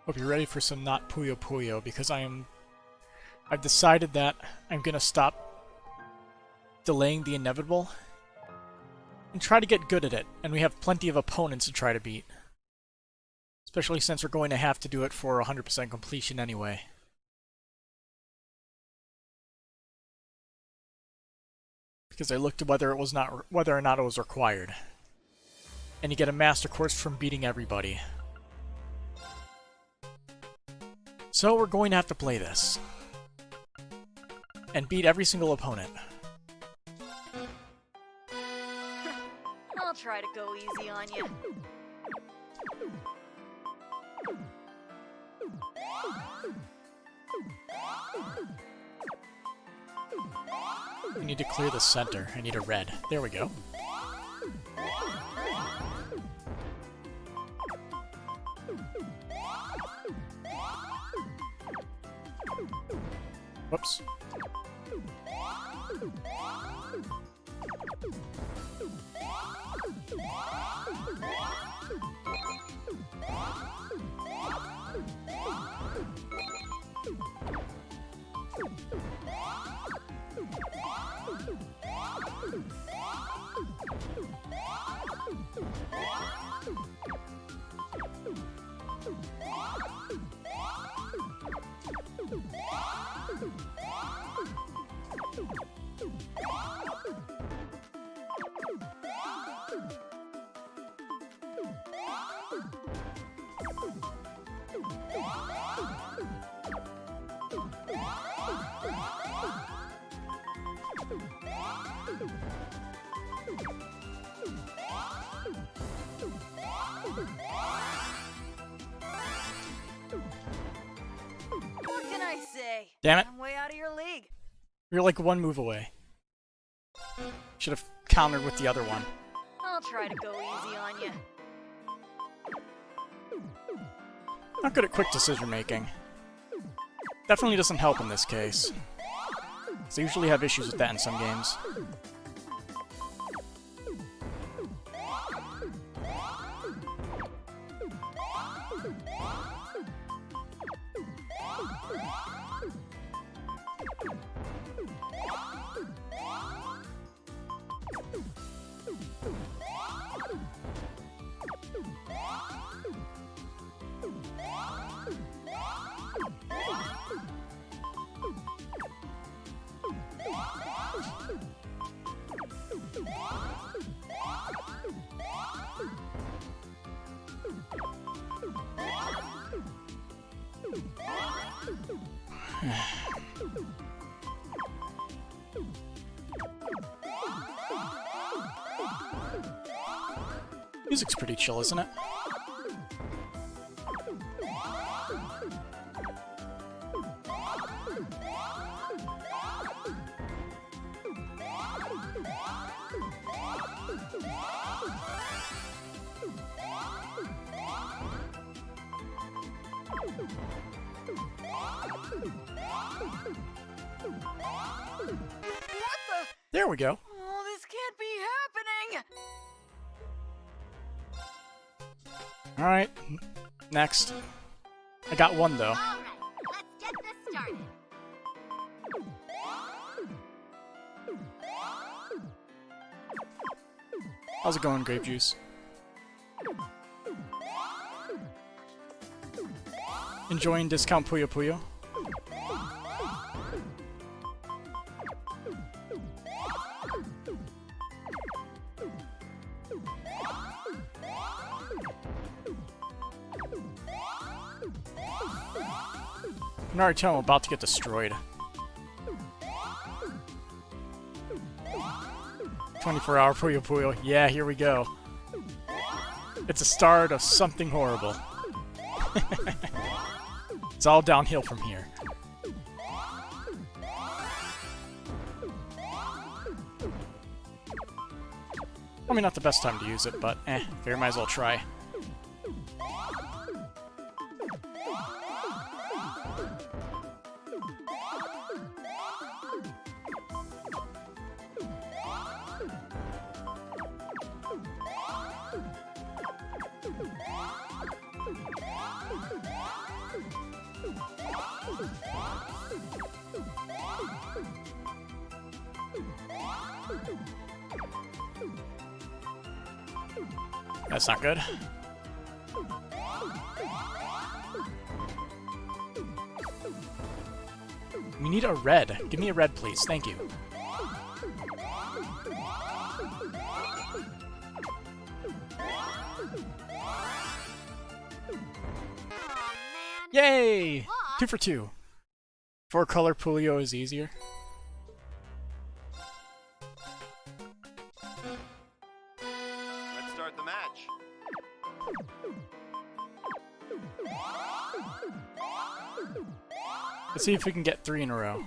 Hope you're ready for some not Puyo Puyo, because I've decided that I'm gonna stop delaying the inevitable and try to get good at it, and we have plenty of opponents to try to beat. Especially since we're going to have to do it for 100% completion anyway. Because I looked at whether or not it was required. And you get a master course from beating everybody. So we're going to have to play this. And beat every single opponent. I'll try to go easy on you. I need to clear the center. I need a red. There we go. Whoops. What can I say? Damn it. I'm way out of your league. You're like one move away. Should have countered with the other one. I'll try to go easy on you. Not good at quick decision making. Definitely doesn't help in this case. So I usually have issues with that in some games. Music's pretty chill, isn't it? There we go. Oh, this can't be happening! Alright, next. I got one, though. Alright, let's get this started. How's it going, Grape Juice? Enjoying discount Puyo Puyo? I can already tell I'm about to get destroyed. 24-hour Puyo Puyo. Yeah, here we go. It's a start of something horrible. It's all downhill from here. Probably not the best time to use it, but figure might as well try. That's not good. We need a red. Give me a red, please. Thank you. Oh man. Yay! Lost. 2 for 2. 4-color Puyo is easier. Let's start the match. Let's see if we can get 3 in a row.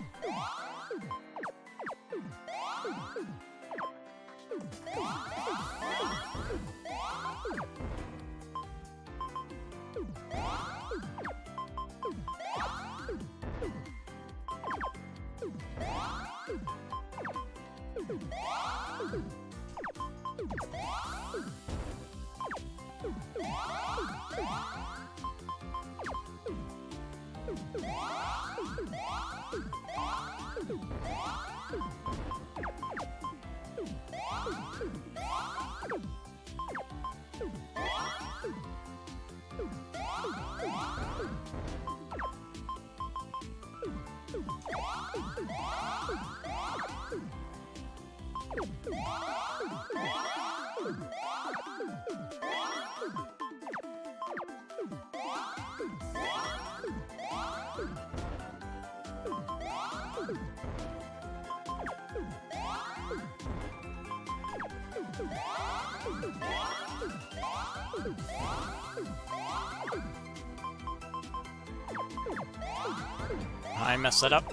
I messed that up.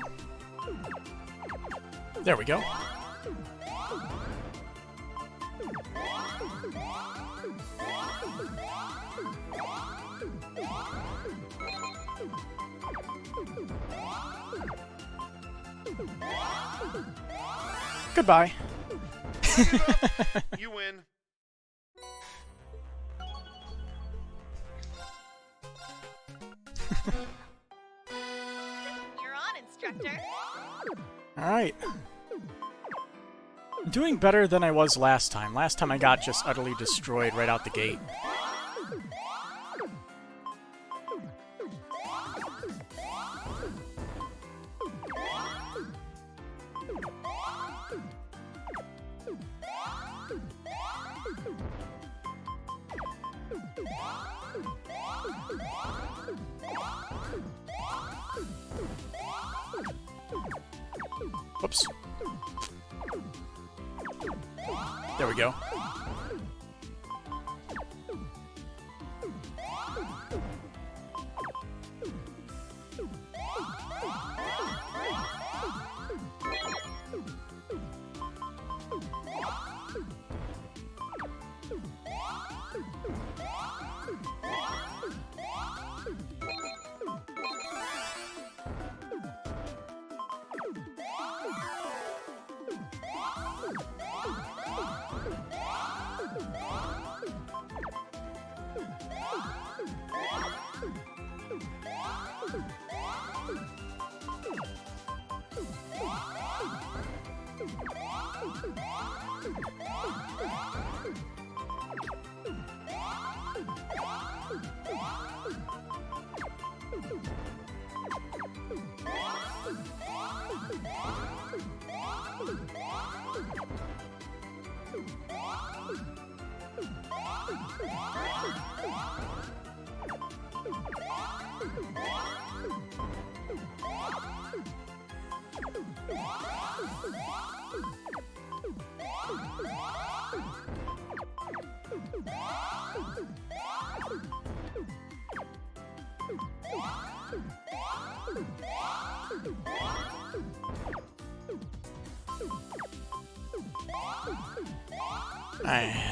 There we go. Goodbye. You win. You're on, instructor. Alright. I'm doing better than I was last time. Last time I got just utterly destroyed right out the gate. Whoops. There we go.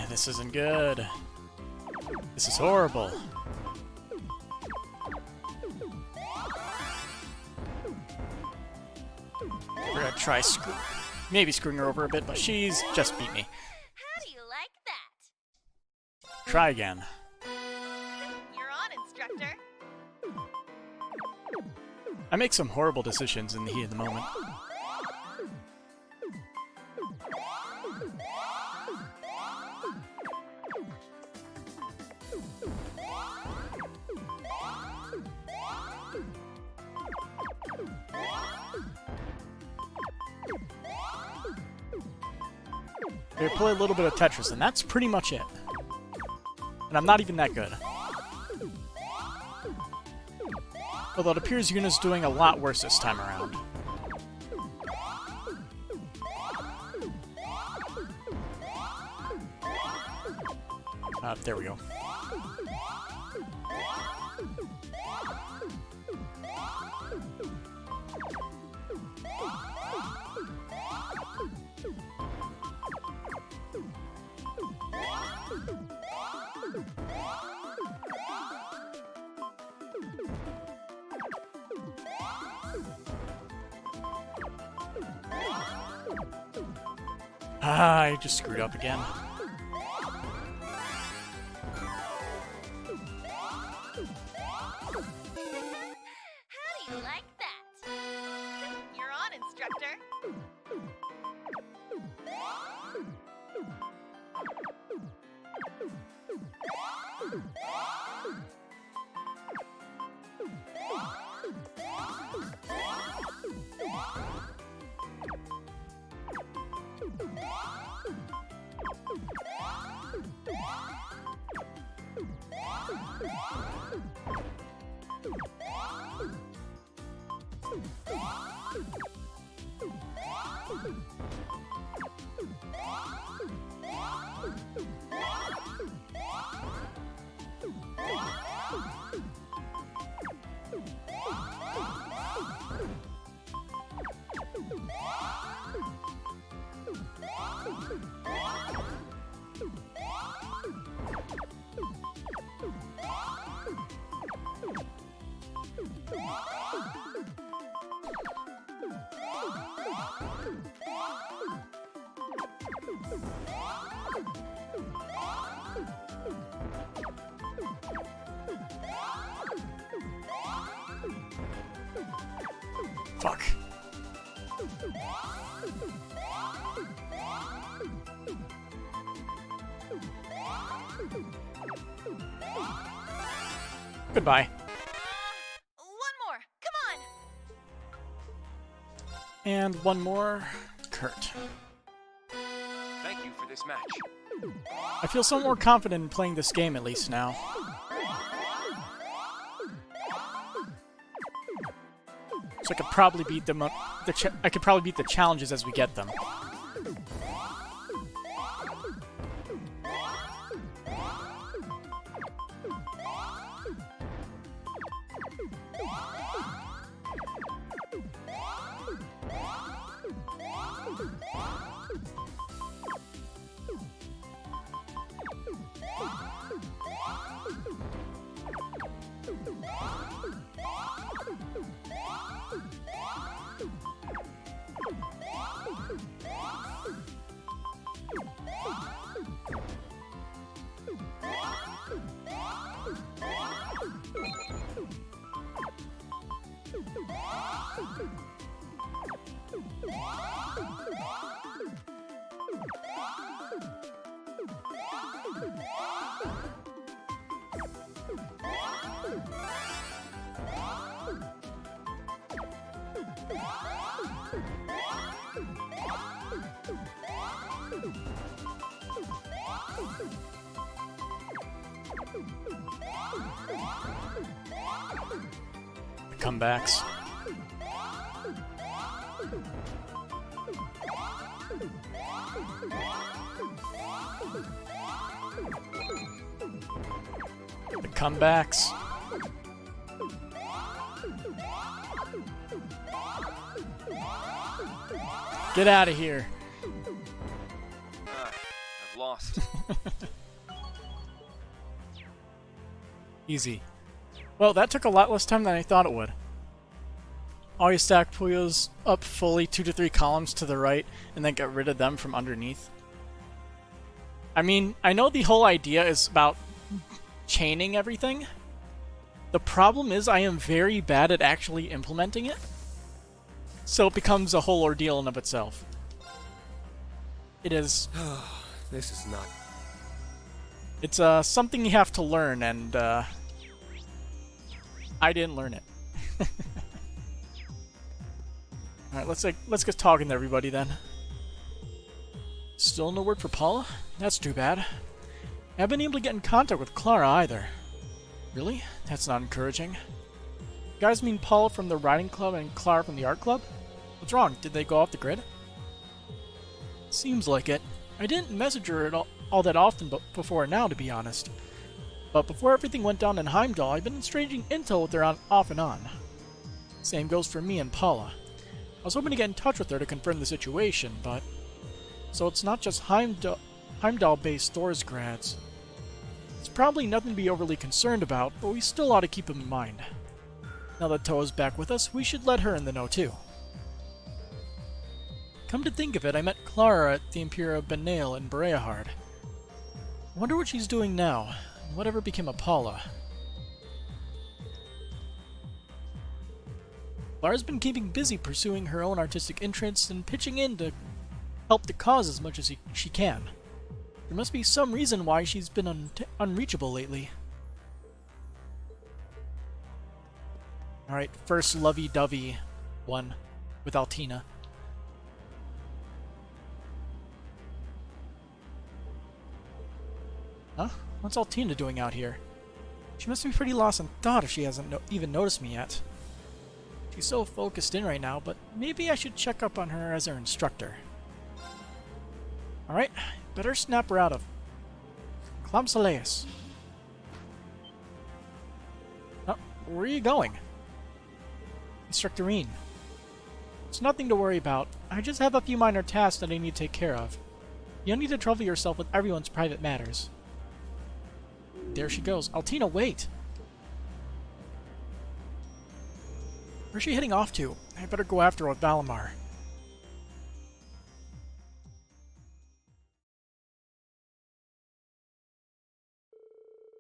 This isn't good. This is horrible. We're gonna try maybe screwing her over a bit, but she's just beat me. How do you like that? Try again. You're on, instructor. I make some horrible decisions in the heat of the moment. I play a little bit of Tetris, and that's pretty much it. And I'm not even that good. Although it appears Yuna's doing a lot worse this time around. There we go. Ah, I just screwed up again. How do you like that? You're on, instructor. Fuck. Goodbye. One more. Come on. And one more. Kurt. Thank you for this match. I feel somewhat more confident in playing this game at least now. So I could probably beat I could probably beat the challenges as we get them. The comebacks. The comebacks. Get out of here. I've lost. Easy. Well, that took a lot less time than I thought it would. Always stack Puyos up fully 2 to 3 columns to the right, and then get rid of them from underneath. I mean, I know the whole idea is about chaining everything. The problem is I am very bad at actually implementing it. So it becomes a whole ordeal in of itself. It is. This is not. It's something you have to learn, and I didn't learn it. All right, let's get talking to everybody then. Still no word for Paula? That's too bad. I haven't been able to get in contact with Clara either. Really? That's not encouraging. You guys mean Paula from the riding club and Clara from the art club? What's wrong? Did they go off the grid? Seems like it. I didn't message her at all that often before now, to be honest. But before everything went down in Heimdall, I've been exchanging intel with her off and on. Same goes for me and Paula. I was hoping to get in touch with her to confirm the situation, but... So it's not just Heimdall-based Thor's grads. It's probably nothing to be overly concerned about, but we still ought to keep him in mind. Now that Toa's back with us, we should let her in the know too. Come to think of it, I met Clara at the Imperial Benail in Bereahard. I wonder what she's doing now, and whatever became of Paula. Clara's been keeping busy pursuing her own artistic interests and pitching in to help the cause as much as she can. There must be some reason why she's been unreachable lately. Alright, first lovey-dovey one with Altina. Huh? What's Altina doing out here? She must be pretty lost in thought if she hasn't even noticed me yet. She's so focused in right now, but maybe I should check up on her as her instructor. Alright, better snap her out of Clamsaleus. Oh, where are you going? Instructorine. It's nothing to worry about. I just have a few minor tasks that I need to take care of. You don't need to trouble yourself with everyone's private matters. There she goes. Altina, wait! Where's she heading off to? I better go after her with Valimar.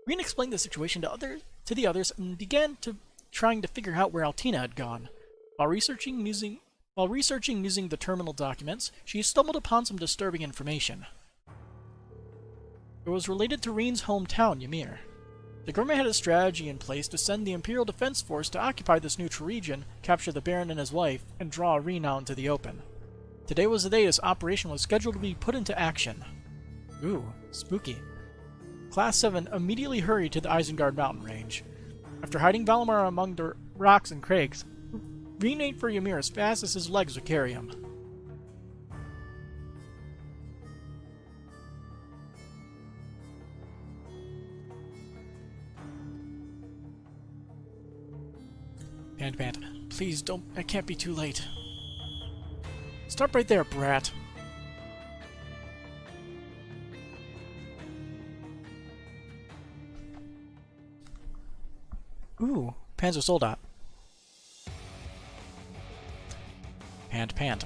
Reen explained the situation to the others and began trying to figure out where Altina had gone. While researching using the terminal documents, she stumbled upon some disturbing information. It was related to Reen's hometown, Ymir. The government had a strategy in place to send the Imperial Defense Force to occupy this neutral region, capture the Baron and his wife, and draw Reen out into the open. Today was the day this operation was scheduled to be put into action. Ooh, spooky. Class 7 immediately hurried to the Isengard mountain range. After hiding Valimar among the rocks and crags, Reen made for Ymir as fast as his legs would carry him. Pant. Please don't. I can't be too late. Stop right there, brat. Ooh, Panzer Soldat. Pant.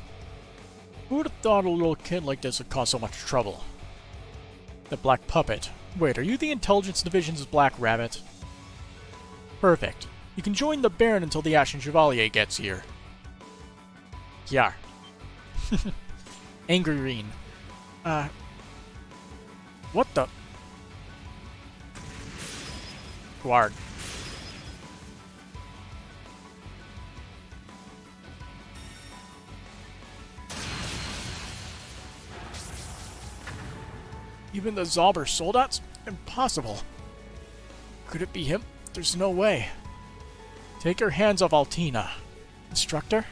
Who would have thought a little kid like this would cause so much trouble? The Black Puppet. Wait, are you the Intelligence Division's Black Rabbit? Perfect. You can join the Baron until the Ashen Chevalier gets here. Yeah. Angry Reen. What the? Guard. Even the Zauber Soldats? Impossible. Could it be him? There's no way. Take your hands off Altina. Instructor?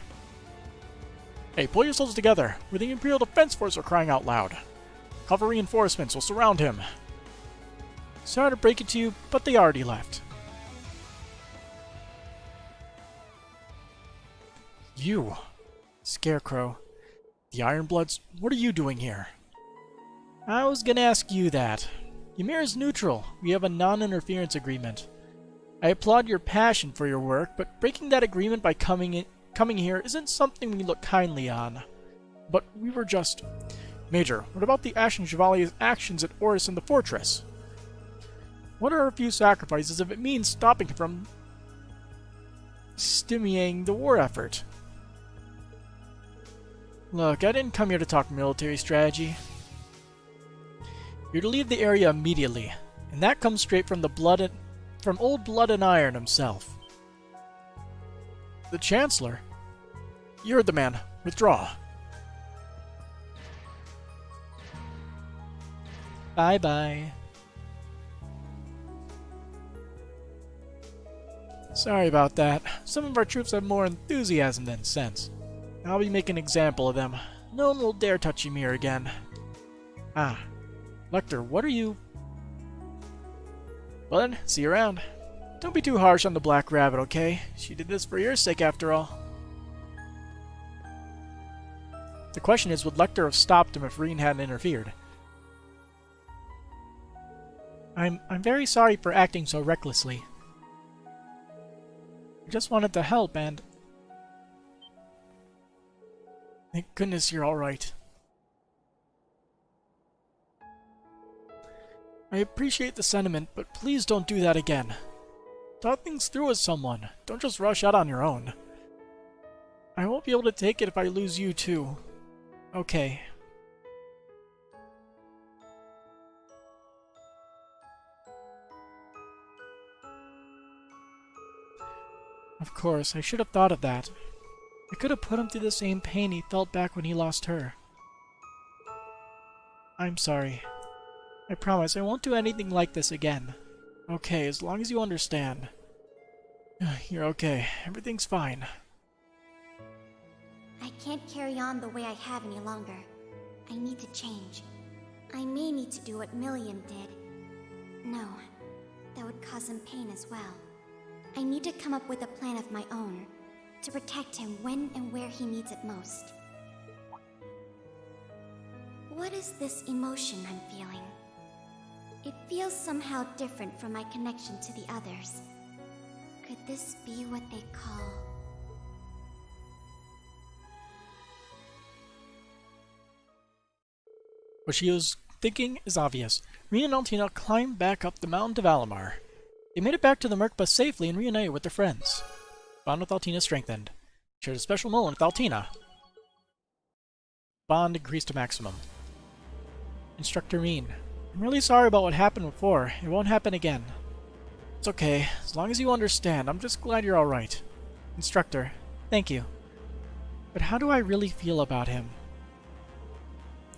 Hey, pull yourselves together. We're the Imperial Defense Force are crying out loud. Cover reinforcements will surround him. Sorry to break it to you, but they already left. You, Scarecrow. The Ironbloods, what are you doing here? I was gonna ask you that. Ymir is neutral. We have a non-interference agreement. I applaud your passion for your work, but breaking that agreement by coming here isn't something we look kindly on. But we were just... Major, what about the Ashen Chevalier's actions at Oris and the fortress? What are a few sacrifices if it means stopping him from stymiating the war effort? Look, I didn't come here to talk military strategy. You're to leave the area immediately, and that comes straight from from Old Blood and Iron himself. The Chancellor? You heard the man. Withdraw. Bye-bye. Sorry about that. Some of our troops have more enthusiasm than sense. I'll be making an example of them. No one will dare touch Ymir again. Ah. Lecter, what are you... Well then, see you around. Don't be too harsh on the Black Rabbit, okay? She did this for your sake after all. The question is, would Lecter have stopped him if Reen hadn't interfered? I'm very sorry for acting so recklessly. I just wanted to help and... Thank goodness you're alright. I appreciate the sentiment, but please don't do that again. Talk things through with someone. Don't just rush out on your own. I won't be able to take it if I lose you too. Okay. Of course, I should have thought of that. I could have put him through the same pain he felt back when he lost her. I'm sorry. I promise I won't do anything like this again. Okay, as long as you understand. You're okay. Everything's fine. I can't carry on the way I have any longer. I need to change. I may need to do what Milliam did. No, that would cause him pain as well. I need to come up with a plan of my own, to protect him when and where he needs it most. What is this emotion I'm feeling? It feels somehow different from my connection to the others. Could this be what they call... What she was thinking is obvious. Reen and Altina climbed back up the mountain to Valimar. They made it back to the Merkaba safely and reunited with their friends. Bond with Altina strengthened. Shared a special moment with Altina. Bond increased to maximum. Instructor Reen, I'm really sorry about what happened before. It won't happen again. It's okay. As long as you understand, I'm just glad you're alright. Instructor, thank you. But how do I really feel about him?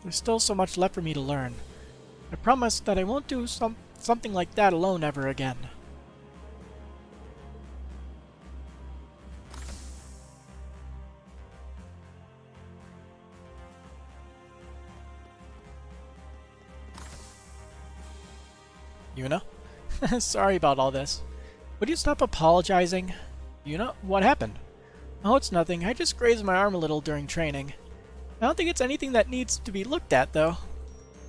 There's still so much left for me to learn. I promise that I won't do something like that alone ever again. Yuna? Sorry about all this. Would you stop apologizing? Yuna, what happened? Oh, it's nothing. I just grazed my arm a little during training. I don't think it's anything that needs to be looked at, though.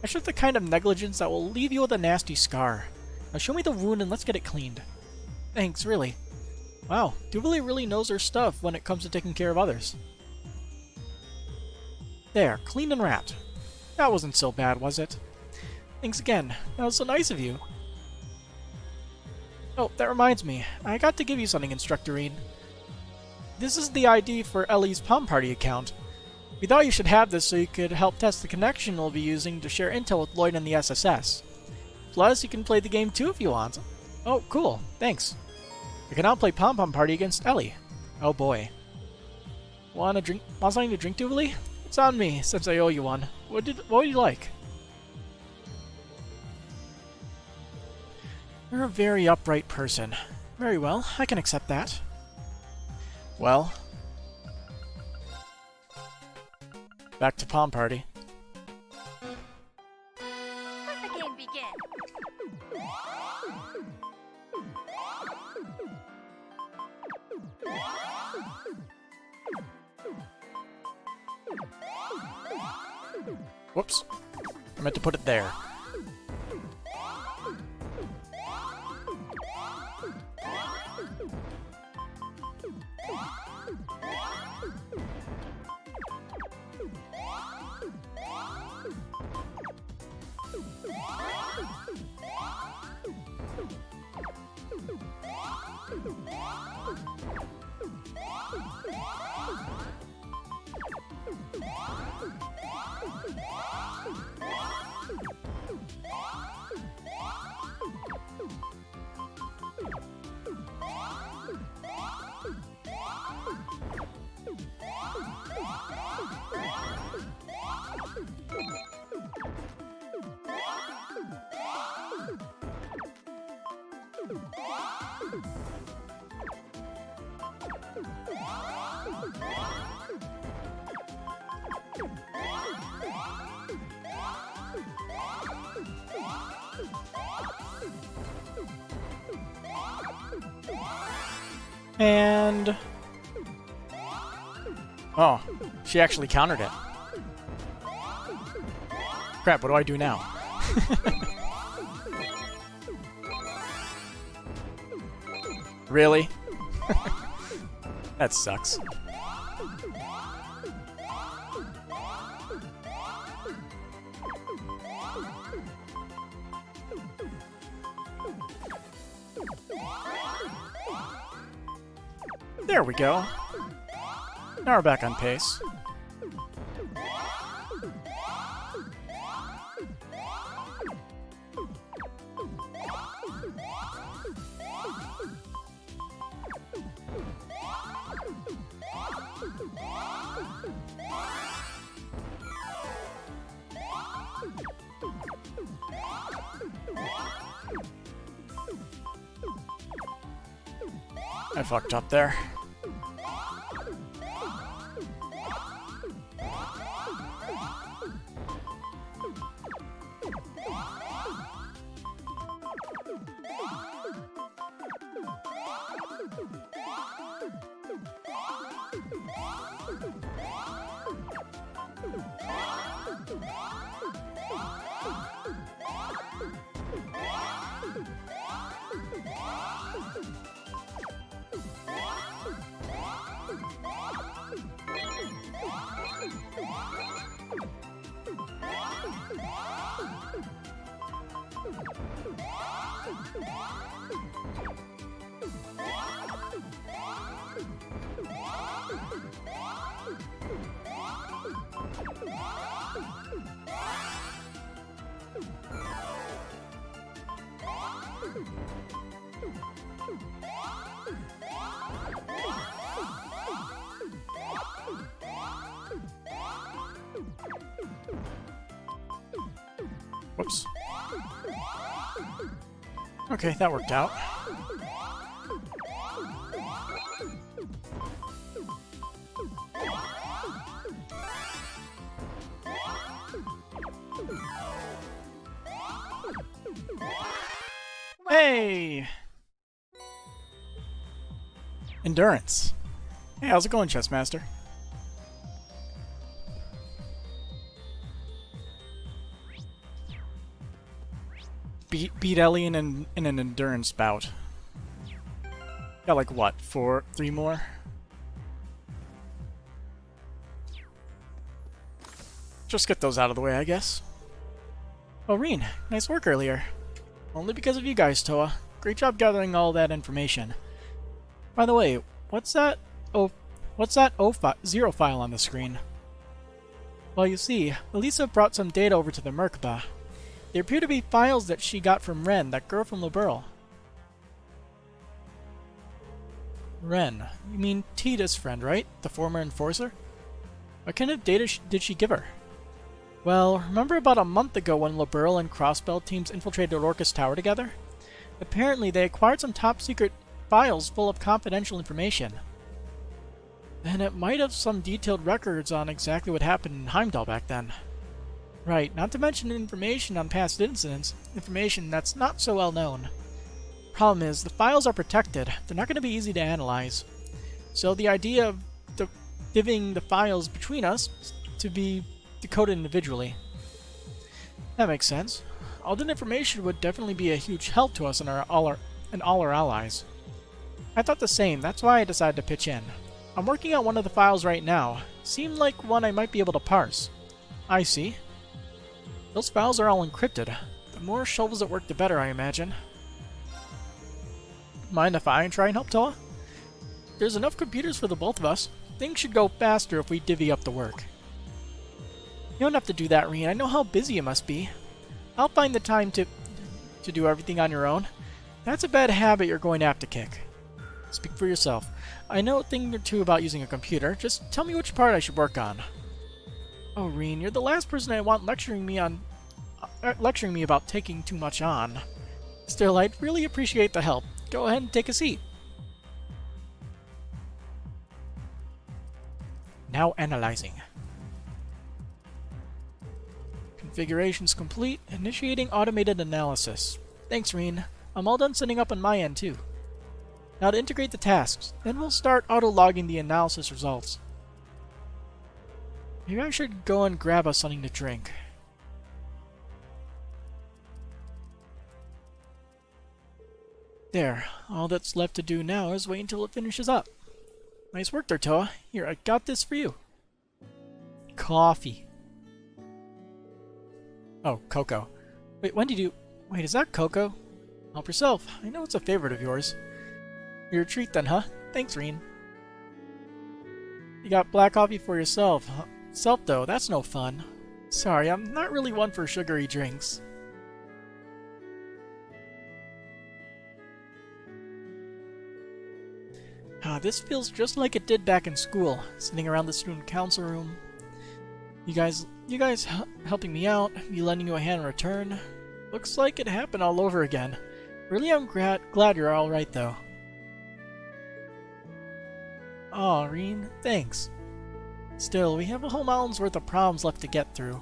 It's just the kind of negligence that will leave you with a nasty scar. Now show me the wound and let's get it cleaned. Thanks, really. Wow, Duvalie really knows her stuff when it comes to taking care of others. There, cleaned and wrapped. That wasn't so bad, was it? Thanks again. That was so nice of you. Oh, that reminds me. I got to give you something, Instructor Reen. This is the ID for Ellie's Palm Party account. We thought you should have this so you could help test the connection we'll be using to share intel with Lloyd and the SSS. Plus, you can play the game too if you want. Oh, cool. Thanks. You can now play Pom Pom Party against Ellie. Oh boy. Want something to drink, Duvalie? It's on me, since I owe you one. What would you like? You're a very upright person. Very well, I can accept that. Well, back to Palm Party. Let the game begin. Whoops. I meant to put it there. And... oh, she actually countered it. Crap, what do I do now? Really? That sucks. There we go. Now we're back on pace. I fucked up there. Whoops. Okay, that worked out. Hey! Endurance. Hey, how's it going, Chessmaster? Beat Ellie in an endurance bout. Got like what, 3 more? Just get those out of the way, I guess. Oh, Reen, nice work earlier. Only because of you guys, Toa. Great job gathering all that information. By the way, what's that O0 file on the screen? Well, you see, Elisa brought some data over to the Merkaba. They appear to be files that she got from Ren, that girl from Liberl. Ren, you mean Tita's friend, right? The former enforcer? What kind of data did she give her? Well, remember about a month ago when Liberl and Crossbell teams infiltrated Orcus Tower together? Apparently they acquired some top-secret files full of confidential information. And it might have some detailed records on exactly what happened in Heimdall back then. Right, not to mention information on past incidents, information that's not so well known. Problem is, the files are protected. They're not going to be easy to analyze. So the idea of divvying the files between us to be decoded individually. That makes sense. All that information would definitely be a huge help to us and all our allies. I thought the same, that's why I decided to pitch in. I'm working on one of the files right now. Seemed like one I might be able to parse. I see. Those files are all encrypted. The more shovels at work, the better, I imagine. Mind if I try and help, Toa? There's enough computers for the both of us. Things should go faster if we divvy up the work. You don't have to do that, Reen. I know how busy you must be. I'll find the time to do everything on your own. That's a bad habit you're going to have to kick. Speak for yourself. I know a thing or two about using a computer. Just tell me which part I should work on. Oh, Reen, you're the last person I want lecturing me about taking too much on. Still, I'd really appreciate the help. Go ahead and take a seat. Now analyzing. Configurations complete. Initiating automated analysis. Thanks, Reen. I'm all done setting up on my end, too. Now to integrate the tasks, then we'll start auto-logging the analysis results. Maybe I should go and grab us something to drink. There, all that's left to do now is wait until it finishes up. Nice work there, Toa. Here, I got this for you. Coffee. Oh, cocoa. Wait, when did you... Wait, is that cocoa? Help yourself. I know it's a favorite of yours. Your treat then, huh? Thanks, Reen. You got black coffee for yourself. Self, though, that's no fun. Sorry, I'm not really one for sugary drinks. This feels just like it did back in school, sitting around the student council room. You guys helping me out, me lending you a hand in return. Looks like it happened all over again. Really, I'm glad you're alright, though. Aw, Reen, thanks. Still, we have a whole mountain's worth of problems left to get through.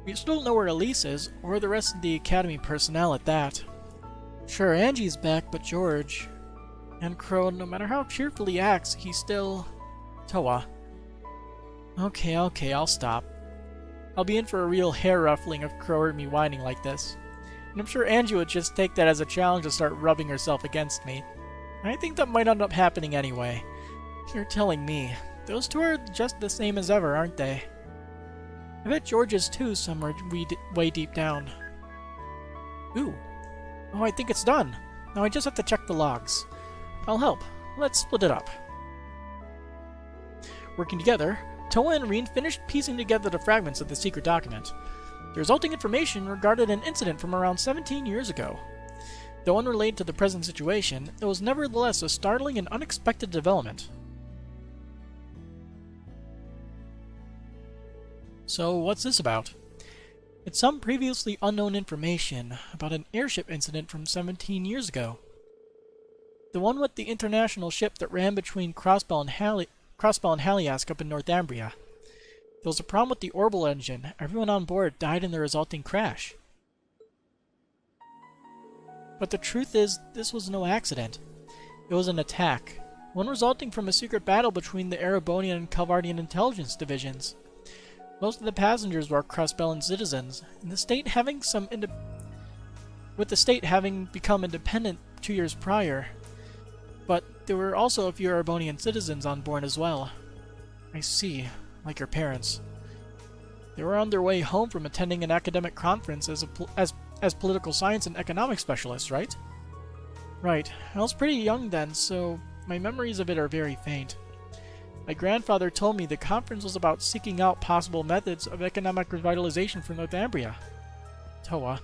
We still don't know where Elise is, or the rest of the Academy personnel at that. Sure, Angie's back, but George... And Crow, no matter how cheerful he acts, he's still... Toa. Okay, I'll stop. I'll be in for a real hair-ruffling if Crow heard me whining like this. And I'm sure Angie would just take that as a challenge to start rubbing herself against me. I think that might end up happening anyway. You're telling me. Those two are just the same as ever, aren't they? I bet George is too, somewhere way deep down. Ooh. Oh, I think it's done. Now I just have to check the logs. I'll help. Let's split it up. Working together, Toa and Reen finished piecing together the fragments of the secret document. The resulting information regarded an incident from around 17 years ago. Though unrelated to the present situation, it was nevertheless a startling and unexpected development. So, what's this about? It's some previously unknown information about an airship incident from 17 years ago. The one with the international ship that ran between Crossbell and Haliask up in Northumbria. There was a problem with the orbital engine. Everyone on board died in the resulting crash. But the truth is, this was no accident. It was an attack, one resulting from a secret battle between the Erebonian and Calvardian intelligence divisions. Most of the passengers were Crossbellan citizens, and the state having become independent 2 years prior. But there were also a few Erebonian citizens on board as well. I see, like your parents. They were on their way home from attending an academic conference as political science and economics specialists, right? Right. I was pretty young then, so my memories of it are very faint. My grandfather told me the conference was about seeking out possible methods of economic revitalization for Northumbria. Toa.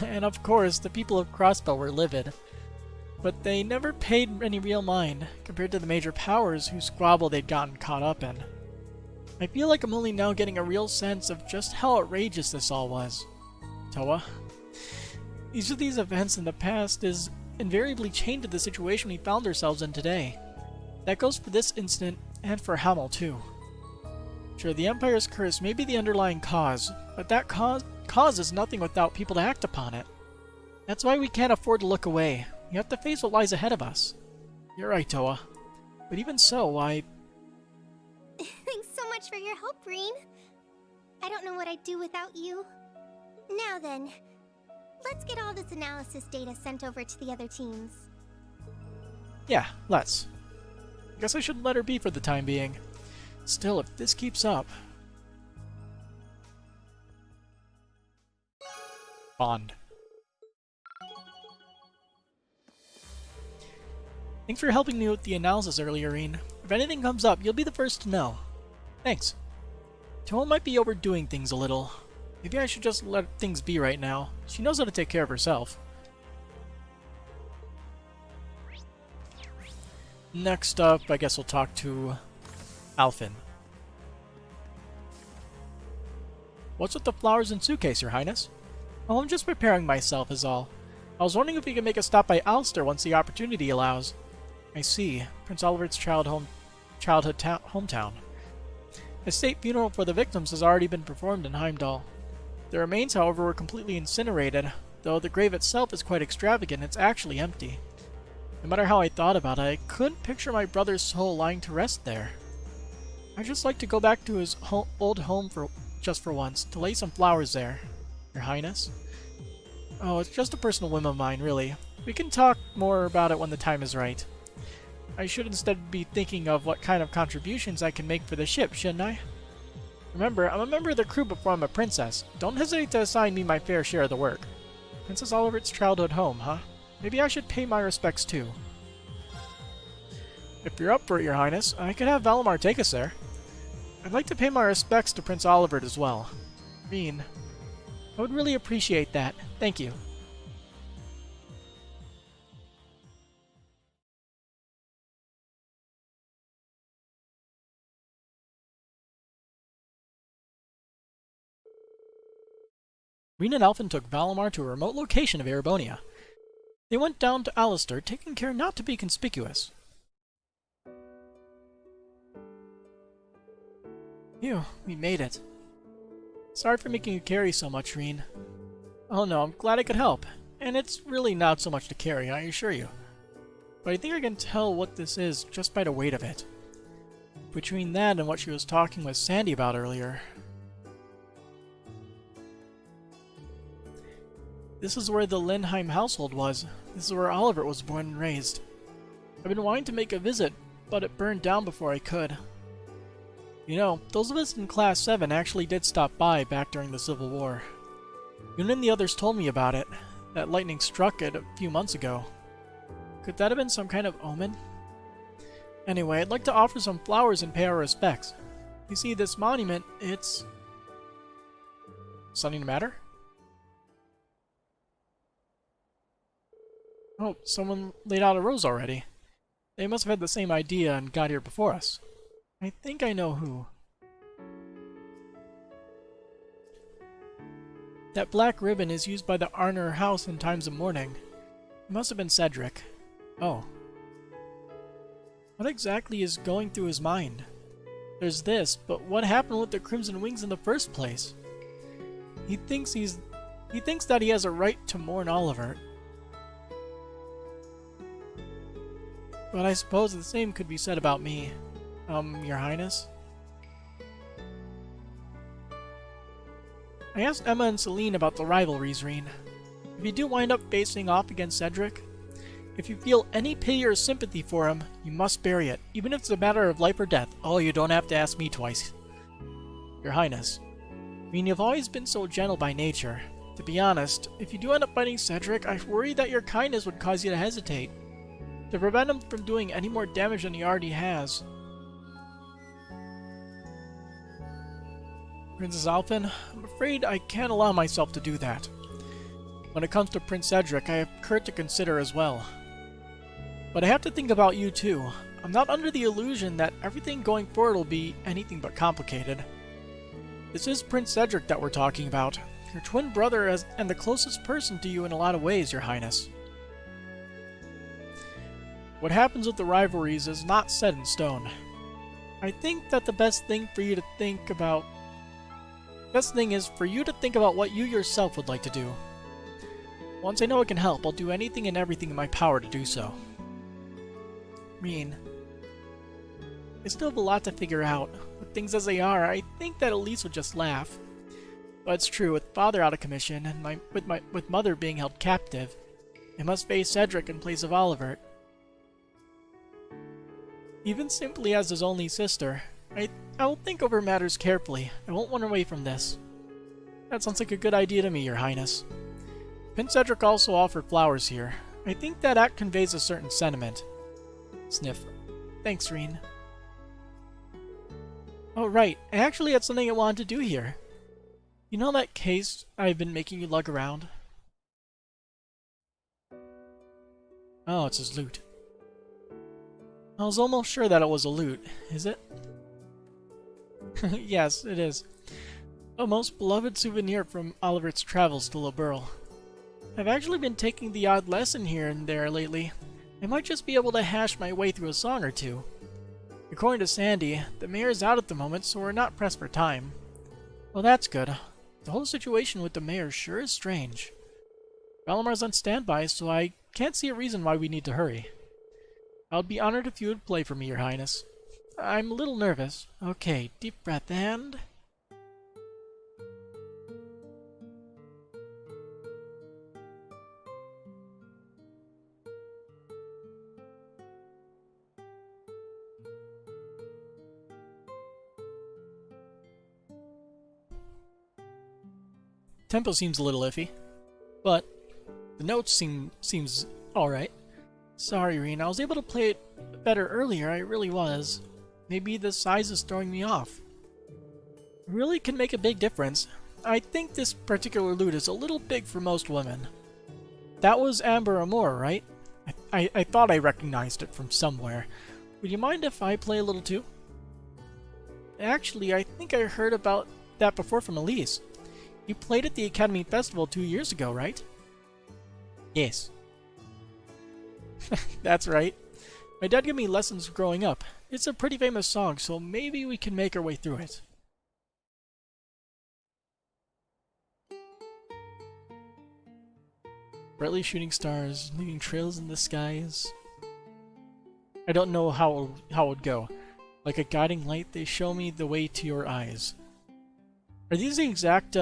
And of course, the people of Crossbell were livid. But they never paid any real mind, compared to the major powers whose squabble they'd gotten caught up in. I feel like I'm only now getting a real sense of just how outrageous this all was. Toa. Each of these events in the past is invariably chained to the situation we found ourselves in today. That goes for this incident, and for Hamel too. Sure, the Empire's curse may be the underlying cause, but that cause is nothing without people to act upon it. That's why we can't afford to look away. We have to face what lies ahead of us. You're right, Toa. But even so, Thanks so much for your help, Reen. I don't know what I'd do without you. Now then, let's get all this analysis data sent over to the other teams. Yeah, let's. I guess I should let her be for the time being. Still, if this keeps up... Bond. Thanks for helping me with the analysis earlier, Reen. If anything comes up, you'll be the first to know. Thanks. Toa might be overdoing things a little. Maybe I should just let things be right now. She knows how to take care of herself. Next up, I guess we'll talk to Alphen. What's with the flowers and suitcase, Your Highness? Oh, I'm just preparing myself is all. I was wondering if we could make a stop by Alster once the opportunity allows. I see. Prince Oliver's childhood hometown. A state funeral for the victims has already been performed in Heimdall. The remains, however, were completely incinerated, though the grave itself is quite extravagant. It's actually empty. No matter how I thought about it, I couldn't picture my brother's soul lying to rest there. I'd just like to go back to his old home just for once, to lay some flowers there, Your Highness. Oh, it's just a personal whim of mine, really. We can talk more about it when the time is right. I should instead be thinking of what kind of contributions I can make for the ship, shouldn't I? Remember, I'm a member of the crew before I'm a princess. Don't hesitate to assign me my fair share of the work. Princess Oliver's childhood home, huh? Maybe I should pay my respects too. If you're up for it, Your Highness, I could have Valimar take us there. I'd like to pay my respects to Prince Oliver as well. Reen, I would really appreciate that. Thank you. Reen and Alphen took Valimar to a remote location of Erebonia. They went down to Alistair, taking care not to be conspicuous. Phew, we made it. Sorry for making you carry so much, Reen. Oh no, I'm glad I could help. And it's really not so much to carry, I assure you. But I think I can tell what this is just by the weight of it. Between that and what she was talking with Sandy about earlier. This is where the Lindheim household was. This is where Oliver was born and raised. I've been wanting to make a visit, but it burned down before I could. You know, those of us in Class 7 actually did stop by back during the Civil War. Yun and the others told me about it, that lightning struck it a few months ago. Could that have been some kind of omen? Anyway, I'd like to offer some flowers and pay our respects. You see, this monument, it's... Something the matter? Oh, someone laid out a rose already. They must have had the same idea and got here before us. I think I know who. That black ribbon is used by the Arner house in times of mourning. It must have been Cedric. Oh. What exactly is going through his mind? There's this, but what happened with the Crimson Wings in the first place? He thinks that he has a right to mourn Oliver. But I suppose the same could be said about me. Your Highness? I asked Emma and Celine about the rivalries, Reen. If you do wind up facing off against Cedric, if you feel any pity or sympathy for him, you must bury it, even if it's a matter of life or death. Oh, you don't have to ask me twice. Your Highness. Reen, you've always been so gentle by nature. To be honest, if you do end up fighting Cedric, I worry that your kindness would cause you to hesitate. To prevent him from doing any more damage than he already has. Princess Alphen, I'm afraid I can't allow myself to do that. When it comes to Prince Cedric, I have Kurt to consider as well. But I have to think about you too. I'm not under the illusion that everything going forward will be anything but complicated. This is Prince Cedric that we're talking about, your twin brother and the closest person to you in a lot of ways, Your Highness. What happens with the rivalries is not set in stone. I think that the best thing is for you to think about what you yourself would like to do. Once I know it can help, I'll do anything and everything in my power to do so. Reen, I still have a lot to figure out. With things as they are, I think that Elise would just laugh. But it's true, with Father out of commission and with Mother being held captive, I must face Cedric in place of Oliver. Even simply as his only sister, I will think over matters carefully. I won't run away from this. That sounds like a good idea to me, Your Highness. Prince Cedric also offered flowers here. I think that act conveys a certain sentiment. Sniff. Thanks, Reen. Oh, right. I actually had something I wanted to do here. You know that case I've been making you lug around? Oh, it's his loot. I was almost sure that it was a loot. Is it? Yes, it is. A most beloved souvenir from Oliver's travels to Liberl. I've actually been taking the odd lesson here and there lately. I might just be able to hash my way through a song or two. According to Sandy, the mayor's out at the moment, so we're not pressed for time. Well, that's good. The whole situation with the mayor sure is strange. Valimar's on standby, so I can't see a reason why we need to hurry. I'd be honored if you would play for me, Your Highness. I'm a little nervous. Okay, deep breath and... Tempo seems a little iffy, but the notes seems alright. Sorry, Reen, I was able to play it better earlier, I really was. Maybe the size is throwing me off. It really can make a big difference. I think this particular lute is a little big for most women. That was Amber Amore, right? I thought I recognized it from somewhere. Would you mind if I play a little too? Actually, I think I heard about that before from Elise. You played at the Academy Festival 2 years ago, right? Yes. That's right. My dad gave me lessons growing up. It's a pretty famous song, so maybe we can make our way through it. Brightly shooting stars, leaving trails in the skies. I don't know how it would go. Like a guiding light, they show me the way to your eyes. Are these the exact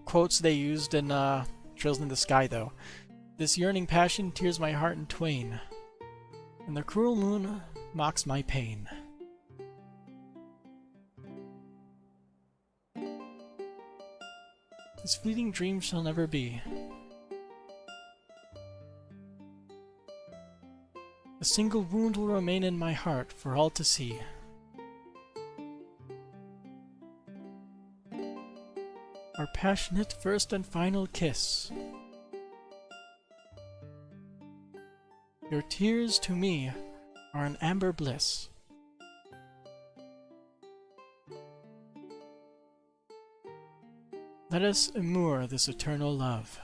quotes they used in Trails in the Sky, though? This yearning passion tears my heart in twain, and the cruel moon mocks my pain. This fleeting dream shall never be. A single wound will remain in my heart for all to see. Our passionate first and final kiss. Your tears to me are an amber bliss. Let us immure this eternal love.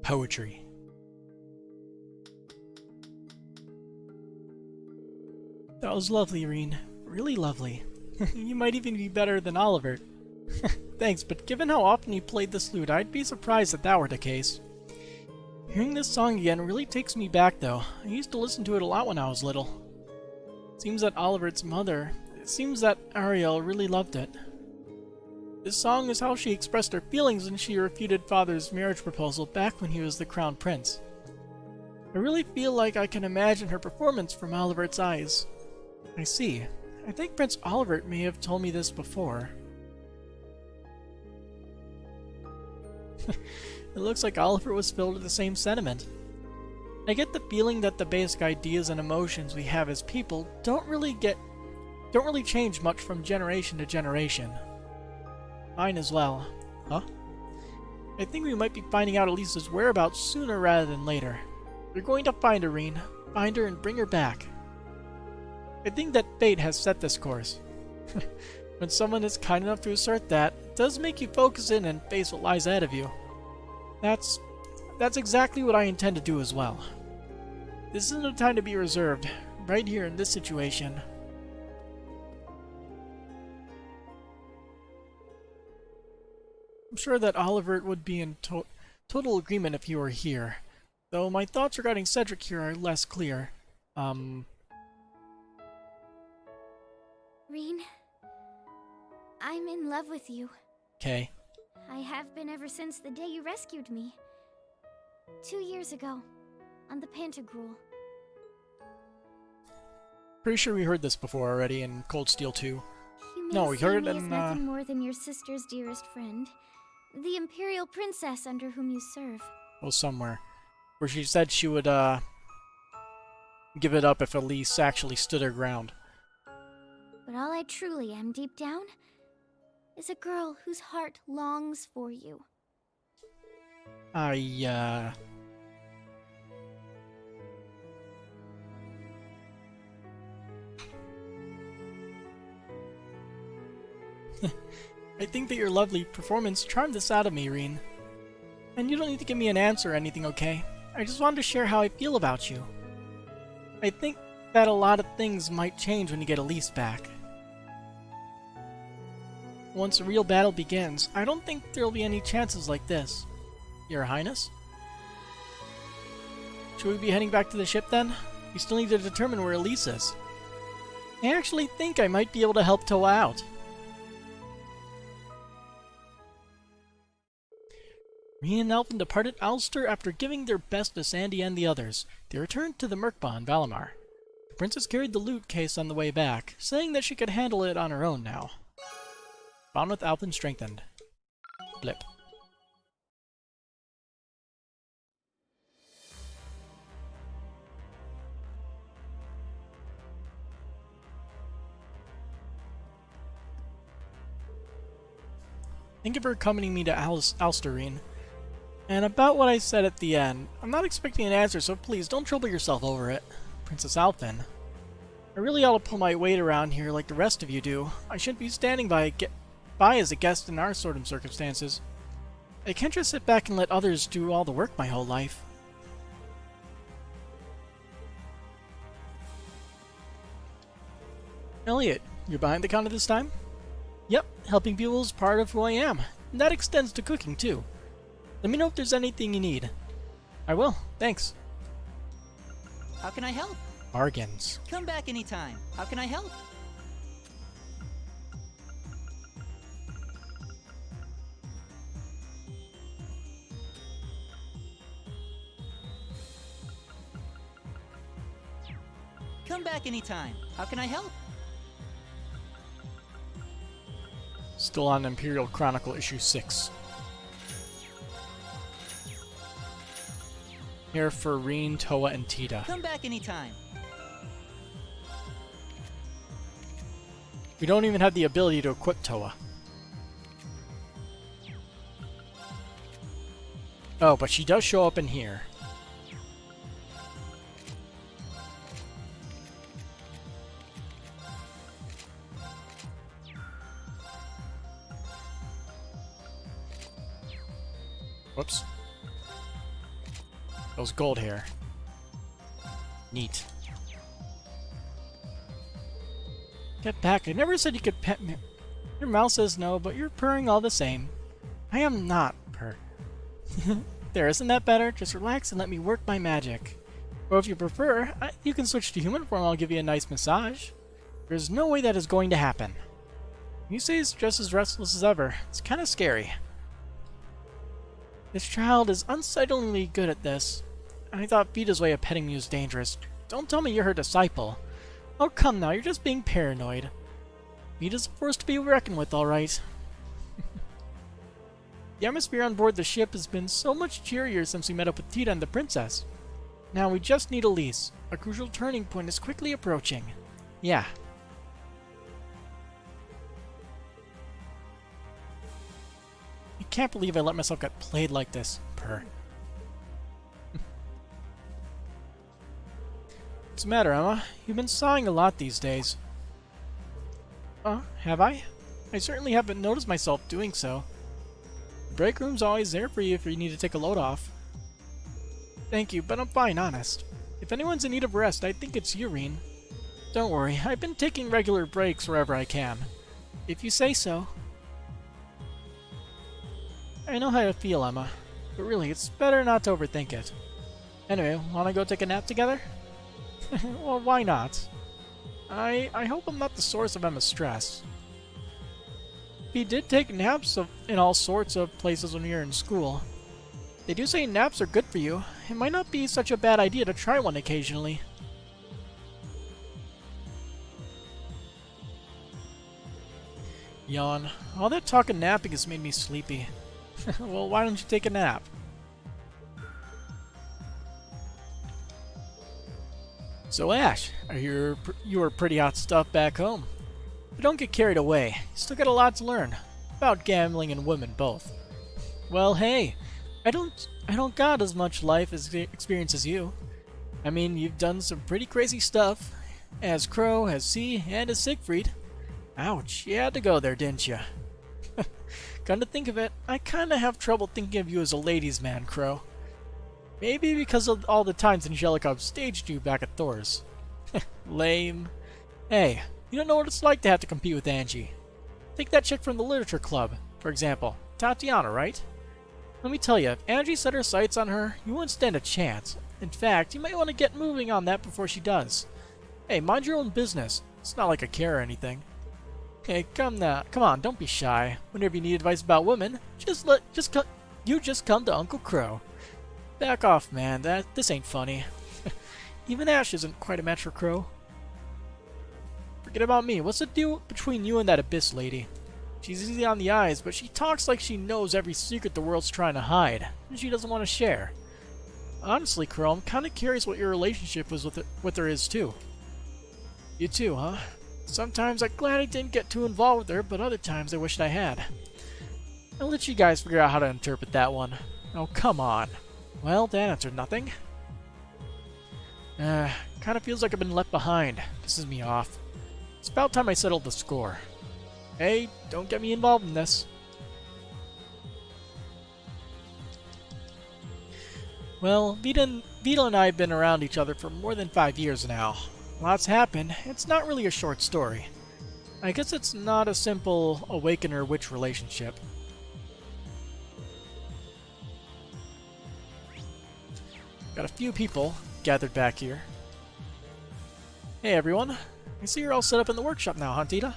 Poetry. That was lovely, Reen. Really lovely. You might even be better than Oliver. Thanks, but given how often you played this lute, I'd be surprised if that were the case. Hearing this song again really takes me back, though. I used to listen to it a lot when I was little. Seems that Ariel really loved it. This song is how she expressed her feelings when she refuted Father's marriage proposal back when he was the crown prince. I really feel like I can imagine her performance from Olivert's eyes. I see. I think Prince Olivert may have told me this before. It looks like Oliver was filled with the same sentiment. I get the feeling that the basic ideas and emotions we have as people don't really change much from generation to generation. Mine as well. Huh? I think we might be finding out Elisa's whereabouts sooner rather than later. We're going to find her, Reen. Find her and bring her back. I think that fate has set this course. When someone is kind enough to assert that, it does make you focus in and face what lies ahead of you. That's exactly what I intend to do as well. This isn't a time to be reserved, right here in this situation. I'm sure that Oliver would be in total agreement if he were here, though my thoughts regarding Cedric here are less clear. Reen, I'm in love with you. Okay. I have been ever since the day you rescued me. 2 years ago, on the Pantagruel. Pretty sure we heard this before already in Cold Steel 2. You may No, we see heard me it as in, nothing more than your sister's dearest friend, the Imperial Princess under whom you serve. Well, somewhere. Where she said she would, give it up if Elise actually stood her ground. But all I truly am deep down is a girl whose heart longs for you. I think that your lovely performance charmed this out of me, Reen. And you don't need to give me an answer or anything, okay? I just wanted to share how I feel about you. I think that a lot of things might change when you get Elise back. Once a real battle begins, I don't think there'll be any chances like this. Your Highness? Should we be heading back to the ship then? We still need to determine where Elise is. I actually think I might be able to help Toa out. Reen and Alvin departed Ulster after giving their best to Sandy and the others. They returned to the Merkba in Valimar. The princess carried the loot case on the way back, saying that she could handle it on her own now. Bond with Alvin strengthened. Blip. Thank you for accompanying me to Ulsterine. And about what I said at the end, I'm not expecting an answer, so please don't trouble yourself over it. Princess Alphen. I really ought to pull my weight around here like the rest of you do. I shouldn't be standing by as a guest in our sort of circumstances. I can't just sit back and let others do all the work my whole life. Elliot, you're behind the counter this time? Yep, helping people is part of who I am, and that extends to cooking too. Let me know if there's anything you need. I will, thanks. How can I help? Bargains. Come back anytime. How can I help? Come back anytime. How can I help? Still on Imperial Chronicle issue 6. Here for Reen, Toa, and Tita. Come back anytime. We don't even have the ability to equip Toa. Oh, but she does show up in here. Whoops. Those gold hair. Neat. Get back. I never said you could pet me. Your mouth says no, but you're purring all the same. I am not purr. There, isn't that better? Just relax and let me work my magic. Or if you prefer, you can switch to human form. I'll give you a nice massage. There's no way that is going to happen. You say he's just as restless as ever. It's kind of scary. This child is unsettlingly good at this. I thought Vita's way of petting me was dangerous. Don't tell me you're her disciple. Oh, come now, you're just being paranoid. Vita's a force to be reckoned with, alright. The atmosphere on board the ship has been so much cheerier since we met up with Tita and the princess. Now we just need Elise. A crucial turning point is quickly approaching. Yeah. I can't believe I let myself get played like this. Purr. What's the matter, Emma? You've been sighing a lot these days. Have I? I certainly haven't noticed myself doing so. The break room's always there for you if you need to take a load off. Thank you, but I'm fine, honest. If anyone's in need of rest, I think it's you, Reen. Don't worry, I've been taking regular breaks wherever I can. If you say so. I know how you feel, Emma, but really, it's better not to overthink it. Anyway, wanna go take a nap together? Well, why not? I hope I'm not the source of Emma's stress. We did take naps in all sorts of places when we were in school. They do say naps are good for you. It might not be such a bad idea to try one occasionally. Yawn. All that talk and napping has made me sleepy. Well, why don't you take a nap? So Ash, you were pretty hot stuff back home. But don't get carried away. You still got a lot to learn. About gambling and women both. Well, hey, I don't got as much life experience as you. I mean, you've done some pretty crazy stuff. As Crow, as C, and as Siegfried. Ouch, you had to go there, didn't you? Come to think of it, I kinda have trouble thinking of you as a ladies' man, Crow. Maybe because of all the times Angelica upstaged you back at Thor's. Lame. Hey, you don't know what it's like to have to compete with Angie. Take that chick from the literature club, for example. Tatiana, right? Let me tell you, if Angie set her sights on her, you wouldn't stand a chance. In fact, you might want to get moving on that before she does. Hey, mind your own business. It's not like I care or anything. Hey, come on, don't be shy. Whenever you need advice about women, just come to Uncle Crow. Back off, man. This ain't funny. Even Ash isn't quite a match for Crow. Forget about me. What's the deal between you and that Abyss lady? She's easy on the eyes, but she talks like she knows every secret the world's trying to hide, and she doesn't want to share. Honestly, Crow, I'm kind of curious what your relationship with her is, too. You too, huh? Sometimes I'm glad I didn't get too involved with her, but other times I wished I had. I'll let you guys figure out how to interpret that one. Oh, come on. Well, that answered nothing. Kind of feels like I've been left behind. Pisses me off. It's about time I settled the score. Hey, don't get me involved in this. Well, Vita and I have been around each other for more than 5 years now. Lots happened. It's not really a short story. I guess it's not a simple awakener-witch relationship. Got a few people gathered back here. Hey everyone, I see you're all set up in the workshop now, huh, Tita?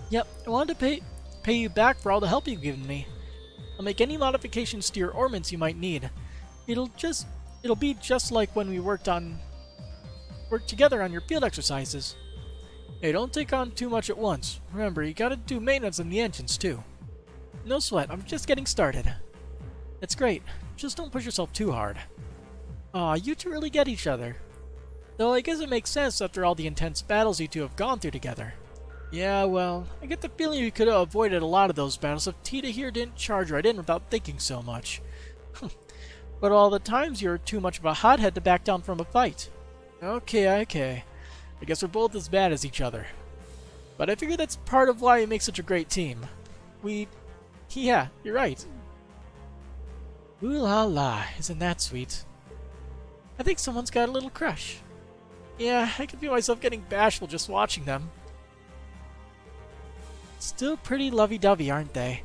Yep, I wanted to pay you back for all the help you've given me. I'll make any modifications to your ornaments you might need. It'll be just like when we worked together on your field exercises. Hey, don't take on too much at once. Remember, you gotta do maintenance on the engines too. No sweat, I'm just getting started. It's great, just don't push yourself too hard. Aw, you two really get each other. Though I guess it makes sense after all the intense battles you two have gone through together. Yeah, well, I get the feeling you could have avoided a lot of those battles if Tita here didn't charge right in without thinking so much. But all the times you're too much of a hothead to back down from a fight. Okay. I guess we're both as bad as each other. But I figure that's part of why we make such a great team. Yeah, you're right. Ooh la la, isn't that sweet? I think someone's got a little crush. Yeah, I can feel myself getting bashful just watching them. Still pretty lovey-dovey, aren't they?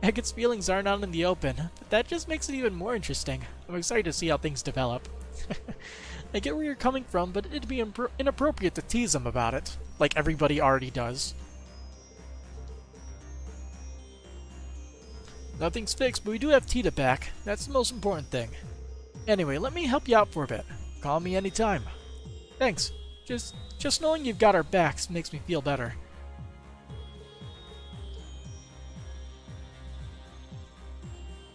Hagrid's feelings aren't out in the open, but that just makes it even more interesting. I'm excited to see how things develop. I get where you're coming from, but it'd be inappropriate to tease him about it, like everybody already does. Nothing's fixed, but we do have Tita back. That's the most important thing. Anyway, let me help you out for a bit. Call me anytime. Thanks. Just knowing you've got our backs makes me feel better.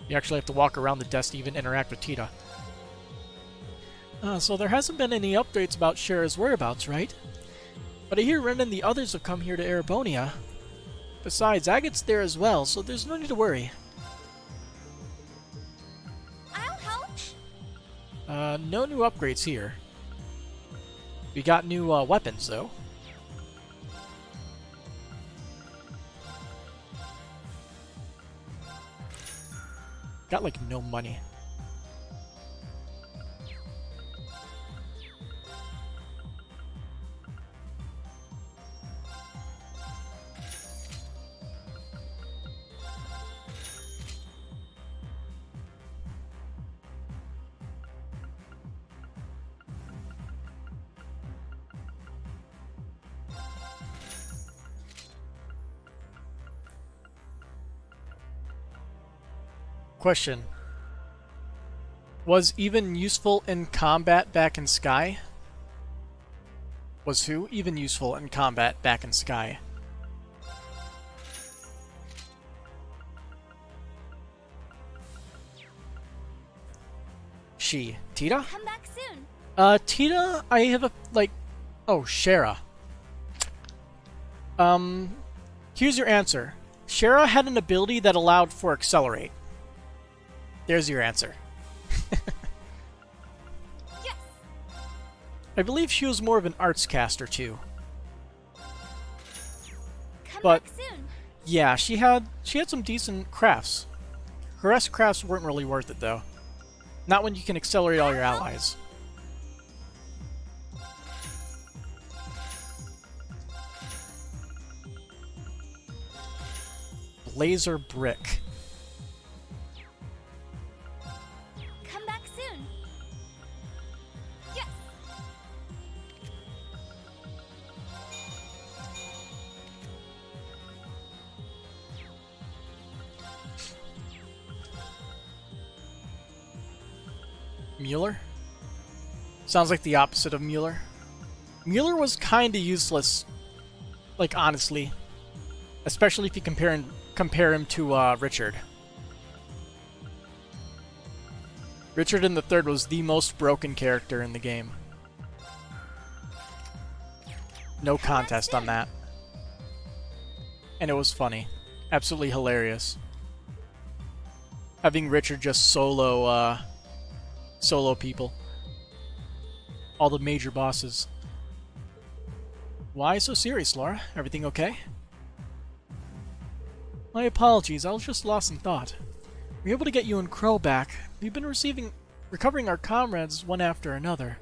You actually have to walk around the desk to even interact with Tita. So there hasn't been any updates about Shara's whereabouts, right? But I hear Ren and the others have come here to Erebonia. Besides, Agate's there as well, so there's no need to worry. I'll help. No new upgrades here. We got new weapons, though. Got, like, no money. Question. Was Even useful in combat back in Sky? Was who even useful in combat back in Sky? She. Tita? Come back soon. Tita, I have a, oh, Shara. Here's your answer. Shara had an ability that allowed for Accelerate. There's your answer. Yes. I believe she was more of an arts caster too. Come But- back soon. Yeah, she had some decent crafts. Her rest crafts weren't really worth it though. Not when you can accelerate all your allies. laser brick. Come back soon. Yes. Mueller? Sounds like the opposite of Mueller. Mueller was kinda useless, like honestly. Especially if you compare him to Richard. Richard in the Third was the most broken character in the game. No contest on that. And it was funny. Absolutely hilarious. Having Richard just solo people. All the major bosses. Why so serious, Laura? Everything okay? My apologies, I was just lost in thought. We were able to get you and Crow back. We've been recovering our comrades one after another.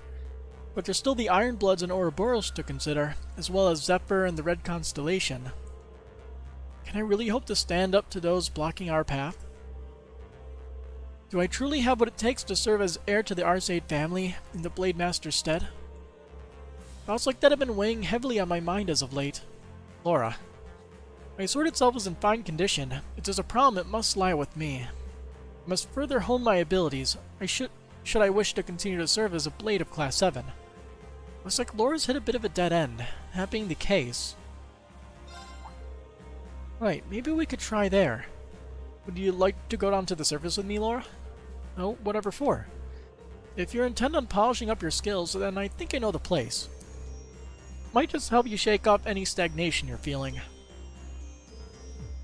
But there's still the Iron Bloods and Ouroboros to consider, as well as Zephyr and the Red Constellation. Can I really hope to stand up to those blocking our path? Do I truly have what it takes to serve as heir to the Arseid family in the Blade Master's stead? Thoughts like that have been weighing heavily on my mind as of late. Laura. My sword itself is in fine condition. If there's a problem, it must lie with me. I must further hone my abilities. Should I wish to continue to serve as a blade of Class 7. Looks like Laura's hit a bit of a dead end. That being the case... Right, maybe we could try there. Would you like to go down to the surface with me, Laura? Oh, whatever for. If you're intent on polishing up your skills, then I think I know the place. Might just help you shake off any stagnation you're feeling.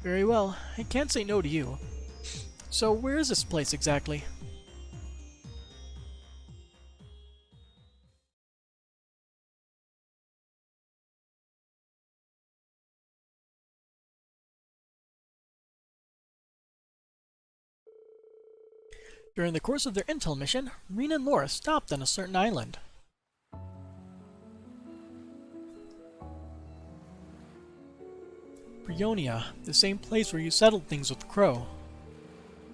Very well, I can't say no to you. So where is this place exactly? During the course of their intel mission, Rena and Laura stopped on a certain island. Brionia, the same place where you settled things with Crow.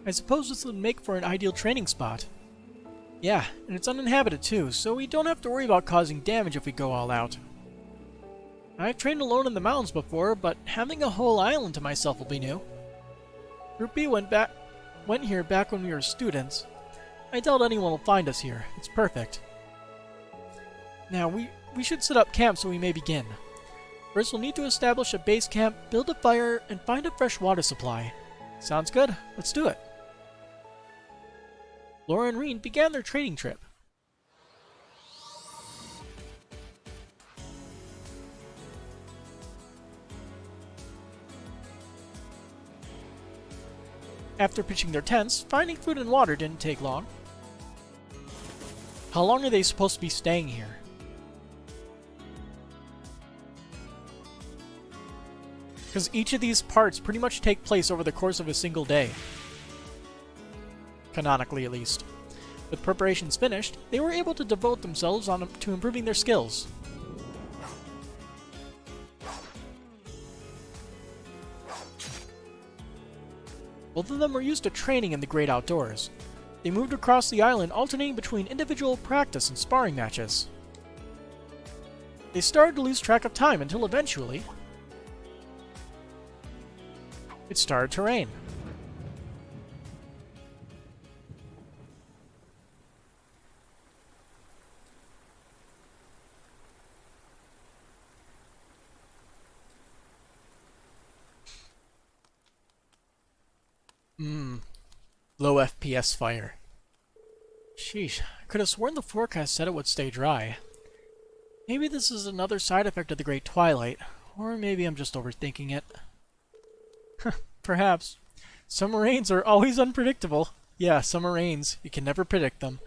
I suppose this would make for an ideal training spot. Yeah, and it's uninhabited too, so we don't have to worry about causing damage if we go all out. I've trained alone in the mountains before, but having a whole island to myself will be new. Group B went here back when we were students. I doubt anyone will find us here. It's perfect. Now, we should set up camp so we may begin. First, we'll need to establish a base camp, build a fire, and find a fresh water supply. Sounds good. Let's do it. Laura and Reen began their training trip. After pitching their tents, finding food and water didn't take long. How long are they supposed to be staying here? Because each of these parts pretty much take place over the course of a single day. Canonically, at least. With preparations finished, they were able to devote themselves to improving their skills. Both of them were used to training in the great outdoors. They moved across the island, alternating between individual practice and sparring matches. They started to lose track of time until eventually... it started to rain. Low FPS fire. Sheesh, I could have sworn the forecast said it would stay dry. Maybe this is another side effect of the Great Twilight, or maybe I'm just overthinking it. Perhaps. Summer rains are always unpredictable. Yeah, summer rains. You can never predict them.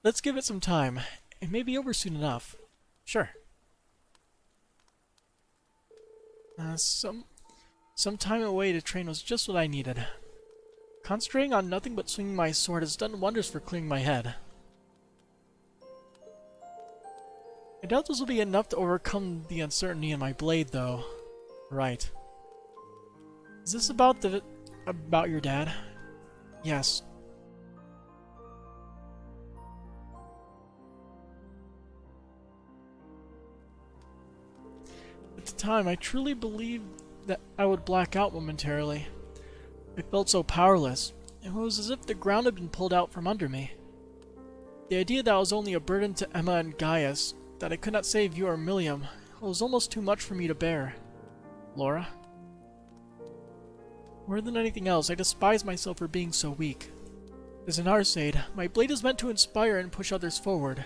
Let's give it some time. It may be over soon enough. Sure. Some time away to train was just what I needed. Concentrating on nothing but swinging my sword has done wonders for clearing my head. I doubt this will be enough to overcome the uncertainty in my blade, though. Right. Is this about your dad? Yes. At the time, I truly believed that I would black out momentarily. I felt so powerless. It was as if the ground had been pulled out from under me. The idea that I was only a burden to Emma and Gaius, that I could not save you or Milliam, was almost too much for me to bear. Laura? More than anything else, I despise myself for being so weak. As an Arseid, my blade is meant to inspire and push others forward,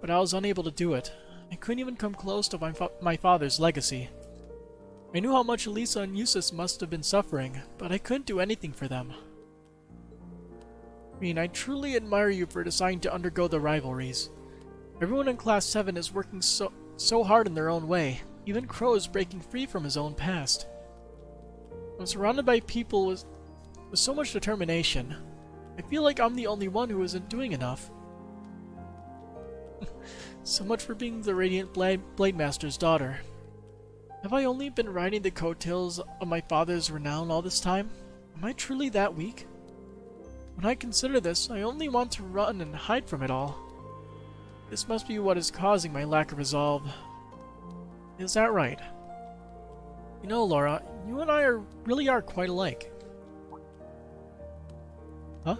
but I was unable to do it. I couldn't even come close to my father's legacy. I knew how much Elisa and Eustace must have been suffering, but I couldn't do anything for them. I truly admire you for deciding to undergo the rivalries. Everyone in Class 7 is working so hard in their own way. Even Crow is breaking free from his own past. I'm surrounded by people with so much determination. I feel like I'm the only one who isn't doing enough. So much for being the Radiant Blade Master's daughter. Have I only been riding the coattails of my father's renown all this time? Am I truly that weak? When I consider this, I only want to run and hide from it all. This must be what is causing my lack of resolve. Is that right? You know, Laura, you and I really are quite alike. Huh?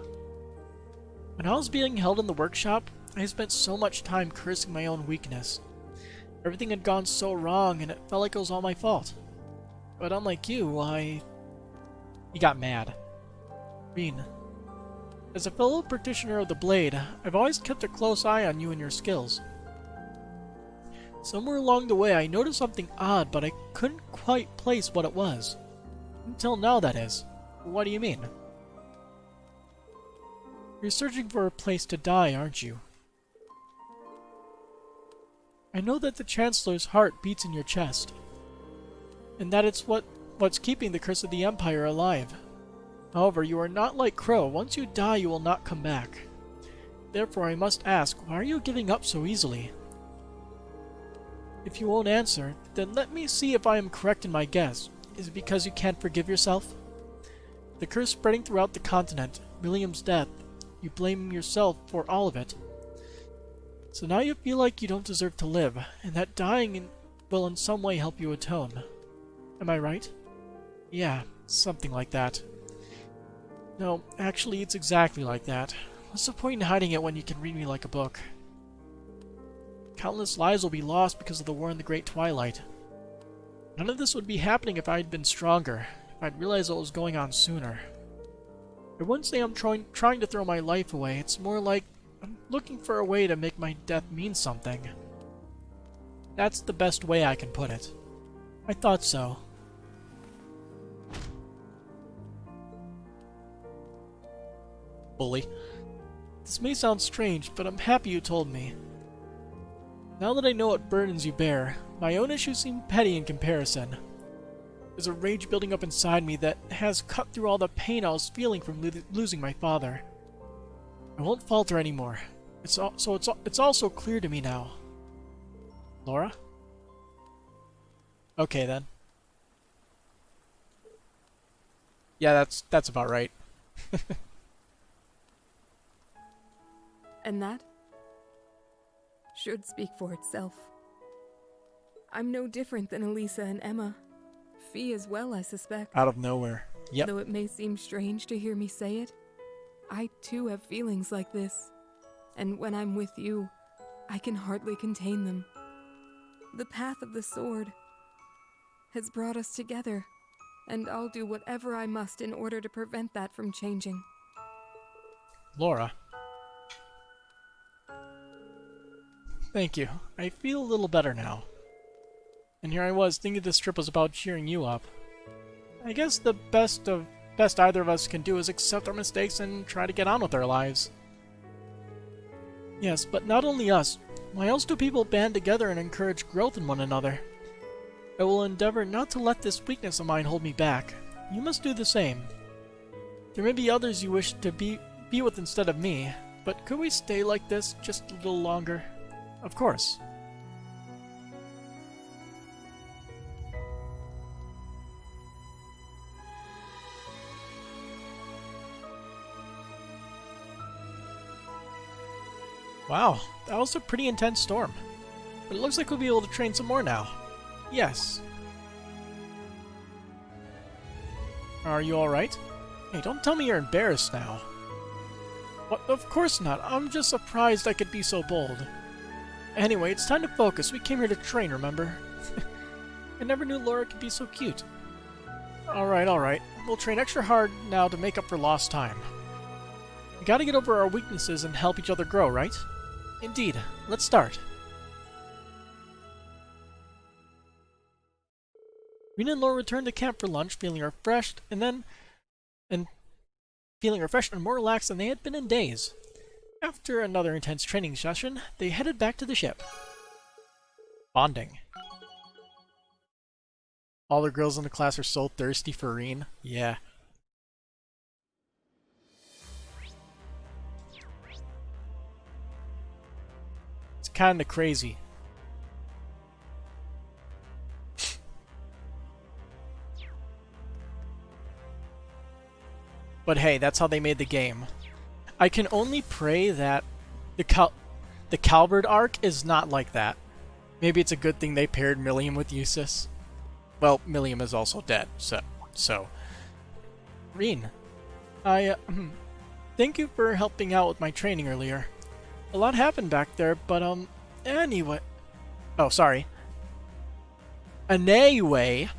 When I was being held in the workshop, I spent so much time cursing my own weakness. Everything had gone so wrong, and it felt like it was all my fault. But unlike you, He got mad. Reen. As a fellow practitioner of the blade, I've always kept a close eye on you and your skills. Somewhere along the way I noticed something odd, but I couldn't quite place what it was. Until now, that is. What do you mean? You're searching for a place to die, aren't you? I know that the Chancellor's heart beats in your chest, and that it's what's keeping the curse of the Empire alive. However, you are not like Crow. Once you die, you will not come back. Therefore, I must ask, why are you giving up so easily? If you won't answer, then let me see if I am correct in my guess. Is it because you can't forgive yourself? The curse spreading throughout the continent, William's death, you blame yourself for all of it. So now you feel like you don't deserve to live, and that dying will in some way help you atone. Am I right? Yeah, something like that. No, actually, it's exactly like that. What's the point in hiding it when you can read me like a book? Countless lives will be lost because of the war in the Great Twilight. None of this would be happening if I had been stronger, if I'd realized what was going on sooner. I wouldn't say I'm trying to throw my life away. It's more like I'm looking for a way to make my death mean something. That's the best way I can put it. I thought so. Bully. This may sound strange, but I'm happy you told me. Now that I know what burdens you bear, my own issues seem petty in comparison. There's a rage building up inside me that has cut through all the pain I was feeling from losing my father. I won't falter anymore. It's all so clear to me now. Laura? Okay then. Yeah, that's about right. And that should speak for itself. I'm no different than Elisa and Emma. Fee as well, I suspect. Out of nowhere. Yep. Though it may seem strange to hear me say it, I too have feelings like this. And when I'm with you, I can hardly contain them. The path of the sword has brought us together, and I'll do whatever I must in order to prevent that from changing. Laura. Thank you. I feel a little better now. And here I was, thinking this trip was about cheering you up. I guess the best either of us can do is accept our mistakes and try to get on with our lives. Yes, but not only us. Why else do people band together and encourage growth in one another? I will endeavor not to let this weakness of mine hold me back. You must do the same. There may be others you wish to be with instead of me, but could we stay like this just a little longer? Of course. Wow, that was a pretty intense storm. But it looks like we'll be able to train some more now. Yes. Are you alright? Hey, don't tell me you're embarrassed now. What? Of course not. I'm just surprised I could be so bold. Anyway, it's time to focus. We came here to train, remember? I never knew Laura could be so cute. Alright, alright. We'll train extra hard now to make up for lost time. We gotta get over our weaknesses and help each other grow, right? Indeed. Let's start. Rena and Laura returned to camp for lunch, feeling refreshed and more relaxed than they had been in days. After another intense training session, they headed back to the ship. Bonding. All the girls in the class are so thirsty for Reen. Yeah. It's kinda crazy. But hey, that's how they made the game. I can only pray that the Calvard arc is not like that. Maybe it's a good thing they paired Milliam with Eustace. Well, Milliam is also dead, so. Reen, thank you for helping out with my training earlier. A lot happened back there, but anyway. Oh, sorry. Anyway,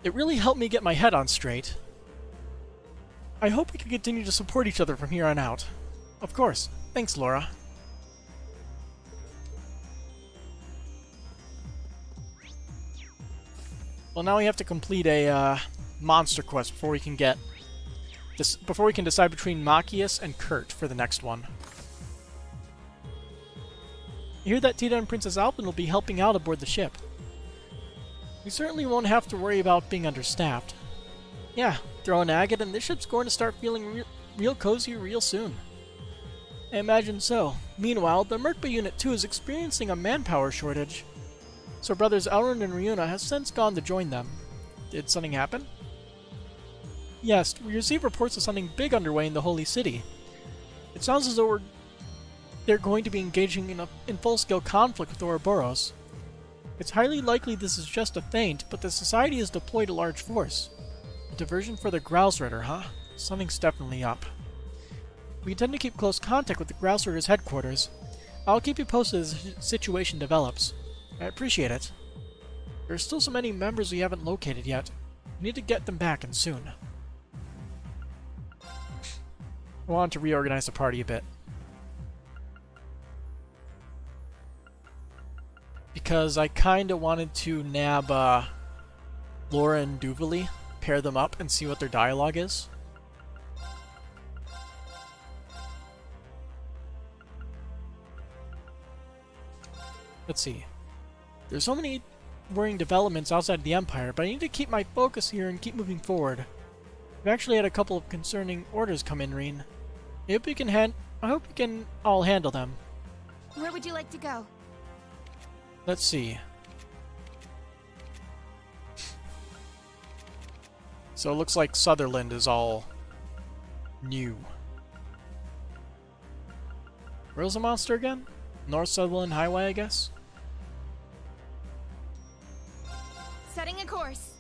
it really helped me get my head on straight. I hope we can continue to support each other from here on out. Of course. Thanks, Laura. Well, now we have to complete a monster quest before we can get this. Before we can decide between Machias and Kurt for the next one. I hear that Tita and Princess Alpin will be helping out aboard the ship. We certainly won't have to worry about being understaffed. Yeah, throw an agate and this ship's going to start feeling real cozy real soon. I imagine so. Meanwhile, the Merkba Unit 2 is experiencing a manpower shortage. So brothers Elrond and Ryuna have since gone to join them. Did something happen? Yes, we received reports of something big underway in the Holy City. It sounds as though they're going to be engaging in full-scale conflict with Ouroboros. It's highly likely this is just a feint, but the Society has deployed a large force. A diversion for the Grouse Rider, huh? Something's definitely up. We intend to keep close contact with the Grouse Rider's headquarters. I'll keep you posted as the situation develops. I appreciate it. There are still so many members we haven't located yet. We need to get them back and soon. I want to reorganize the party a bit. Because I kinda wanted to nab Laura and Duvali, pair them up and see what their dialogue is. Let's see. There's so many worrying developments outside the Empire, but I need to keep my focus here and keep moving forward. We've actually had a couple of concerning orders come in, Reen. I hope we can all handle them. Where would you like to go? Let's see. So it looks like Sutherland is all new. Where's the monster again? North Sutherland Highway, I guess? Setting a course.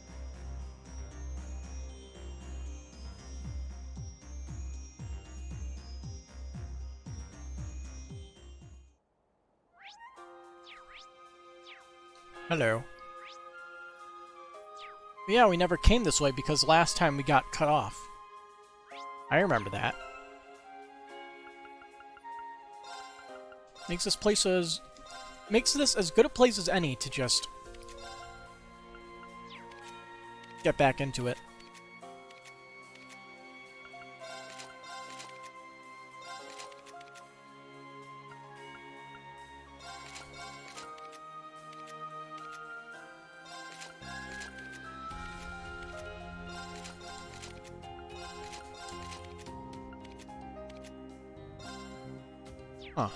Hello. Yeah, we never came this way because last time we got cut off. I remember that. Makes this as good a place as any to just get back into it. Huh.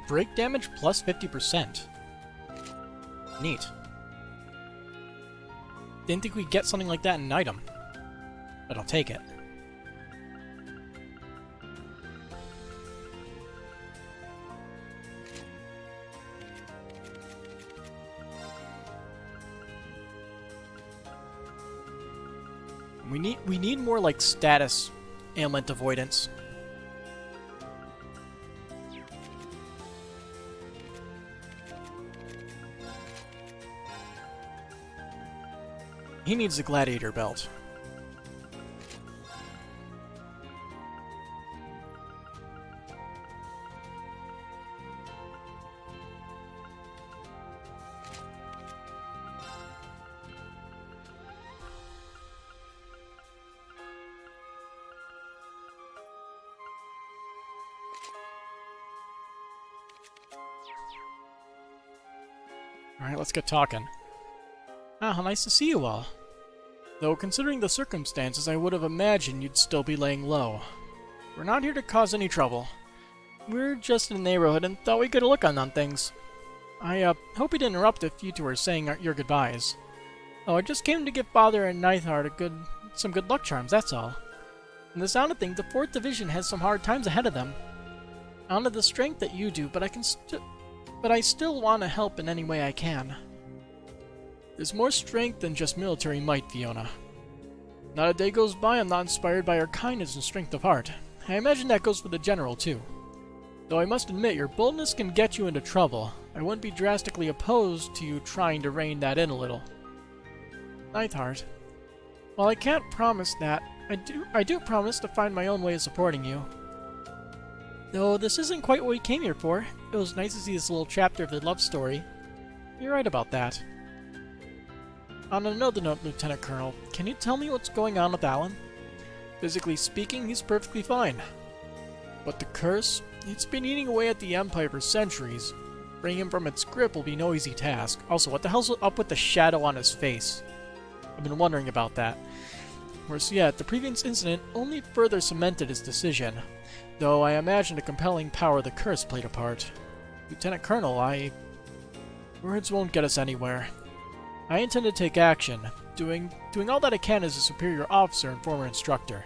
break damage plus 50%. Neat. Didn't think we'd get something like that in an item, but I'll take it. We need more like status ailment avoidance. He needs the gladiator belt. Alright, let's get talking. Ah, how nice to see you all. Though, considering the circumstances, I would have imagined you'd still be laying low. We're not here to cause any trouble. We're just in the neighborhood and thought we'd get a look on things. I, hope we didn't interrupt if you two were saying your goodbyes. Oh, I just came to give Father and Neithard some good luck charms, that's all. From the sound of things, the 4th Division has some hard times ahead of them. I don't have the strength that you do, but I still want to help in any way I can. There's more strength than just military might, Fiona. Not a day goes by I'm not inspired by her kindness and strength of heart. I imagine that goes for the General, too. Though I must admit, your boldness can get you into trouble. I wouldn't be drastically opposed to you trying to rein that in a little. Neithard. While I can't promise that, I do promise to find my own way of supporting you. Though this isn't quite what we came here for. It was nice to see this little chapter of the love story. You're right about that. On another note, Lieutenant Colonel, can you tell me what's going on with Alan? Physically speaking, he's perfectly fine. But the curse? It's been eating away at the Empire for centuries. Freeing him from its grip will be no easy task. Also, what the hell's up with the shadow on his face? I've been wondering about that. Worse yet, the previous incident only further cemented his decision, though I imagine the compelling power of the curse played a part. Lieutenant Colonel, words won't get us anywhere. I intend to take action, doing all that I can as a superior officer and former instructor.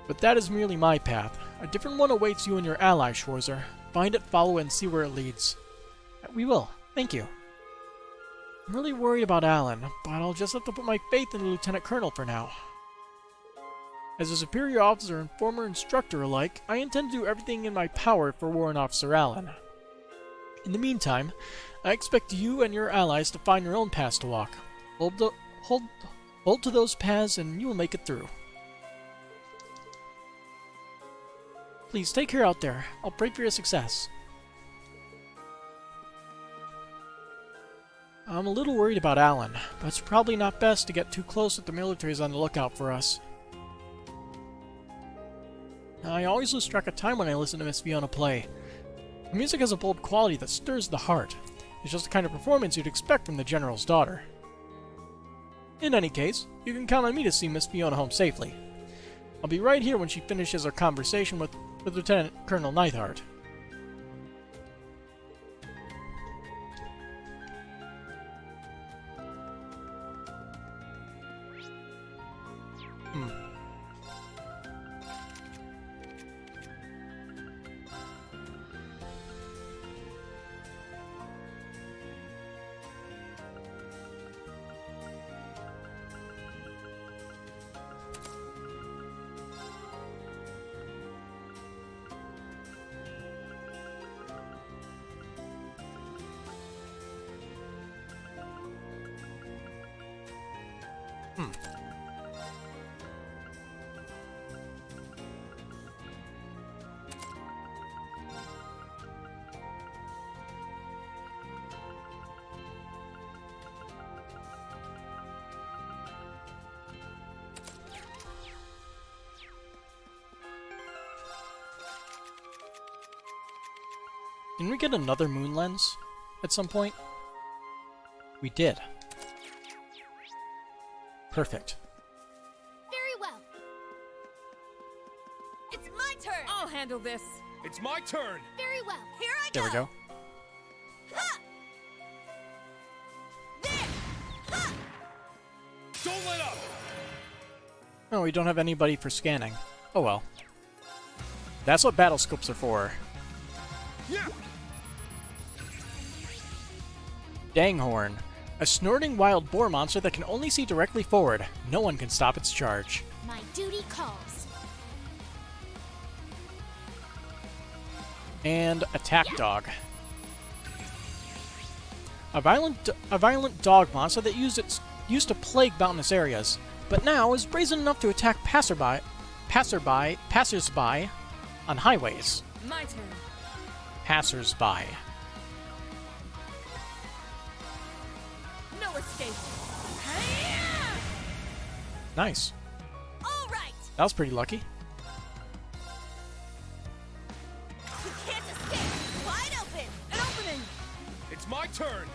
But that is merely my path. A different one awaits you and your ally, Schwarzer. Find it, follow it, and see where it leads. We will. Thank you. I'm really worried about Alan, but I'll just have to put my faith in the Lieutenant Colonel for now. As a superior officer and former instructor alike, I intend to do everything in my power for Warrant Officer Allen. In the meantime, I expect you and your allies to find your own paths to walk. Hold to those paths and you will make it through. Please take care out there. I'll pray for your success. I'm a little worried about Alan, but it's probably not best to get too close if the military is on the lookout for us. I always lose track of time when I listen to Miss Fiona play. Her music has a bold quality that stirs the heart. It's just the kind of performance you'd expect from the General's daughter. In any case, you can count on me to see Miss Fiona home safely. I'll be right here when she finishes her conversation with Lieutenant Colonel Neithard. Didn't we get another moon lens at some point? We did. Perfect. Very well. It's my turn! I'll handle this. It's my turn. Very well. Here I There we go. Ha! There! Ha! Don't let up. Oh, we don't have anybody for scanning. Oh well. That's what battle scopes are for. Yeah. Danghorn. A snorting wild boar monster that can only see directly forward. No one can stop its charge. My duty calls. And Attack Dog. A violent dog monster that used to plague mountainous areas, but now is brazen enough to attack passersby on highways. My turn. Passersby. No escape. Nice. All right. That was pretty lucky. You can't escape. Wide open. An opening. It's my turn.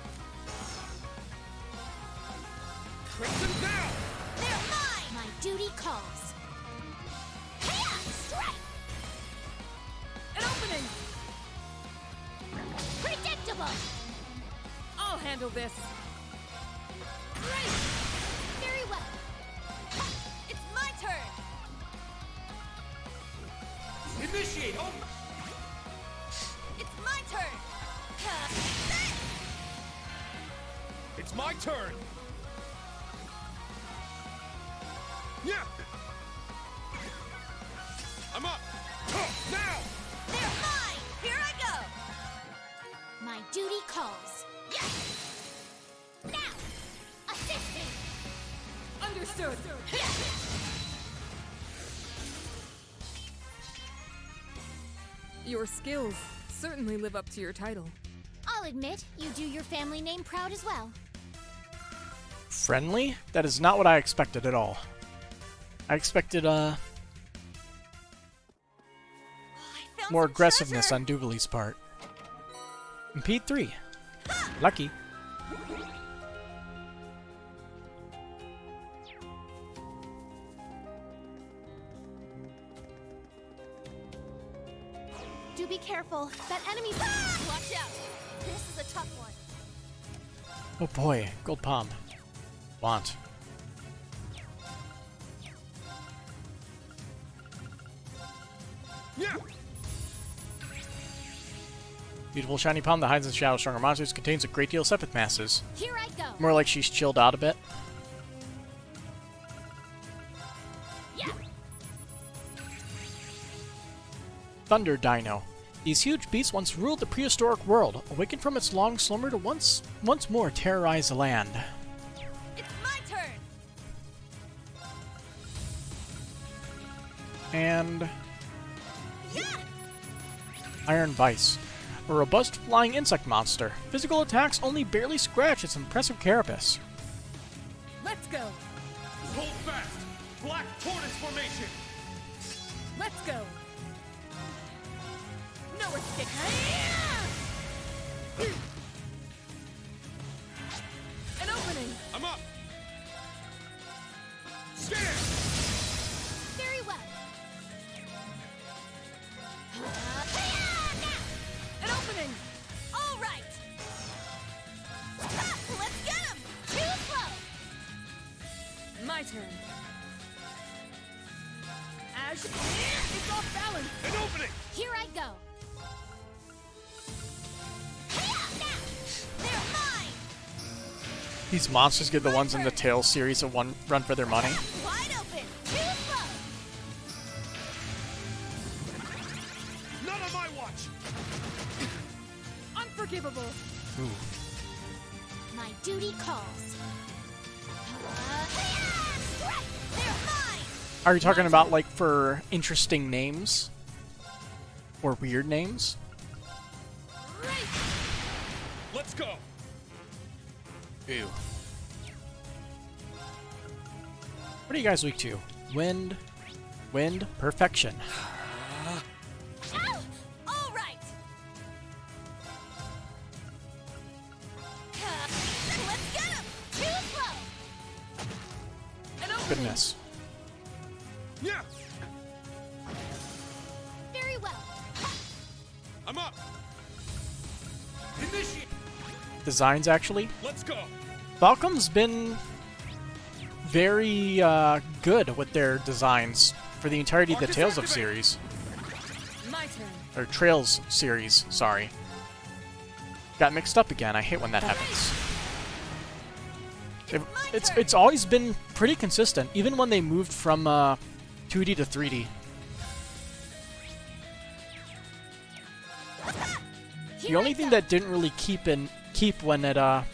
Crimson down. They're mine. My duty calls. Hiya! Strike. An opening. Predictable. I'll handle this. Great. Very well. Ha! It's my turn. Initiate. Oh. It's my turn. Ha! There! It's my turn. Yeah. I'm up. Now. They're mine. Here I go. My duty calls. Yes. Now, assist me. Understood. Your skills certainly live up to your title. I'll admit, you do your family name proud as well. Friendly? That is not what I expected at all. I expected, I found more some aggressiveness treasure. on Doobly's part. Impede 3. Lucky. Do be careful. That enemy's... Watch out. This is a tough one. Oh boy, gold palm. Want. Yeah. Beautiful shiny palm that hides in the shadow of stronger monsters contains a great deal of Sepith masses. Here I go. More like she's chilled out a bit. Yeah. Thunder Dino. These huge beasts once ruled the prehistoric world, awakened from its long slumber to once more terrorize the land. It's my turn. And Yeah. Iron Vice. A robust flying insect monster. Physical attacks only barely scratch its impressive carapace. Let's go. Hold fast. Black tortoise formation. Let's go. No escape. An opening. I'm up. Scan. Very well. An opening. All right. Ha! Let's get him. Too slow. My turn. Ash. It's off balance. An opening. Here I go. Hiya! Now. They're mine. These monsters get the ones in the Tales series that run for their money. Wide open. Too slow. Not on my watch. Unforgivable. Ooh. My duty calls. Hiya! Strike. They're mine. Are you talking about, like, for interesting names? Or weird names? Right. Let's go. Ew. What are you guys weak to? Wind. Wind. Perfection. Ow! All right. Let's get him. Too slow. An opening. Goodness. Yeah. Very well. Initiate. designs, actually. Let's go. Falcom's been very good with their designs for the entirety of the Marcus Tales of activate. series. My turn. Or Trails series, sorry. Got mixed up again. I hate when that happens. It's always been pretty consistent, even when they moved from 2D to 3D. The only thing that didn't really keep when it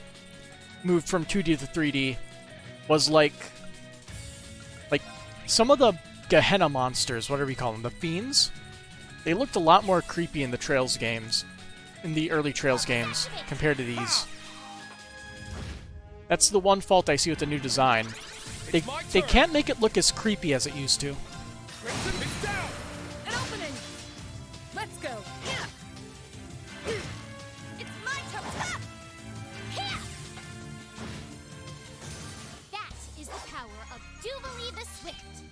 moved from 2D to 3D was like some of the Gehenna monsters, whatever you call them, the fiends. They looked a lot more creepy in the Trails games, in the early Trails games, compared to these. That's the one fault I see with the new design. They can't make it look as creepy as it used to. Crimson, it's down. An opening. Let's go. It's my turn. Ha! Here! That is the power of Jubilee the Swift.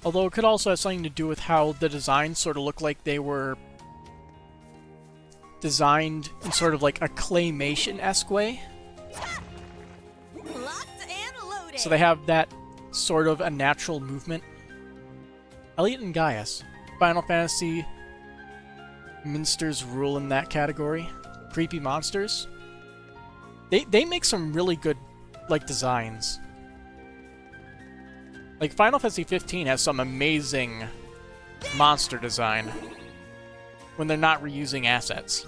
Although it could also have something to do with how the designs sort of look like they were designed in sort of like a claymation-esque way. Locked and loaded. So they have that sort of a natural movement. Elliot and Gaius. Final Fantasy minsters rule in that category. Creepy monsters. They make some really good like designs. Like Final Fantasy 15 has some amazing monster design when they're not reusing assets.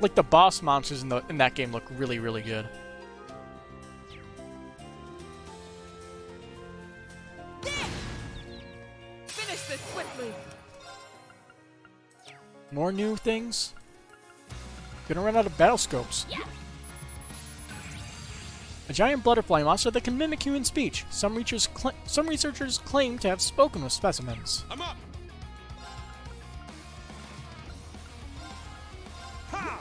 like the boss monsters in that game look really, really good. Finish this swiftly. More new things? Gonna run out of battle scopes. A giant butterfly monster that can mimic human speech. Some researchers claim to have spoken with specimens. I'm up. Ha!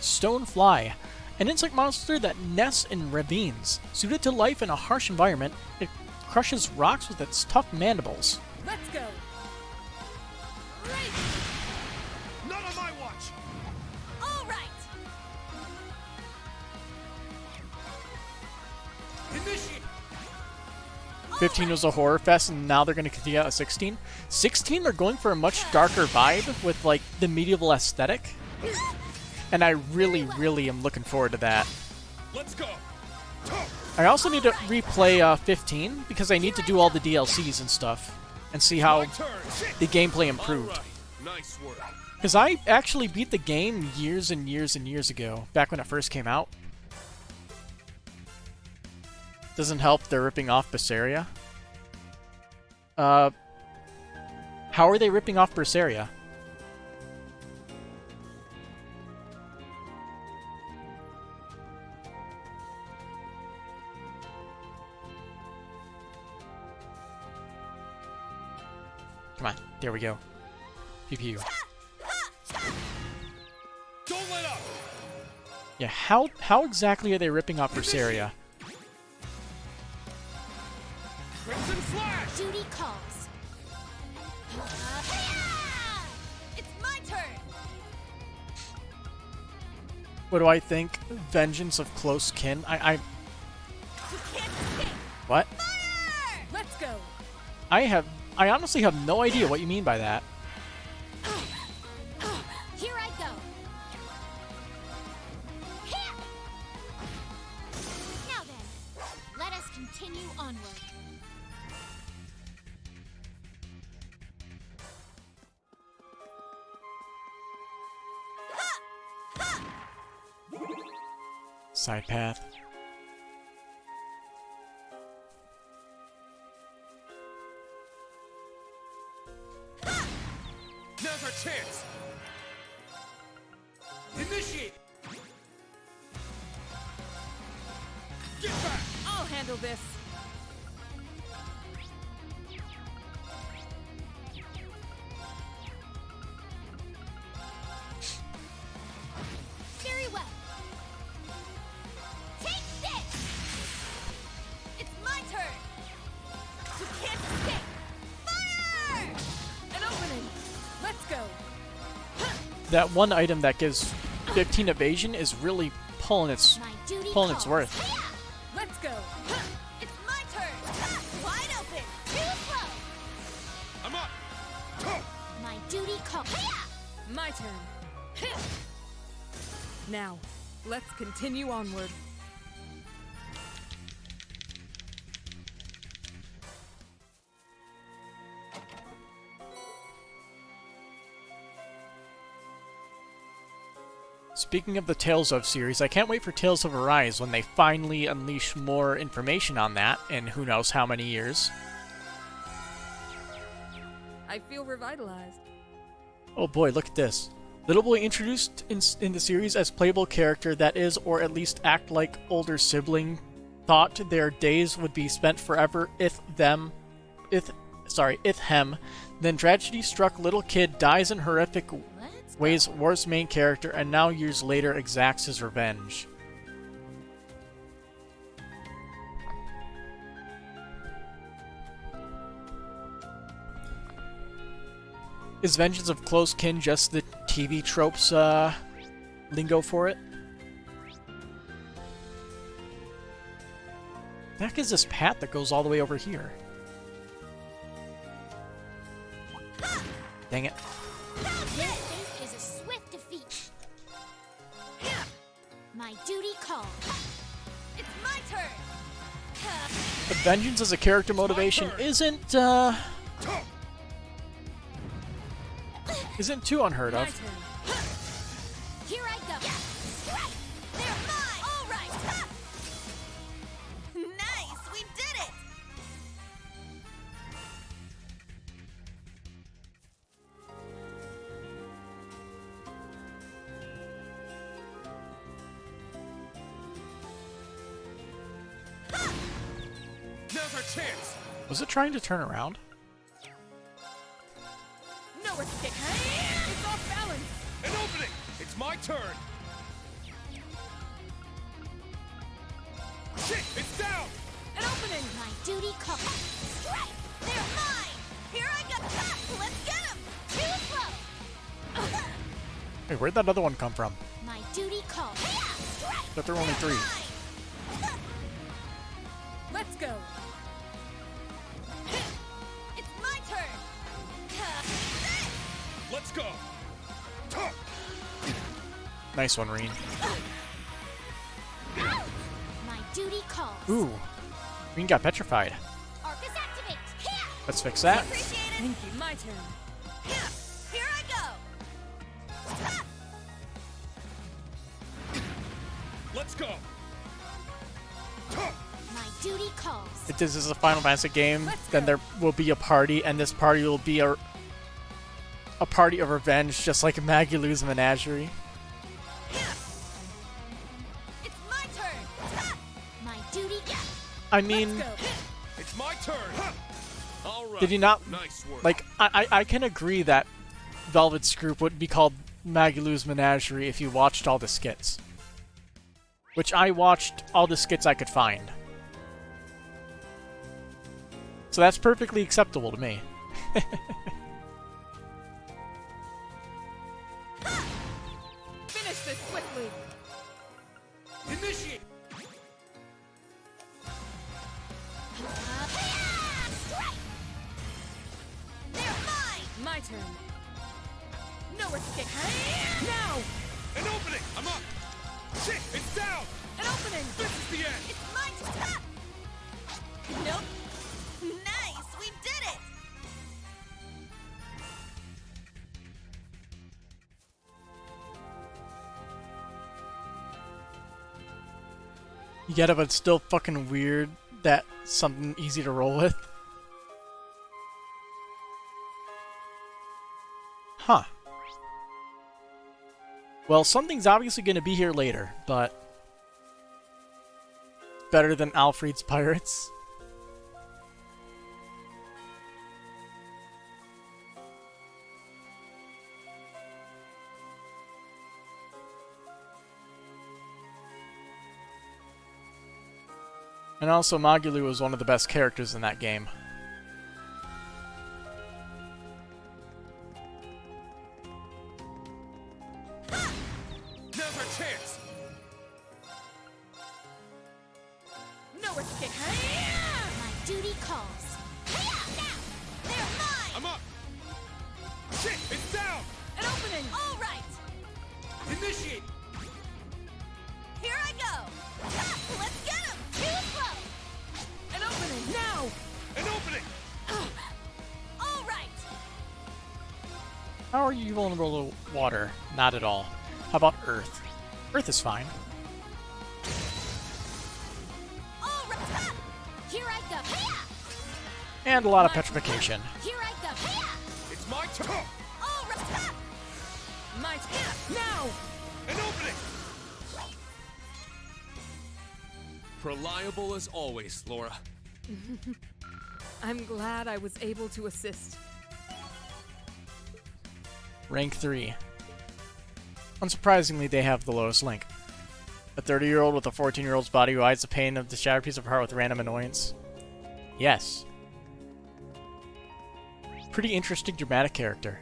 Stonefly, an insect monster that nests in ravines. Suited to life in a harsh environment, it crushes rocks with its tough mandibles. Let's go. Not on my watch. All right. Initiate. 15 was a horror fest, and now they're going to continue out at 16. 16, they're going for a much darker vibe with, like, the medieval aesthetic. And I really, really am looking forward to that. Let's go. I also need to replay 15, because I need to do all the DLCs and stuff, and see how My turn. the gameplay improved. All right. Nice work. Because I actually beat the game years and years and years ago, back when it first came out. Doesn't help they're ripping off Berseria. How are they ripping off Berseria? Come on, there we go. Pew pew. Don't let up. Yeah, how exactly are they ripping off Berseria? Crimson Flash. Duty calls. Hi-ya! It's my turn. What do I think? Vengeance of close kin? You can't escape. What? Fire! Let's go. I honestly have no idea what you mean by that. Here I go. Here! Now then, let us continue onward. Side path. Now's our chance. Initiate. Get back. I'll handle this. Very well. Take this! that one item that gives 15 evasion is really pulling its My duty calls. worth. Hiya! Let's go. It's my turn. Ha! Wide open. Too slow. I'm up. My duty calls. My turn. Now, let's continue onward. Speaking of the Tales of series, I can't wait for Tales of Arise when they finally unleash more information on that in who knows how many years. I feel revitalized. Oh boy, look at this. Little boy introduced in the series as playable character that is, or at least act like older sibling, thought their days would be spent forever if him. Then tragedy struck, little kid dies in horrific Let's ways, War's main character, and now years later exacts his revenge. Is vengeance of close kin just the TV tropes lingo for it? The heck is this path that goes all the way over here? Dang it. This is a swift defeat. My duty calls. It's my turn. But vengeance as a character motivation isn't too unheard My of. turn. Here I go. Strike. They're mine. All right. Ha! Nice. We did it. Now's our chance. Was it trying to turn around? No escape. It's off balance. An opening. It's my turn. Shit, it's down. An opening. My duty calls. Strike. They're mine. Here I go. Ha! Let's get him. Too slow. Hey, where'd that other one come from? My duty calls. Strike. But there were only three. Mine. Let's go. It's my turn. Let's go. Nice one, Reen. My duty calls. Ooh, Reen got petrified. Arcus activate. Here. Let's fix that. Appreciate it. Thank you. My turn. Here I go. Ha! Let's go. My duty calls. If this is a Final Fantasy game, Let's then go. there will be a party, and this party will be a party of revenge, just like Magilou's Menagerie. It's my turn. Ha! My duty. I Let's mean, go. It's my turn. All right. did you not Nice work. like? I can agree that Velvet's group would be called Magilou's Menagerie if you watched all the skits, which I watched all the skits I could find. So that's perfectly acceptable to me. Finish this quickly. Initiate. Strike. They're mine. My turn. No escape. Now. An opening. I'm up. Shit, it's down. An opening. This is the end. It's my turn. Ha! Nope. Nice. We did it. You get it, but it's still fucking weird that something easy to roll with. Huh. Well, something's obviously going to be here later, but better than Alfred's Pirates. And also, Magilou was one of the best characters in that game. power stick. My duty calls. Now! They're mine! I'm up. Shit, it's down. An opening! All right! Initiate. Here I go! Ha! Let's get him! Too slow! An opening! Now! An opening. All right! How are you vulnerable to water? Not at all. How about Earth? Earth is fine. All right! Ha! Here I go! Hiya! And a lot of petrification. Here I go! Hiya! It's my turn. All right! Ha! My turn! Now! An opening. Reliable as always, Laura. I'm glad I was able to assist. Rank 3. Unsurprisingly, they have the lowest link. A 30-year-old with a 14-year-old's body who hides the pain of the shattered piece of heart with random annoyance. Yes. Pretty interesting dramatic character.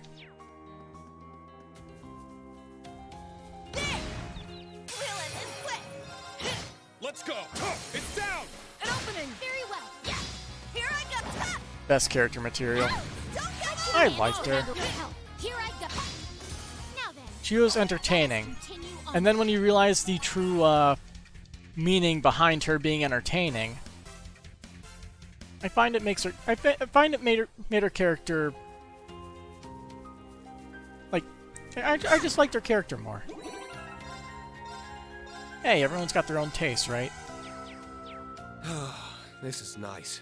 There! Villain is quit! Let's go. It's down. An opening! Very well! Yeah! Here I go! Ha! Best character material. Don't get I me! liked her. Here I go! Now then, She was entertaining. continue on. And then when you realize the true meaning behind her being entertaining, I find it makes her. I find it made her character. Like, I just liked her character more. Hey, everyone's got their own taste, right? This is nice.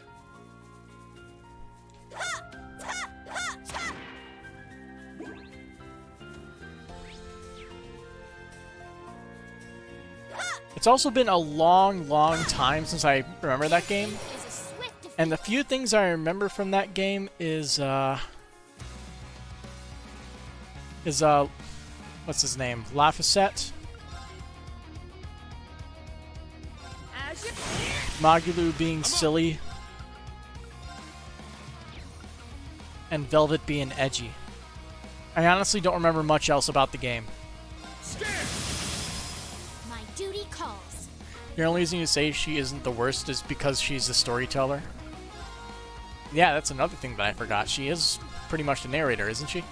It's also been a long, long time since I remember that game. Is a swift defeat. And the few things I remember from that game is what's his name? Lafayette, As you Magulu being silly, and Velvet being edgy. I honestly don't remember much else about the game. my duty calls. The only reason you say she isn't the worst is because she's a storyteller. Yeah, that's another thing that I forgot. She is pretty much the narrator, isn't she?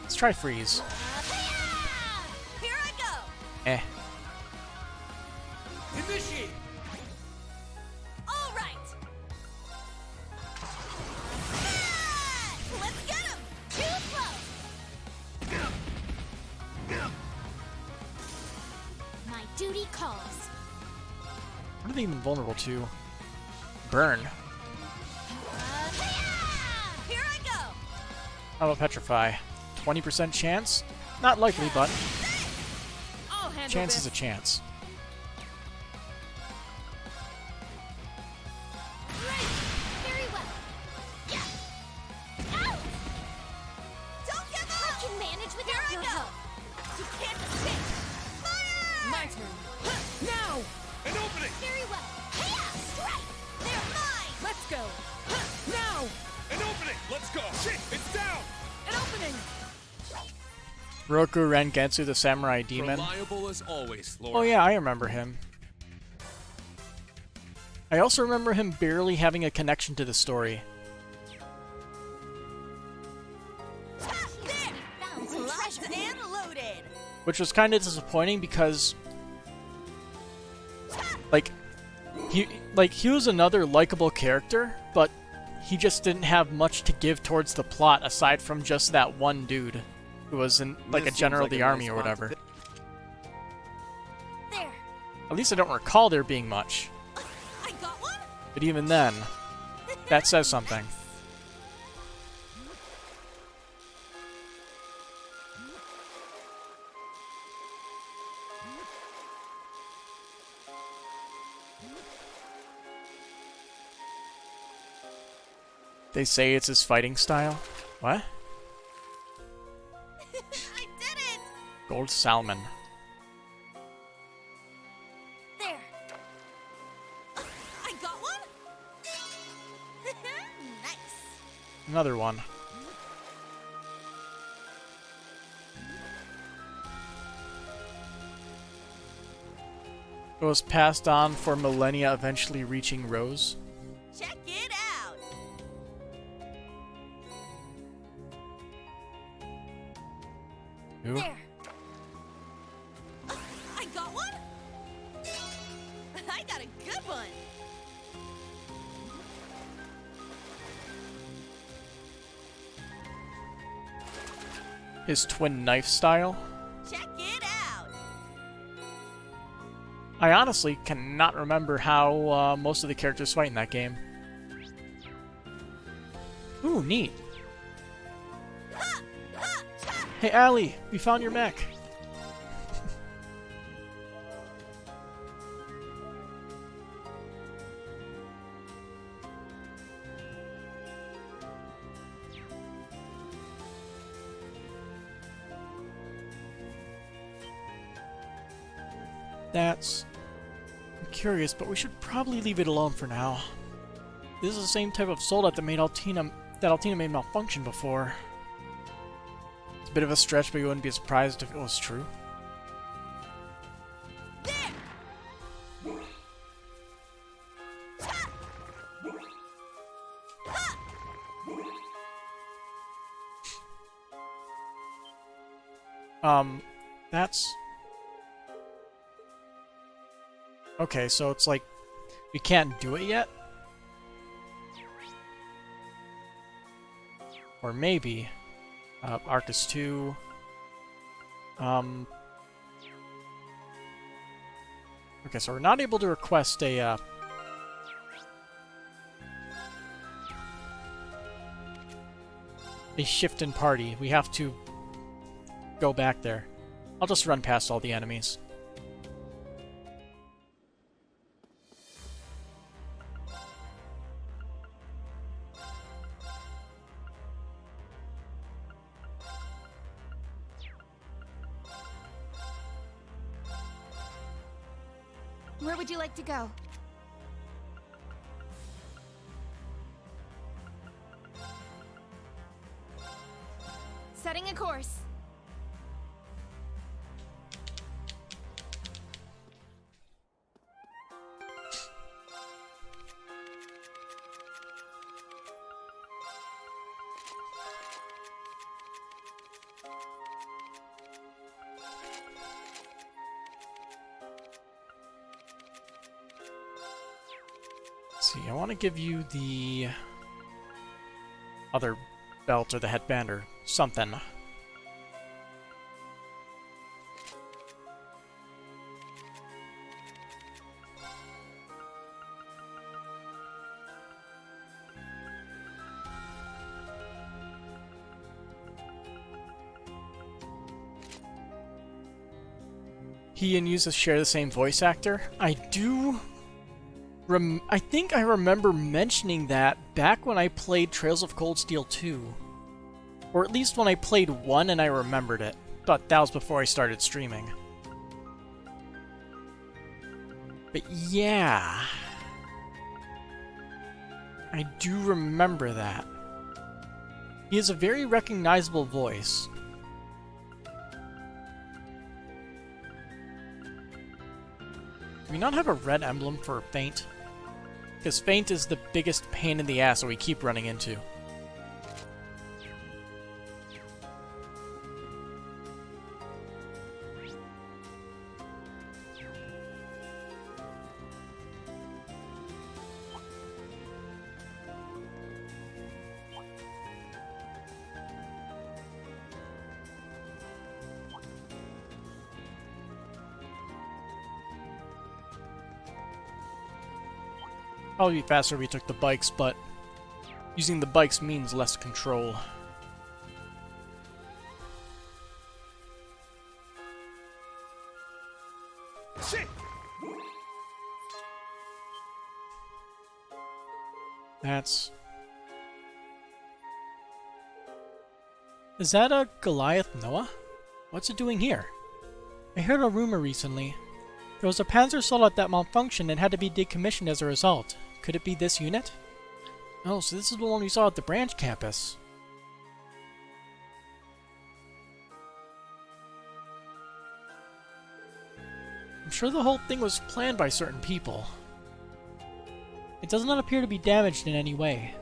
Let's try freeze. Here I go! Eh. Initiate. All right! Let's get him! Too slow! My duty calls. What are they even vulnerable to? Burn. Here I go! How about petrify? 20% chance? Not likely, but I'll handle chance this. is a chance. Great! Very well! Yeah! Out! Don't give up! I can manage without your help! You can't escape! Fire! My turn. Now! An opening. Very well! Hiya! Strike! They're mine! Let's go. Now! An opening. Let's go. Shit, it's down. An opening! Roku Rengetsu, the samurai demon. Reliable as always, Laura. Oh yeah, I remember him. I also remember him barely having a connection to the story. There! Locked and loaded! Which was kind of disappointing because like he was another likable character, but he just didn't have much to give towards the plot aside from just that one dude who was in like This a general of seems the like a army nice or spot to whatever. There! At least I don't recall there being much. I got one! But even then, that says something. They say it's his fighting style. What? I did it! Gold salmon. There! I got one! Nice! Another one. It was passed on for millennia, eventually reaching Rose. Check it out. Who? There. I got one. I got a good one. His twin knife style. Check it out. I honestly cannot remember how most of the characters fight in that game. Ooh, neat. Ha! Ha! Ha! Hey, Allie, we found your mech. I'm curious, but we should probably leave it alone for now. This is the same type of soul that made Altina made malfunction before. It's a bit of a stretch, but you wouldn't be surprised if it was true. There. Ha! Ha! That's... Okay, so it's like, we can't do it yet? Or maybe, Arcus 2, okay, so we're not able to request a shift in party. We have to go back there. I'll just run past all the enemies. Where would you like to go? Setting a course. See, I want to give you the other belt or the headband or something. He and Yusa share the same voice actor. I think I remember mentioning that back when I played Trails of Cold Steel 2. Or at least when I played 1 and I remembered it. But that was before I started streaming. But yeah... I do remember that. He has a very recognizable voice. Do we not have a red emblem for Feint? Because Feint is the biggest pain in the ass that we keep running into. Probably be faster if we took the bikes, but using the bikes means less control. Shit! That's... Is that a Goliath Noah? What's it doing here? I heard a rumor recently. There was a Panzer Soldat that malfunctioned and had to be decommissioned as a result. Could it be this unit? Oh, so this is the one we saw at the branch campus. I'm sure the whole thing was planned by certain people. It does not appear to be damaged in any way.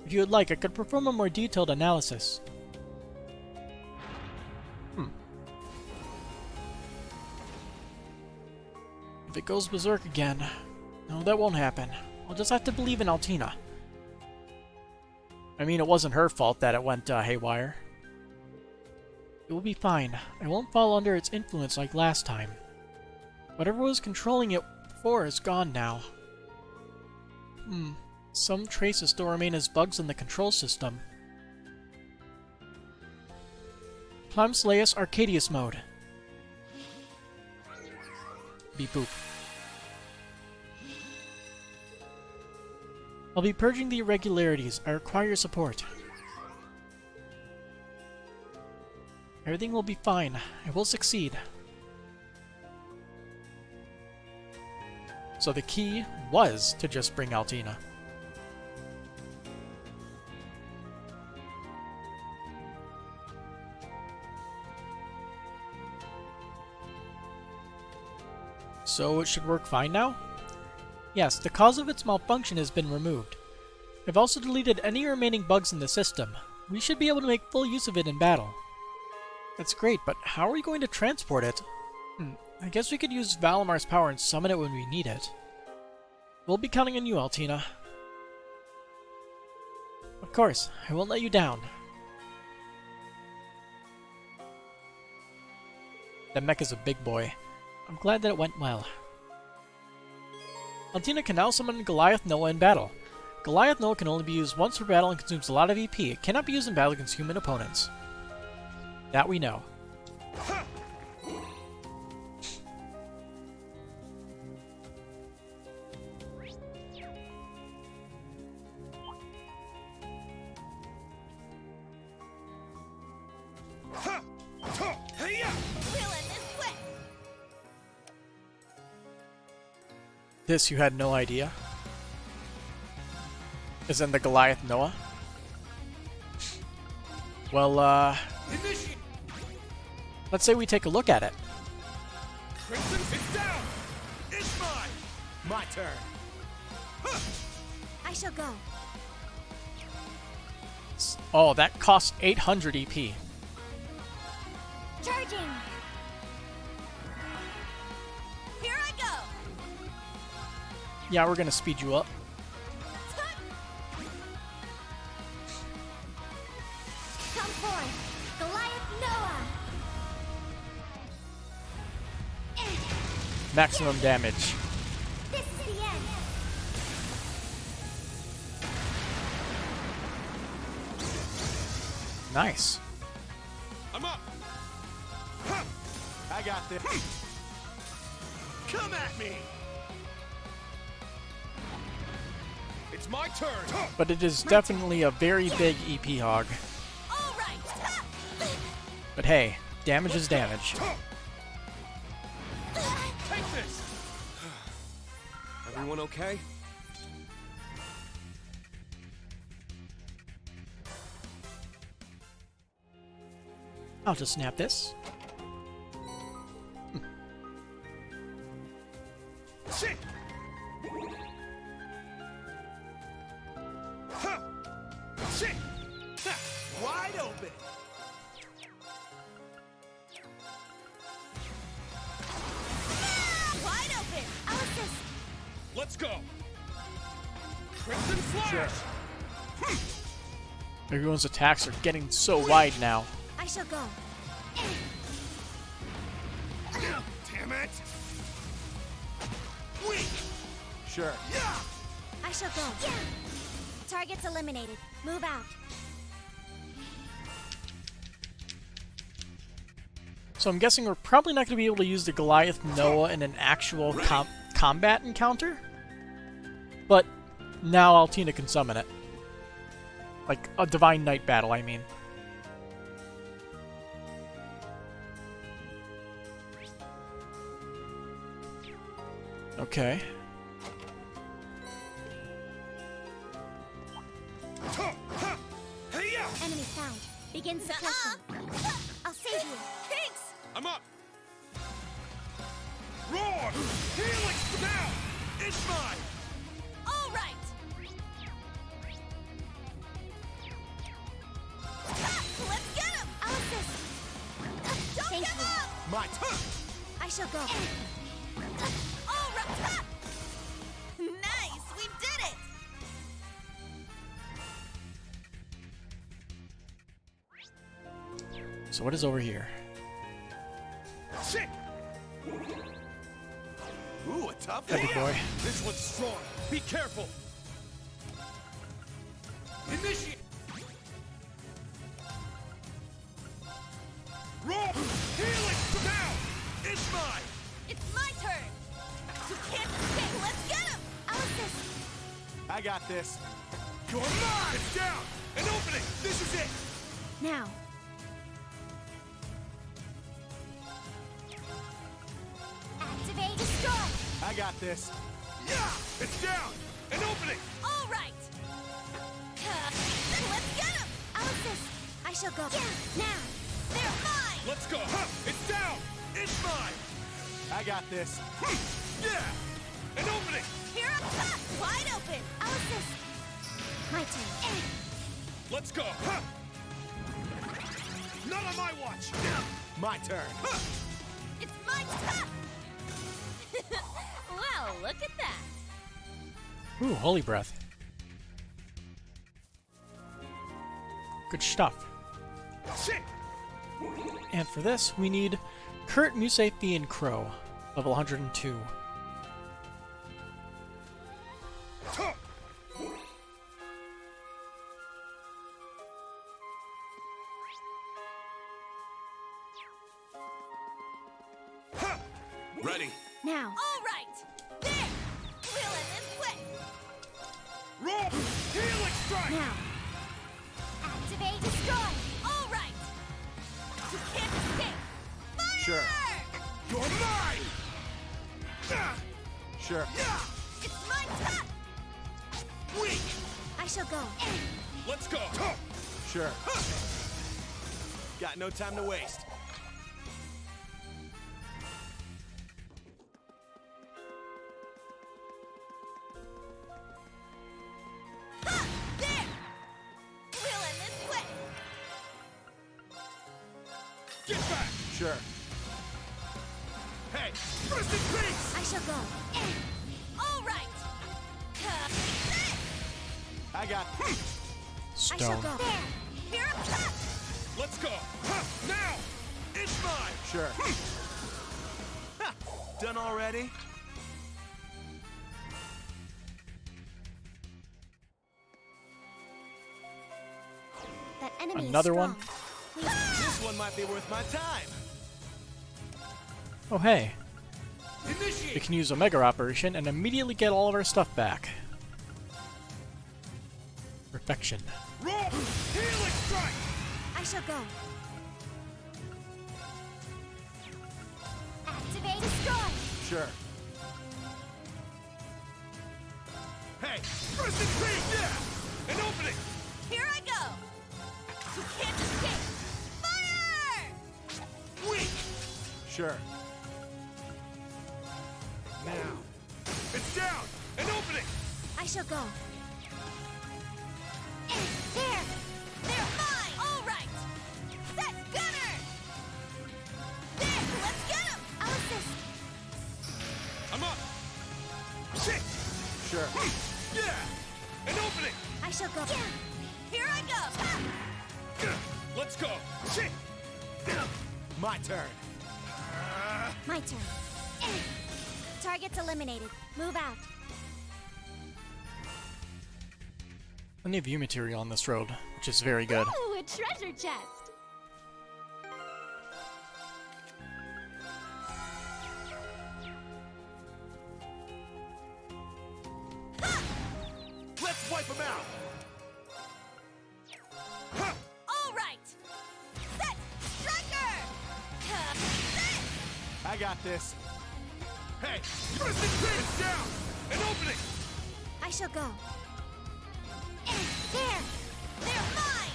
If you would like, I could perform a more detailed analysis. If it goes berserk again... No, that won't happen. I'll just have to believe in Altina. I mean, it wasn't her fault that it went haywire. It will be fine. I won't fall under its influence like last time. Whatever was controlling it before is gone now. Some traces still remain as bugs in the control system. Plamsleus Arcadius mode. Beep boop. I'll be purging the irregularities. I require your support. Everything will be fine. I will succeed. So the key was to just bring Altina. So it should work fine now? Yes, the cause of its malfunction has been removed. I've also deleted any remaining bugs in the system. We should be able to make full use of it in battle. That's great, but how are we going to transport it? I guess we could use Valamar's power and summon it when we need it. We'll be counting on you, Altina. Of course, I won't let you down. That mech is a big boy. I'm glad that it went well. Altina can now summon Goliath Noah in battle. Goliath Noah can only be used once per battle and consumes a lot of EP. It cannot be used in battle against human opponents. That we know. This you had no idea? Is in the Goliath Noah? Well, let's say we take a look at it. Crimson, it's down! It's mine! My turn. I shall go. Oh, that costs 800 EP. Charging! Here I go! Yeah, we're gonna speed you up. Come forth, Goliath Noah! Maximum damage. This is the end! Nice. I'm up! Huh. I got this. Come at me! It's my turn! But it is definitely a very big EP hog. All right! But hey, damage is damage. Take this! Everyone okay? I'll just snap this. Shit! Huh. Shit! Ha. Wide open! Wide open! I'll assist! Let's go! Crimson Flash! Everyone's attacks are getting so wide now. I shall go. Damn it! Weak! Sure. I shall go. Targets eliminated. Move out. So I'm guessing we're probably not going to be able to use the Goliath Noah in an actual combat encounter. But now Altina can summon it. Like a Divine Knight battle, I mean. Okay. Enemy found. Begin suppression. I'll save you. Thanks! I'm up! Roar! Now! It's mine! All right. Ha! Let's get him. Alice, don't Thank give you. up. My turn! I shall go. All right. Ha! Nice. We did it. So what is over here? Shit! Ooh, a tough Heavy one. boy. This one's strong. Be careful. Initiate. Roll. Healing. Now. It's mine. It's my turn. You can't escape. Let's get him. Alice, I got this. You're mine. It's down. An opening. This is it. now. Activate destroy. I got this. Yeah. It's down. An opening. All right. Let's get him. Alice, I shall go. Now. They're mine. Let's go. Huh. It's down. It's mine. I got this. Yeah. An opening. Here I'm cut. Wide open. Alice, my turn. Let's go. Huh. Not on my watch. My turn. Huh. It's my turn. Well, look at that. Ooh, holy breath. Good stuff. Shit. And for this, we need Kurt, Musathi, and Crow, level 102. Huh. Huh. Ready. Now. All right. There. We'll end this way. Roll. Healing strike. Now. Activate destroy. All right. You can't escape. Fire! Sure. You're mine. Ah. Sure. Yeah. It's my turn. Weak. I shall go. Let's go. Huh. Sure. Huh. Got no time to waste. Ha! There. We'll end this way. Get back. Sure. Hey, rest in peace. I shall go. All right. There. I got. I shall Stone. go. There. Here I'm cut. Let's go. Huh. Now. It's mine. Sure. Ha. Done already? That enemy Another is one? strong. Please. This one might be worth my time. Oh hey, we Initiate. can use Omega Operation and immediately get all of our stuff back. Perfection. Roll. Healing strike. I shall go. Activate destroy. Sure. Hey, rest in peace. Yeah. An opening. Here I go. You can't escape. Fire! Weak. Sure. Now. It's down. An opening. I shall go. There. They're mine. All right. Set gunner. There. Let's get him. Alice, I'm up. Shit. Sure. Yeah. An opening. I shall go. Here I go. Ha! Let's go. Shit. My turn. My turn. Targets eliminated. Move out. Plenty of view material on this road, which is very good. Ooh, a treasure chest. Let's wipe him out. Huh. All right. Set striker. Set. I got this. Hey, rest in peace. It's down. An opening. I shall go. There. They're mine.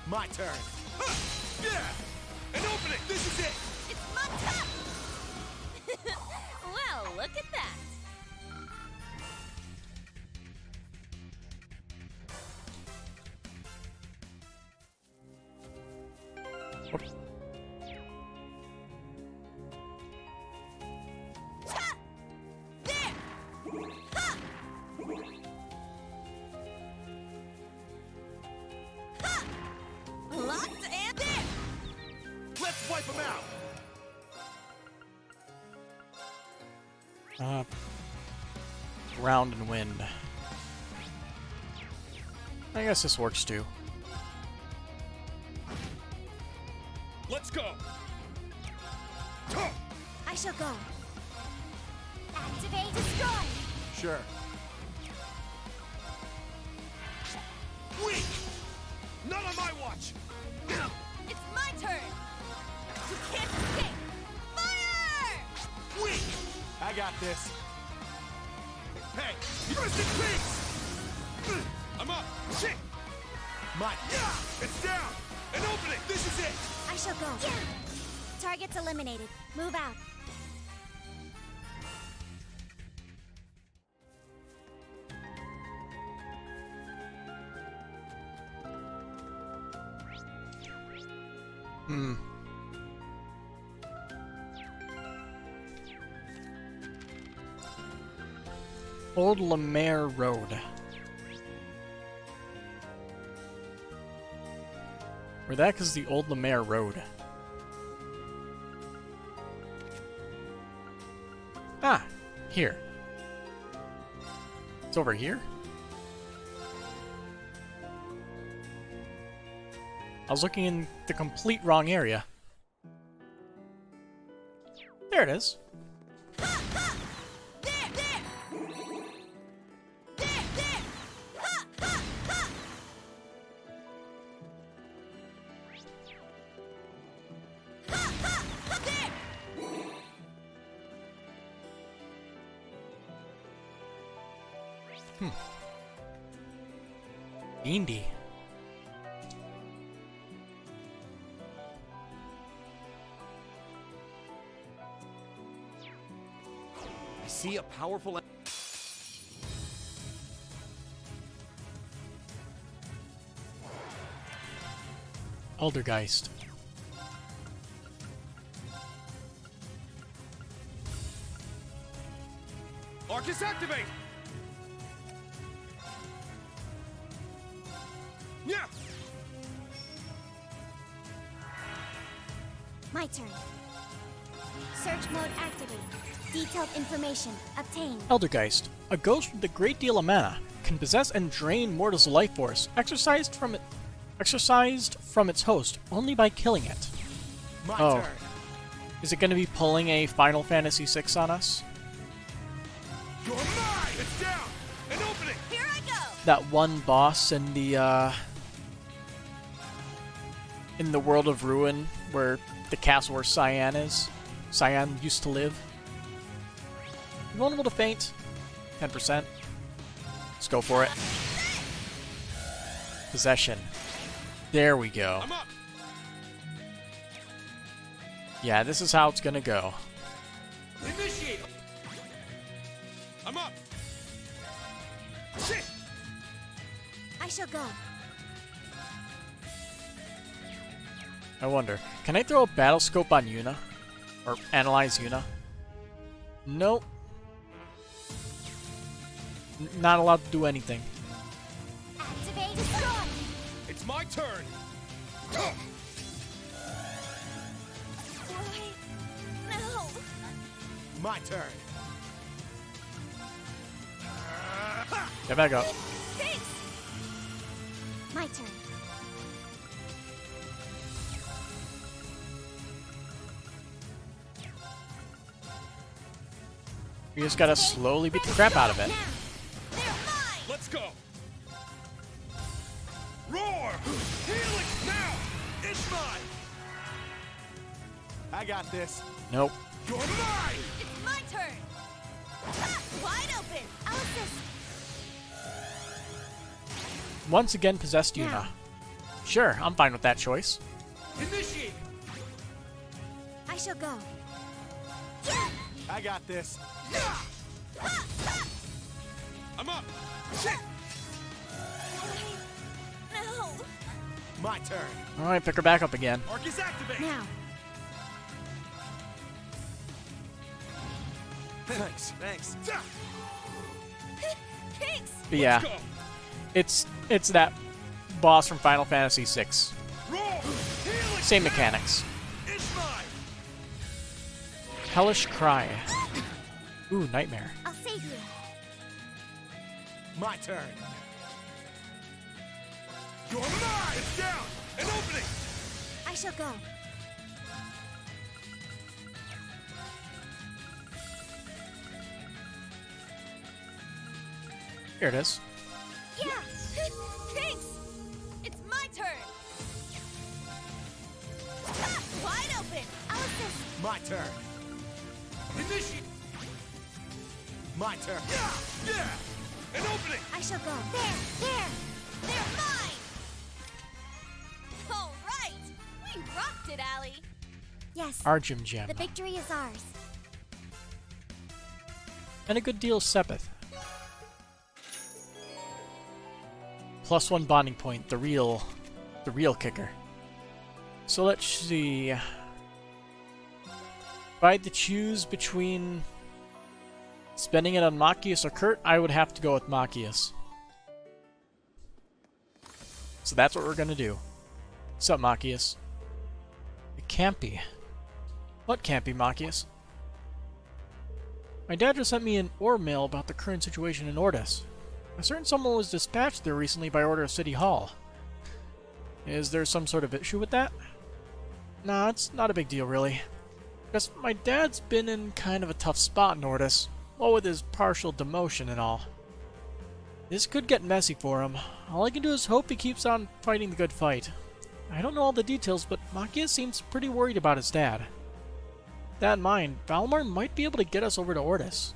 My turn. Huh. Yeah. An opening. This is it. It's my turn. Well, look at that! Ha! There! Ha! Ha! Locked and there! Let's wipe them out. Ground and wind. I guess this works too. Let's go. I shall go. Activate destroy! Sure. Weak. Not on my watch. It's my turn! You can't escape! Fire! Weak. I got this. Hey, rest in peace. I'm up. Shit. Mine. Yeah. It's down. An opening. This is it. I shall go. Target's eliminated. Move out. Old Lemaire Road. Where the heck is the Old Lemaire Road? Ah, here. It's over here? I was looking in the complete wrong area. There it is. Ha! Ha! There! There! There! There! Ha! Ha! Ha! Ha! Ha! Ha! There! Indie. I see a powerful. Eldergeist. Arcus activate. Yeah. My turn. Search mode activated. Detailed information obtained. Eldergeist, a ghost with a great deal of mana, can possess and drain mortals' life force, exercised from its host only by killing it. My Oh. turn. Is it going to be pulling a Final Fantasy VI on us? You're mine. It's down. An opening. Here I go! That one boss in the World of Ruin, where the castle where Cyan used to live. Vulnerable to faint. 10%. Let's go for it. Possession. There we go. I'm up. Yeah, this is how it's gonna go. Initiate. I'm up. Shit. I shall go. I wonder, can I throw a battle scope on Yuna? Or analyze Yuna? Nope. Not allowed to do anything. Activate destroy. It's my turn. Why? No! My turn. Get back up. Thanks! My turn. We just gotta slowly beat the crap out of it. Now. They're mine! Let's go. Roar! Healing now! It's mine! I got this. Nope. You're mine! It's my turn! Ha! Wide open! I'll assist. Once again possessed Yuna. Now. Sure, I'm fine with that choice. Initiate! I shall go. I got this. I'm up. Shit. No. My turn. Alright, pick her back up again. Arc is activated. Now, Thanks. Thanks. Thanks. But yeah, Let's go. it's that boss from Final Fantasy VI. Roll. Healing. Same mechanics. It's mine. Hellish Cry. Ooh, Nightmare. I'll save you. My turn. You're mine. It's down. An opening. I shall go. Here it is. Yeah. Thanks. It's my turn. Ah, wide open. I'll assist. My turn. Initiate. My turn. Yeah. Yeah. An opening. I shall go. There. They're mine. All right. We rocked it, Allie. Yes. Argym Gem. The victory is ours. And a good deal of Sepith. +1 bonding point, the real kicker. So let's see. If I had to choose between spending it on Machias or Kurt, I would have to go with Machias. So that's what we're gonna do. What's up, Machias? It can't be. What can't be, Machias? My dad just sent me an ore mail about the current situation in Ordis. A certain someone was dispatched there recently by order of City Hall. Is there some sort of issue with that? Nah, it's not a big deal, really. Because my dad's been in kind of a tough spot in Ordis, what with his partial demotion and all. This could get messy for him. All I can do is hope he keeps on fighting the good fight. I don't know all the details, but Machias seems pretty worried about his dad. With that in mind, Valimar might be able to get us over to Ordis.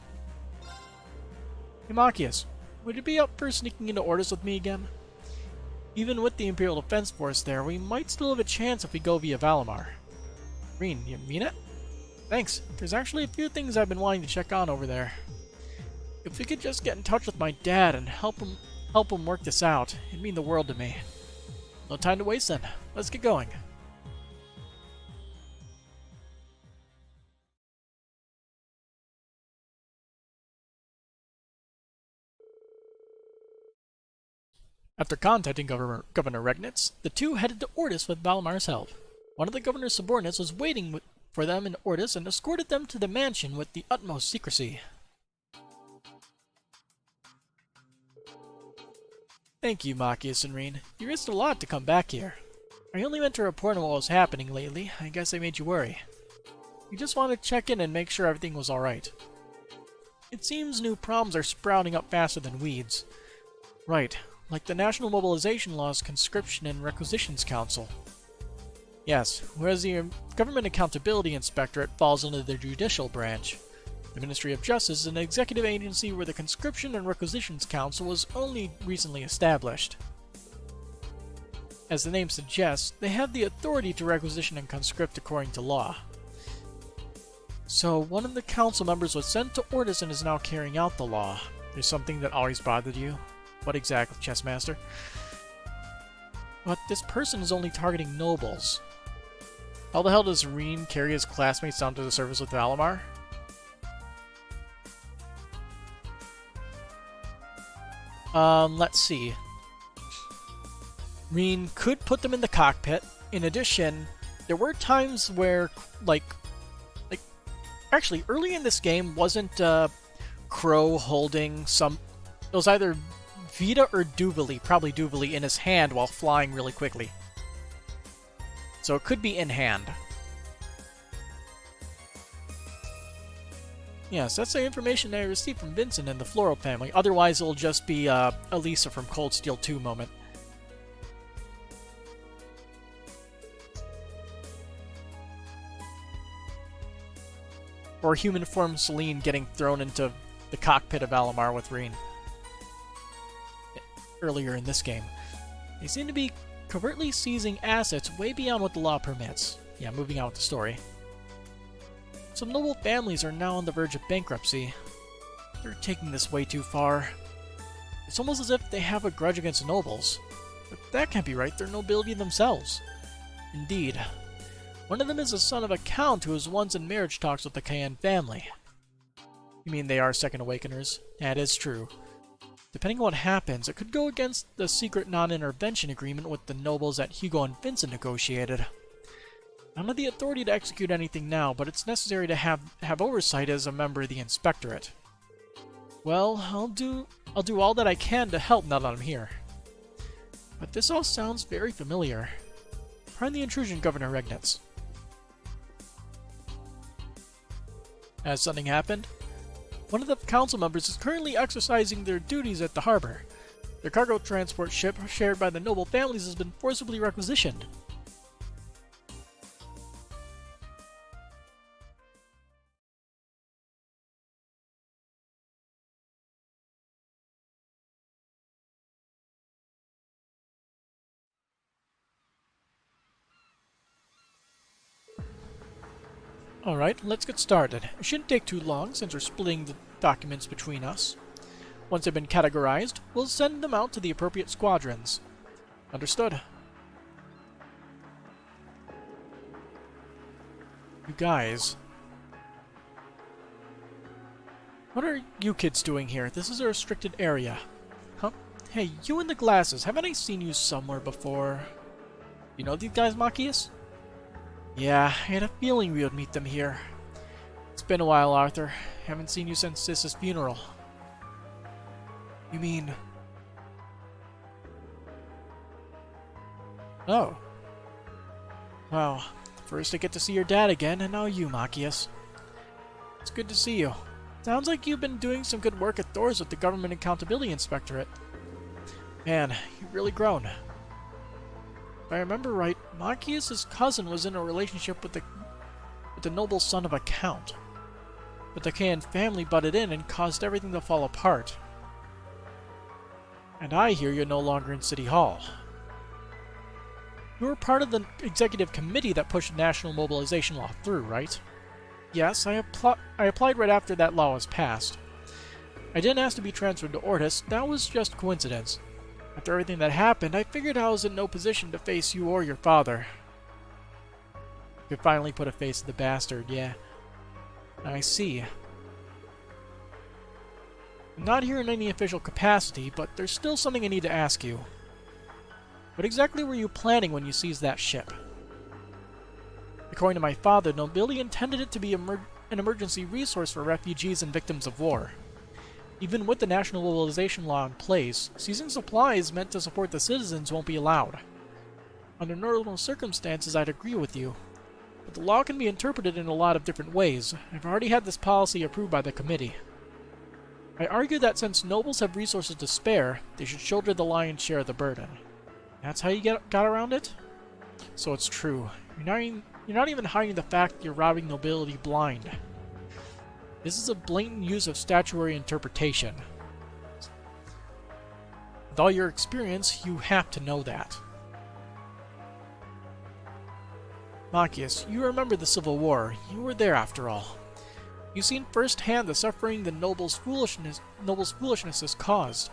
Hey Machias, would you be up for sneaking into Ordis with me again? Even with the Imperial Defense Force there, we might still have a chance if we go via Valimar. Green, you mean it? Thanks. There's actually a few things I've been wanting to check on over there. If we could just get in touch with my dad and help him work this out, it'd mean the world to me. No time to waste then. Let's get going. After contacting Governor Regnitz, the two headed to Ordis with Valimar's help. One of the governor's subordinates was waiting for them in Ordis and escorted them to the mansion with the utmost secrecy. Thank you, Machias and Reen. You risked a lot to come back here. I only meant to report on what was happening lately. I guess I made you worry. We just wanted to check in and make sure everything was alright. It seems new problems are sprouting up faster than weeds. Right, like the National Mobilization Law's Conscription and Requisitions Council. Yes, whereas the Government Accountability Inspectorate falls under the judicial branch. The Ministry of Justice is an executive agency where the Conscription and Requisitions Council was only recently established. As the name suggests, they have the authority to requisition and conscript according to law. So, one of the council members was sent to Ordis and is now carrying out the law. There's something that always bothered you? What exactly, Chessmaster? But this person is only targeting nobles. How the hell does Reen carry his classmates down to the surface with Valimar? Let's see. Reen could put them in the cockpit. In addition, there were times where, actually, early in this game, wasn't Crow holding some... It was either Vita or Duvali, probably Duvali, in his hand while flying really quickly. So it could be in hand. Yes, that's the information I received from Vincent and the Floral family. Otherwise, it'll just be Elisa from Cold Steel 2 moment. Or human form Celine getting thrown into the cockpit of Valimar with Reen. Earlier in this game. They seem to be covertly seizing assets way beyond what the law permits. Yeah, moving on with the story. Some noble families are now on the verge of bankruptcy. They're taking this way too far. It's almost as if they have a grudge against nobles. But that can't be right, they're nobility themselves. Indeed. One of them is the son of a count who was once in marriage talks with the Cayenne family. You mean they are Second Awakeners? That is true. Depending on what happens, it could go against the secret non-intervention agreement with the nobles that Hugo and Vincent negotiated. I don't have the authority to execute anything now, but it's necessary to have oversight as a member of the Inspectorate. Well, I'll do all that I can to help now that I'm here. But this all sounds very familiar. Pardon the intrusion, Governor Regnitz. Has something happened? One of the council members is currently exercising their duties at the harbor. Their cargo transport ship, shared by the noble families, has been forcibly requisitioned. Alright, let's get started. It shouldn't take too long since we're splitting the documents between us. Once they've been categorized, we'll send them out to the appropriate squadrons. Understood. You guys. What are you kids doing here? This is a restricted area. Huh? Hey, you in the glasses, haven't I seen you somewhere before? You know these guys, Machias? Yeah, I had a feeling we would meet them here. It's been a while, Arthur. Haven't seen you since Sis's funeral. You mean... Oh. Well, first I get to see your dad again, and now you, Machias. It's good to see you. Sounds like you've been doing some good work at Thor's with the Government Accountability Inspectorate. Man, you've really grown. If I remember right, Machias' cousin was in a relationship with the noble son of a count. But the Cayenne family butted in and caused everything to fall apart. And I hear you're no longer in City Hall. You were part of the executive committee that pushed national mobilization law through, right? Yes, I applied right after that law was passed. I didn't ask to be transferred to Ortis, that was just coincidence. After everything that happened, I figured I was in no position to face you or your father. You could finally put a face to the bastard, yeah. I see. I'm not here in any official capacity, but there's still something I need to ask you. What exactly were you planning when you seized that ship? According to my father, nobility intended it to be an emergency resource for refugees and victims of war. Even with the national mobilization law in place, seizing supplies meant to support the citizens won't be allowed. Under normal circumstances, I'd agree with you. But the law can be interpreted in a lot of different ways. I've already had this policy approved by the committee. I argue that since nobles have resources to spare, they should shoulder the lion's share of the burden. That's how you got around it? So it's true. You're not even hiding the fact that you're robbing nobility blind. This is a blatant use of statutory interpretation. With all your experience, you have to know that. Machias, you remember the Civil War. You were there after all. You've seen firsthand the suffering the nobles' foolishness has caused.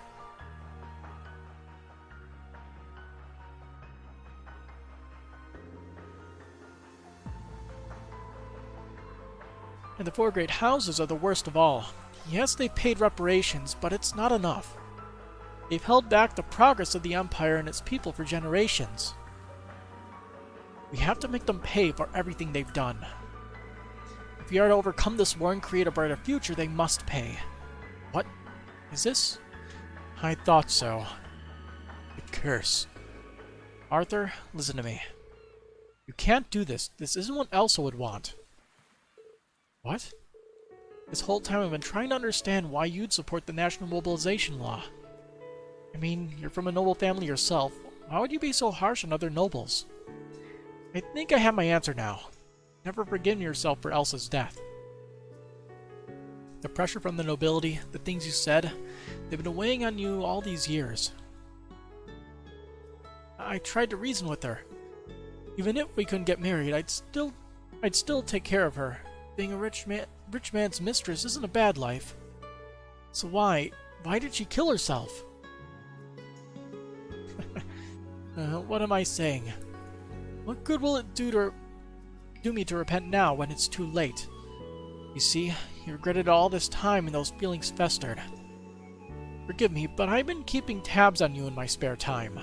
And the four great houses are the worst of all. Yes, they paid reparations, but it's not enough. They've held back the progress of the Empire and its people for generations. We have to make them pay for everything they've done. If we are to overcome this war and create a brighter future, they must pay. What? Is this? I thought so. The curse. Arthur, listen to me. You can't do this. This isn't what Elsa would want. What? This whole time I've been trying to understand why you'd support the national mobilization law. I mean, you're from a noble family yourself. Why would you be so harsh on other nobles? I think I have my answer now. Never forgive yourself for Elsa's death. The pressure from the nobility, the things you said, they've been weighing on you all these years. I tried to reason with her. Even if we couldn't get married, I'd still take care of her. Being a rich man's mistress isn't a bad life. So why did she kill herself? What am I saying? What good will it do me to repent now when it's too late? You see, you regretted all this time and those feelings festered. Forgive me, but I've been keeping tabs on you in my spare time.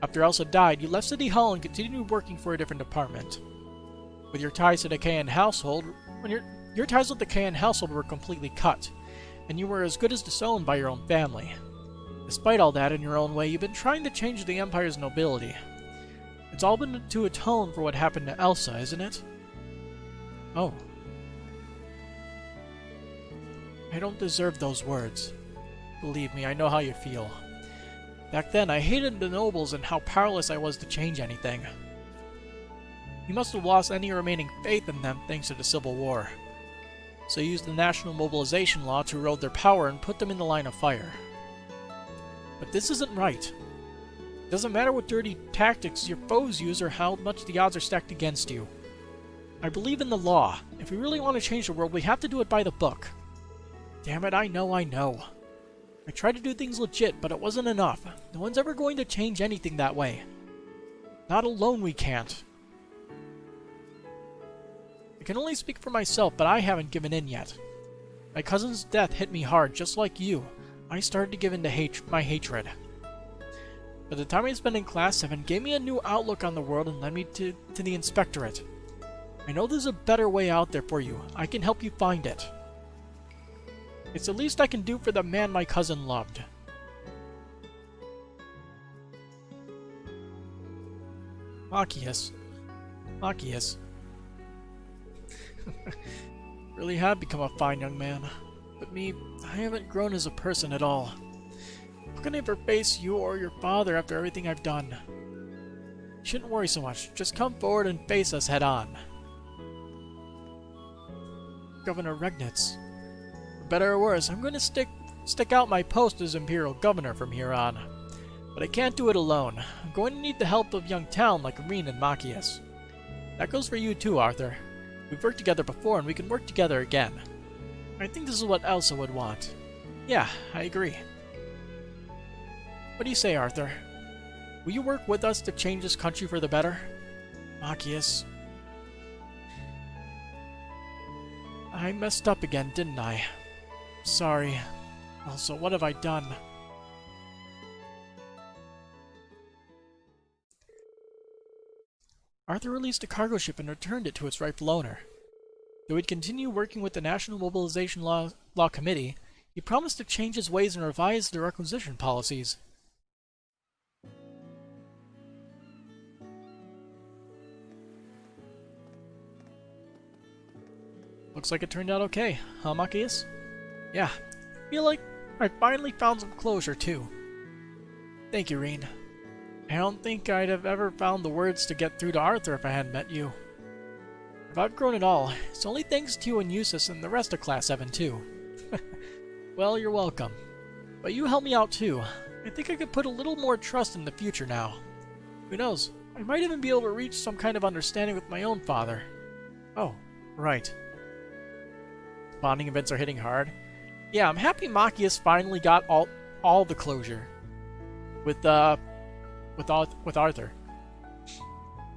After Elsa died, you left City Hall and continued working for a different department. With your ties to the Kayan household, your ties with the Kayan household were completely cut, and you were as good as disowned by your own family. Despite all that, in your own way, you've been trying to change the Empire's nobility. It's all been to atone for what happened to Elsa, isn't it? Oh. I don't deserve those words. Believe me, I know how you feel. Back then, I hated the nobles and how powerless I was to change anything. You must have lost any remaining faith in them thanks to the Civil War. So you used the national mobilization law to erode their power and put them in the line of fire. But this isn't right. It doesn't matter what dirty tactics your foes use or how much the odds are stacked against you. I believe in the law. If we really want to change the world, we have to do it by the book. Damn it, I know. I tried to do things legit, but it wasn't enough. No one's ever going to change anything that way. Not alone we can't. I can only speak for myself, but I haven't given in yet. My cousin's death hit me hard, just like you. I started to give in to my hatred. But the time I spent in Class 7 gave me a new outlook on the world and led me to the Inspectorate. I know there's a better way out there for you. I can help you find it. It's the least I can do for the man my cousin loved. Machias. Really have become a fine young man. But me, I haven't grown as a person at all. How can I ever face you or your father after everything I've done? You shouldn't worry so much. Just come forward and face us head on. Governor Regnitz. For better or worse, I'm going to stick out my post as Imperial Governor from here on. But I can't do it alone. I'm going to need the help of young talent like Irene and Machias. That goes for you too, Arthur. We've worked together before and we can work together again. I think this is what Elsa would want. Yeah, I agree. What do you say, Arthur? Will you work with us to change this country for the better? Machias. I messed up again, didn't I? Sorry. Also, what have I done? Arthur released a cargo ship and returned it to its rightful owner. Though he'd continue working with the National Mobilization Law Committee, he promised to change his ways and revise their requisition policies. Looks like it turned out okay, huh, Machias? Yeah, I feel like I finally found some closure, too. Thank you, Reen. I don't think I'd have ever found the words to get through to Arthur if I hadn't met you. I've outgrown it all. It's only thanks to you and Eustace and the rest of Class 7, too. Well, you're welcome. But you helped me out, too. I think I could put a little more trust in the future now. Who knows? I might even be able to reach some kind of understanding with my own father. Oh, right. Bonding events are hitting hard. Yeah, I'm happy Machias finally got all the closure. With Arthur.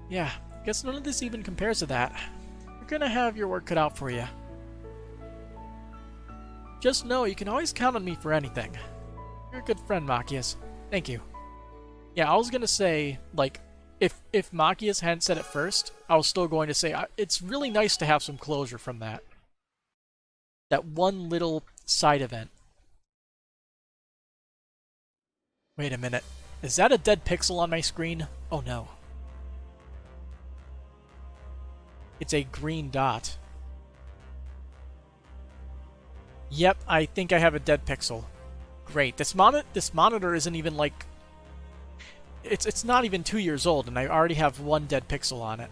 Yeah, guess none of this even compares to that. You're gonna have your work cut out for you. Just know you can always count on me for anything. You're a good friend, Machias. Thank you. Yeah, I was gonna say, like, if Machias hadn't said it first, I was still going to say, it's really nice to have some closure from that. That one little side event. Wait a minute. Is that a dead pixel on my screen? Oh no. It's a green dot. Yep, I think I have a dead pixel. Great. This monitor isn't even like... It's not even 2 years old, and I already have one dead pixel on it.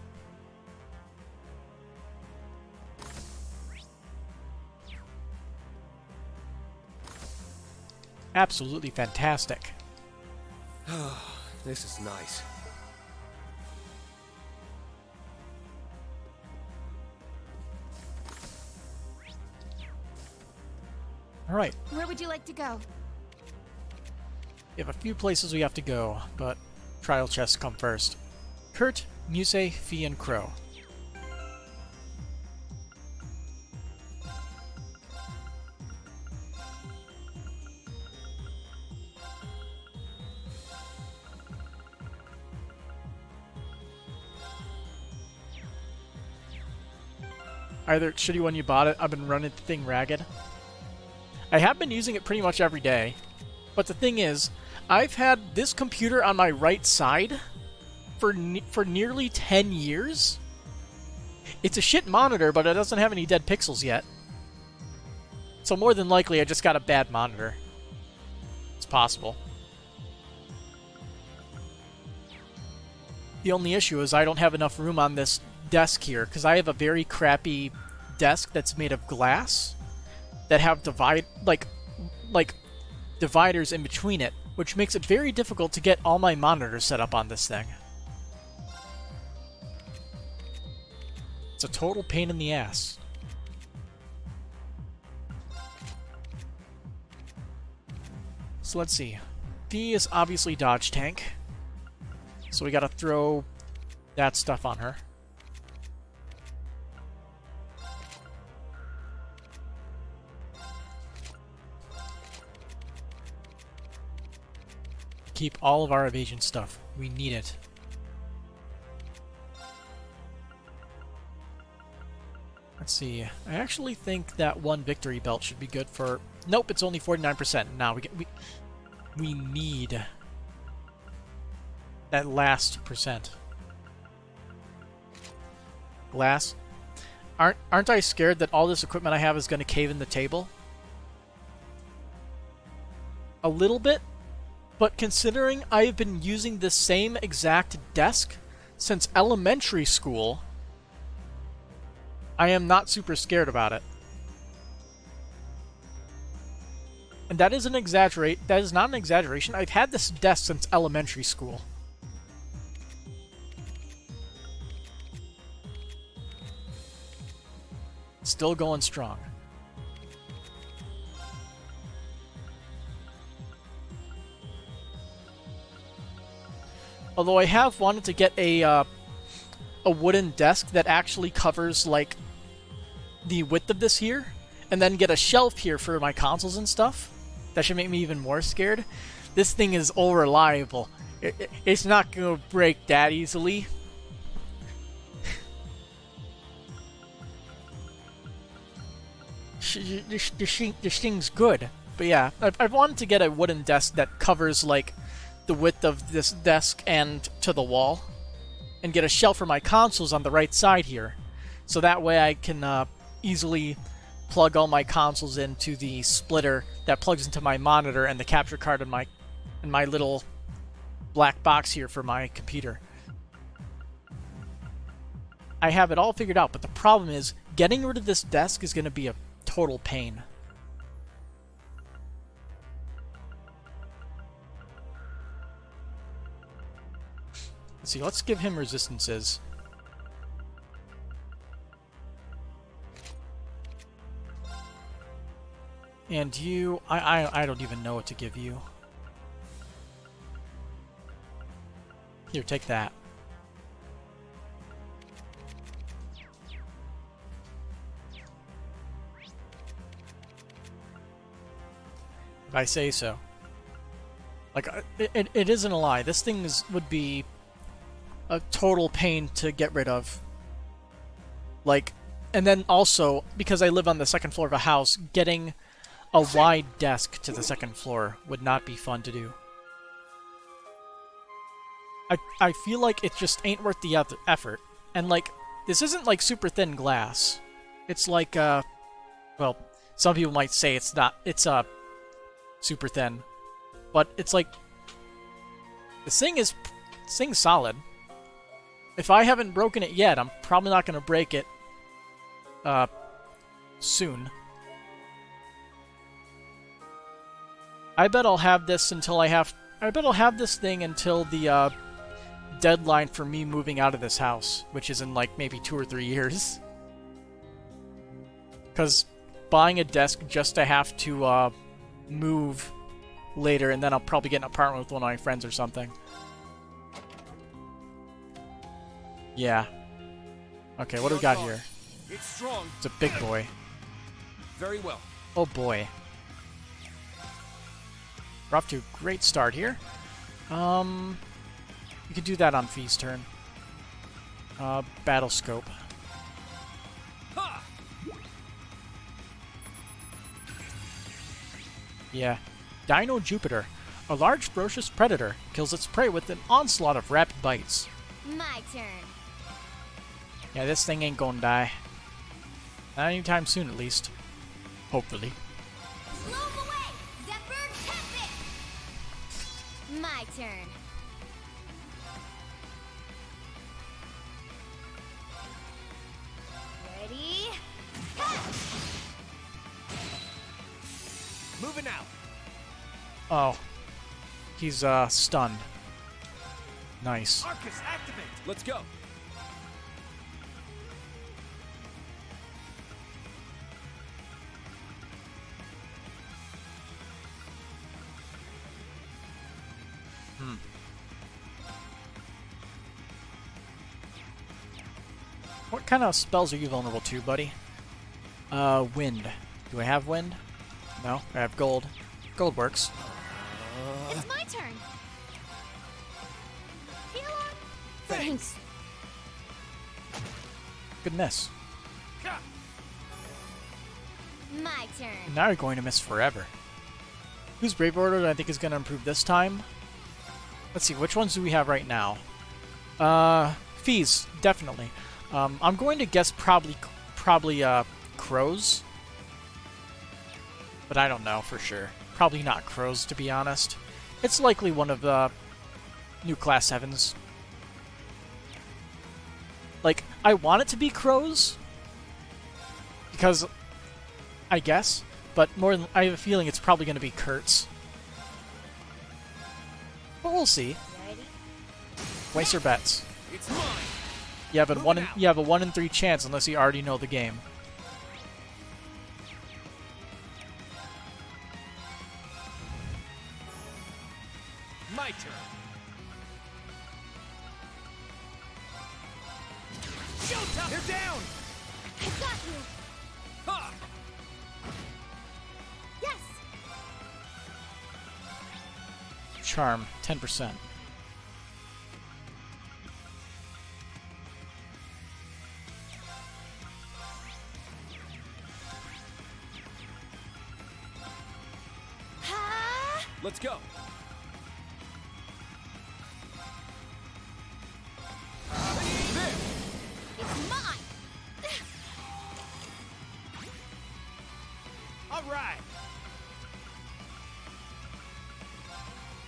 Absolutely fantastic. This is nice. 。Alright, Where would you like to go? we have a few places we have to go, but trial chests come first. Kurt, Muse, Fee, and Crow. Either shitty when you bought it, I've been running the thing ragged. I have been using it pretty much every day, but the thing is, I've had this computer on my right side for nearly 10 years. It's a shit monitor, but it doesn't have any dead pixels yet. So more than likely, I just got a bad monitor. It's possible. The only issue is I don't have enough room on this desk here, because I have a very crappy desk that's made of glass that have dividers in between it, which makes it very difficult to get all my monitors set up on this thing. It's a total pain in the ass. So let's see. Fee is obviously dodge tank, so we gotta throw that stuff on her. Keep all of our evasion stuff. We need it. Let's see. I actually think that one victory belt should be good for... Nope, it's only 49%. Now we need that last percent. Glass. Aren't I scared that all this equipment I have is going to cave in the table? A little bit. But considering I've been using the same exact desk since elementary school, I am not super scared about it. And that is not an exaggeration. I've had this desk since elementary school. Still going strong. Although I have wanted to get a wooden desk that actually covers, like, the width of this here, and then get a shelf here for my consoles and stuff. That should make me even more scared. This thing is unreliable. It's not gonna break that easily. This thing's good. But yeah, I've wanted to get a wooden desk that covers, like, the width of this desk and to the wall, and get a shelf for my consoles on the right side here, so that way I can easily plug all my consoles into the splitter that plugs into my monitor and the capture card in my little black box here for my computer. I have it all figured out, but the problem is getting rid of this desk is going to be a total pain. Let's see, let's give him resistances. And you, I don't even know what to give you. Here, take that. If I say so. Like, it isn't a lie. This thing would be a total pain to get rid of. Like, and then also, because I live on the second floor of a house, getting a wide desk to the second floor would not be fun to do. I feel like it just ain't worth the effort. And, like, this isn't, like, super thin glass. It's like, well, some people might say it's not, it's, super thin. But it's like, this thing's solid. If I haven't broken it yet, I'm probably not going to break it soon. I bet I'll have this until I bet I'll have this thing until the deadline for me moving out of this house, which is in like maybe 2 or 3 years. Because buying a desk just to have to move later, and then I'll probably get an apartment with one of my friends or something. Yeah. Okay, what do we got here? It's strong. It's a big boy. Very well. Oh boy. We're off to a great start here. We could do that on Fee's turn. Battle scope. Ha! Yeah. Dino Jupiter. A large ferocious predator kills its prey with an onslaught of rapid bites. My turn. Yeah, this thing ain't gonna die. Not anytime soon, at least. Hopefully. Blow 'em away! Zephyr Tempest! My turn. Ready? Ha! Moving out. Oh. He's, stunned. Nice. Arcus, activate. Let's go. What kind of spells are you vulnerable to, buddy? Wind. Do I have wind? No, I have gold. Gold works. It's my turn. Heal on. Thanks. Good miss. Ha! My turn. Now you're going to miss forever. Whose Brave Order do I think is going to improve this time? Let's see, which ones do we have right now? Fees, definitely. I'm going to guess probably crows. But I don't know for sure. Probably not crows, to be honest. It's likely one of the new Class 7s. Like, I want it to be crows. Because, I guess. But I have a feeling it's probably going to be Kurtz. But we'll see. Ready? Place your bets. It's mine. You have a Moving out. you have a 1 in 3 chance unless you already know the game. My turn. Showtime. They're down. I got you. Ha! Yes. Charm, 10%. Ha! Let's go. There. It's mine. All right.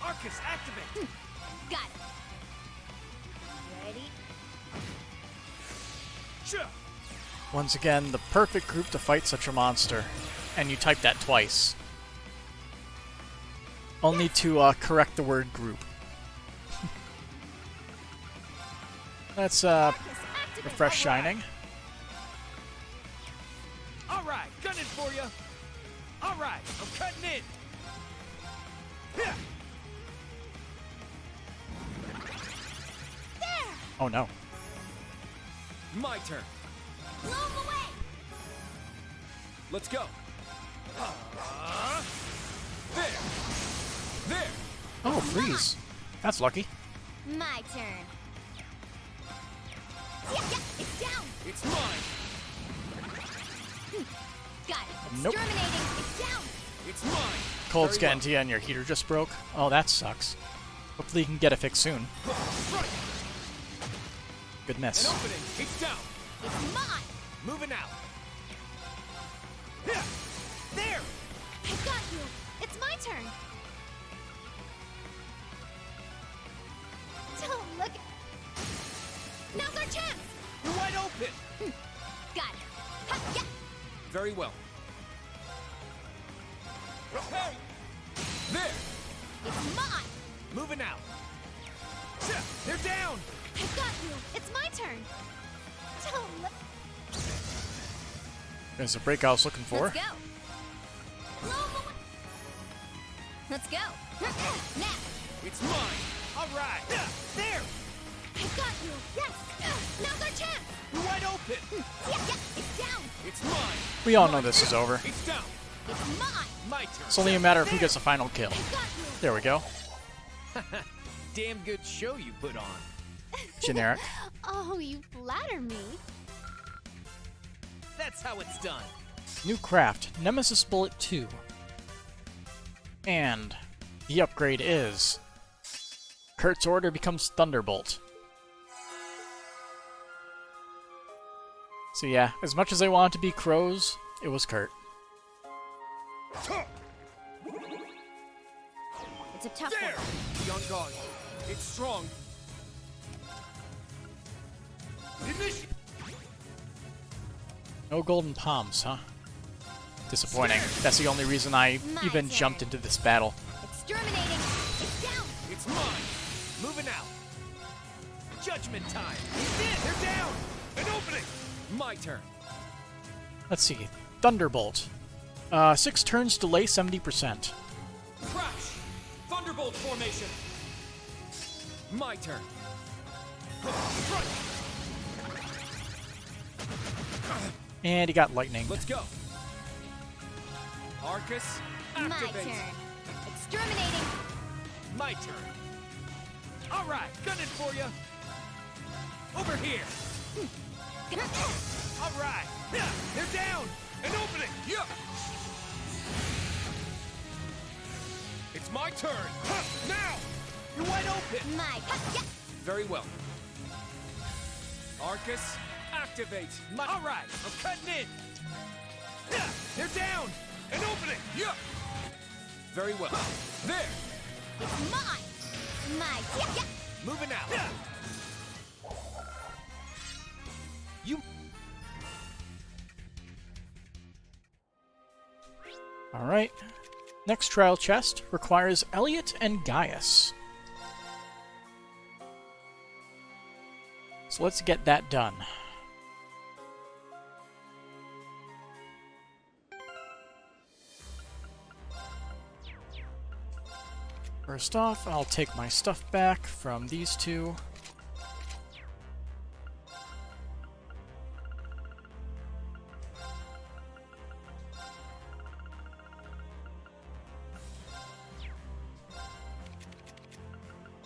Arcus, activate. Got it. Ready? Sure. Once again, the perfect group to fight such a monster. And you typed that twice. Only to correct the word group. Let's Arcus, activate. refresh All right. Shining. All right, gunning for you. All right, I'm cutting in. Yeah. There. Oh no. My turn. Blow 'em away. Let's go. There. There. Oh, freeze. That's lucky. My turn. Yeah, it's down. It's mine. Got it. Nope. Exterminating. It's down. It's mine. Cold's Very getting to you and your heater just broke. Oh, that sucks. Hopefully you can get it fixed soon. Right. Good An miss. opening. It's down. It's mine. Moving out. Yeah. There. I got you. It's my turn. Don't look. Now's our chance. You're wide open. Got it. Ha, yeah. Very well. Hey. There. It's mine. Moving out. Yeah, they're down. I got you. It's my turn. Don't look. There's a break I was looking for. Let's go. Blow 'em away. Let's go. Now. It's mine. All right. There. I got you. Yes. Now's our chance. You're wide open. Yeah. It's down. It's mine. We all know this is over. It's down. It's mine. My turn. It's only a matter of who gets the final kill. I got you. There we go. Damn good show you put on. Generic. Oh, you flatter me. That's how it's done. New craft, Nemesis Bullet 2. And the upgrade is Kurt's order becomes Thunderbolt. So yeah, as much as I wanted to be Crows, it was Kurt. It's a tough There. one. Be on guard. It's strong. Initiate. No golden palms, huh? Disappointing. That's the only reason I My even turn. jumped into this battle. Exterminating. It's down. It's mine. Moving out. Judgment time. They're down. An opening. My turn. Let's see. Thunderbolt. 6 turns delay 70%. Crash. Thunderbolt formation. My turn. Strike. And he got lightning. Let's go. Arcus, My activate. turn. Exterminating. My turn. All right, gunning for you. Over here. All right. Yeah, they're down. An opening. Yeah. It's my turn. Now. You're wide open. My. Yeah. Very well. Arcus, activate. All right, I'm cutting in. Yeah, they're down. An opening. Yeah. Very well. There. It's mine. My. Yeah. Moving out. Yeah. You. Alright. Next trial chest requires Elliot and Gaius. So let's get that done. First off, I'll take my stuff back from these two.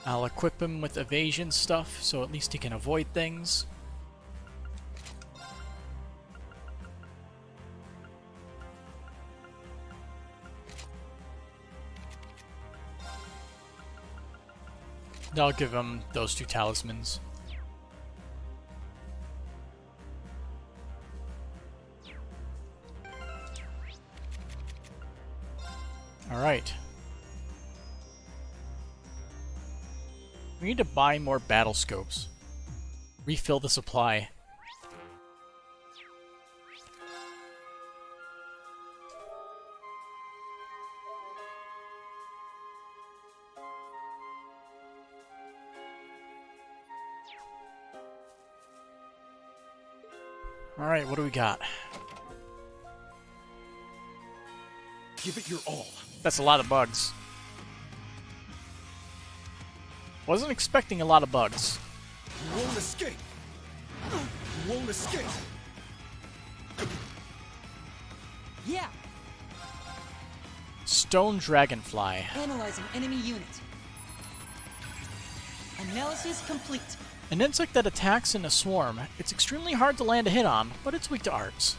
I'll equip him with evasion stuff, so at least he can avoid things. And I'll give him those 2 talismans. Alright. We need to buy more battle scopes. Refill the supply. Alright, what do we got? Give it your all. That's a lot of bugs. Wasn't expecting a lot of bugs. You won't escape. You won't escape. Yeah, Stone Dragonfly. analyzing enemy unit. Analysis complete. An insect that attacks in a swarm. It's extremely hard to land a hit on, but it's weak to arts.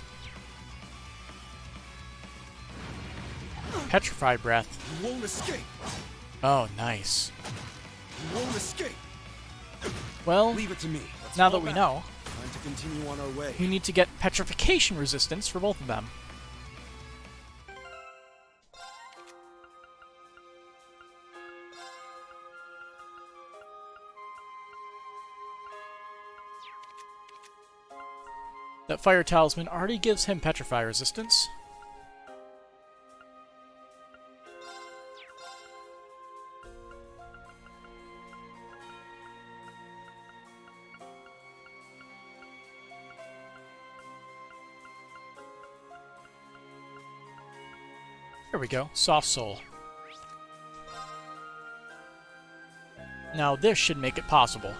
Petrify Breath. You won't escape. Oh, nice. You won't escape. Well, Leave it to me. Let's now fall that we back. know, Time to continue on our way. we need to get petrification resistance for both of them. That fire talisman already gives him petrify resistance. There we go. Soft Soul. Now this should make it possible.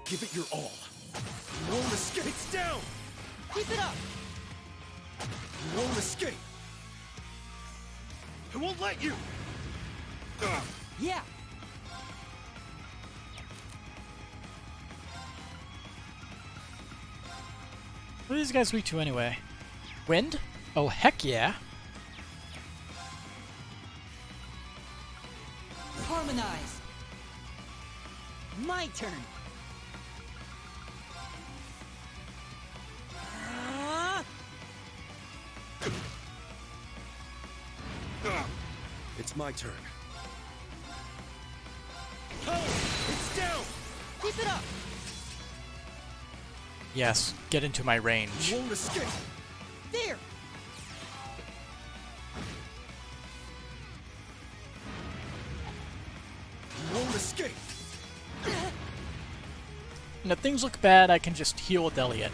Give it your all. You won't escape. It's down. Keep it up. You won't escape. I won't let you. Yeah. What are these guys weak to anyway? Wind? Oh, heck yeah. Harmonize. My turn. It's my turn. Oh, it's down. Keep it up. Yes, get into my range. You won't escape. There. You won't escape. And if things look bad, I can just heal with Elliot.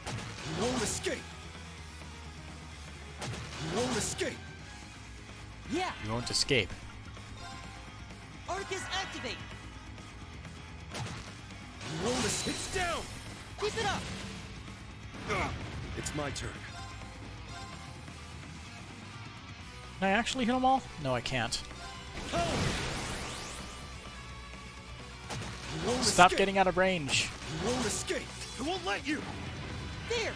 You won't escape. You won't escape. Yeah. You won't escape. Arcus activate. You won't escape. It's down. Keep it up. It's my turn. Can I actually hit them all? No, I can't. You won't Stop escape. getting out of range. You won't escape. I won't let you. There.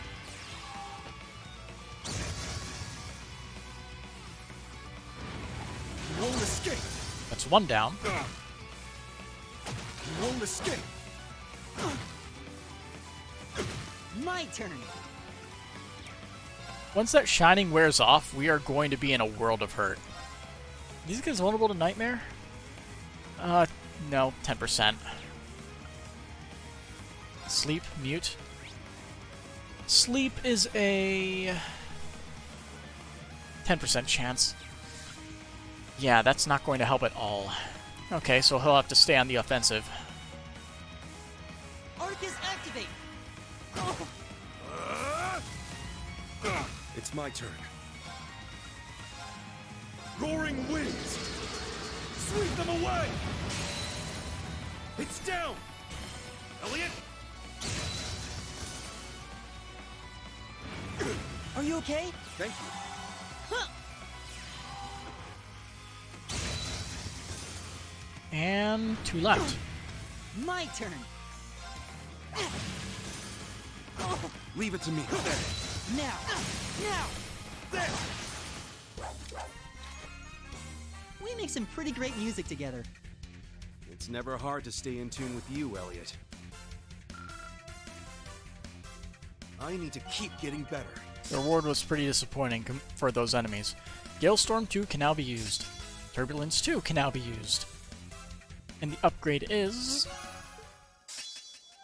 You won't escape. That's one down. You won't escape. My turn. Once that shining wears off, we are going to be in a world of hurt. These guys vulnerable to Nightmare? No, 10%. Sleep, mute. Sleep is a 10% chance. Yeah, that's not going to help at all. Okay, so he'll have to stay on the offensive. Arcus activate. It's my turn. Roaring winds. Sweep them away. It's down. Elliot. Are you okay? Thank you. Huh. And 2 left. My turn. Leave it to me. Now. Now. There. We make some pretty great music together. It's never hard to stay in tune with you, Elliot. I need to keep getting better. The reward was pretty disappointing for those enemies. Galestorm 2 can now be used. Turbulence 2 can now be used. And the upgrade is...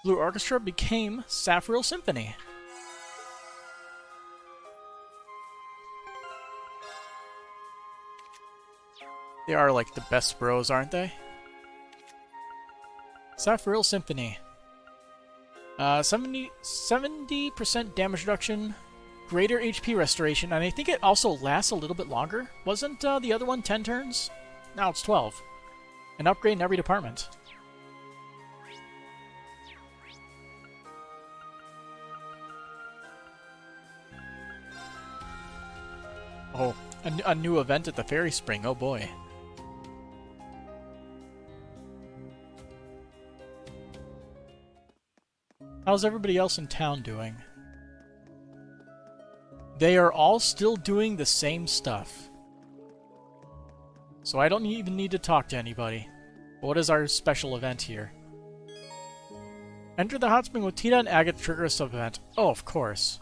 Blue Orchestra became Saffriel Symphony. They are like the best bros, aren't they? Saffriel Symphony. 70% damage reduction, greater HP restoration, and I think it also lasts a little bit longer. Wasn't the other one 10 turns? Now it's 12. An upgrade in every department. Oh, a new event at the Fairy Spring, oh boy. How's everybody else in town doing? They are all still doing the same stuff. So I don't even need to talk to anybody. What is our special event here? Enter the hot spring with Tita and Agate to trigger a sub-event. Oh, of course.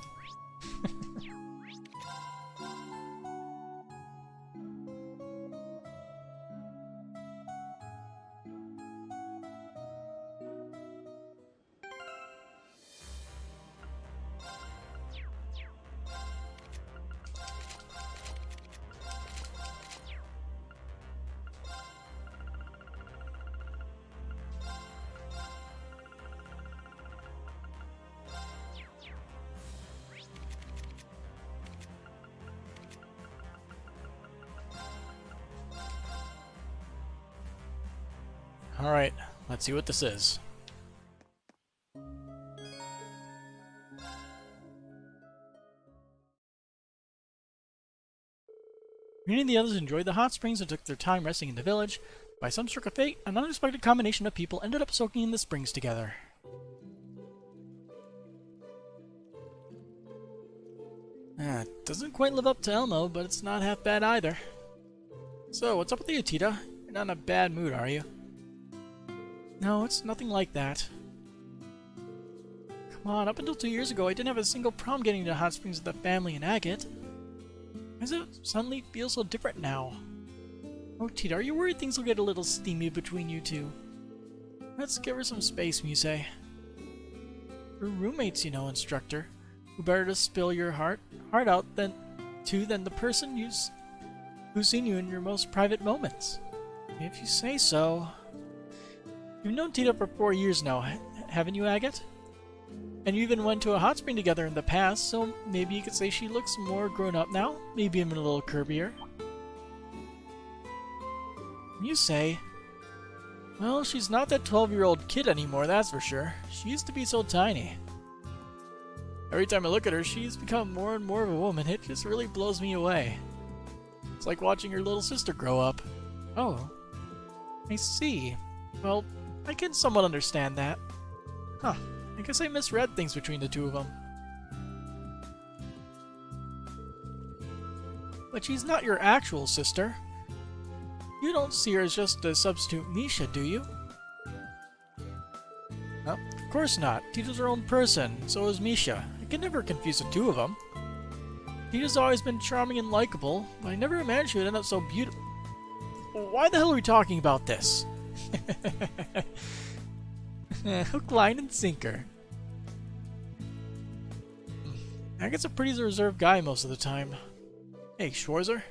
Alright, let's see what this is. Many of the others enjoyed the hot springs and took their time resting in the village. By some stroke of fate, an unexpected combination of people ended up soaking in the springs together. Doesn't quite live up to Elmo, but it's not half bad either. So, what's up with you, Tita? You're not in a bad mood, are you? No, it's nothing like that. Come on, up until 2 years ago, I didn't have a single problem getting to hot springs with the family and Agate. Why does it suddenly feel so different now? Oh, Tita, are you worried things will get a little steamy between you two? Let's give her some space, Muse. We're roommates, you know, instructor. Who better to spill your heart out than the person who's seen you in your most private moments? If you say so. You've known Tita for 4 years now, haven't you, Agate? And you even went to a hot spring together in the past, so maybe you could say she looks more grown up now, maybe even a little curvier. You say, well, she's not that 12-year-old kid anymore, that's for sure. She used to be so tiny. Every time I look at her, she's become more and more of a woman. It just really blows me away. It's like watching your little sister grow up. Oh, I see. Well, I can somewhat understand that. Huh, I guess I misread things between the two of them. But she's not your actual sister. You don't see her as just a substitute Misha, do you? No, of course not. Tita's her own person, so is Misha. I can never confuse the two of them. Tita's always been charming and likable, but I never imagined she would end up so beautiful. Why the hell are we talking about this? Hook, line, and sinker. I guess a pretty reserved guy most of the time. Hey, Schwarzer?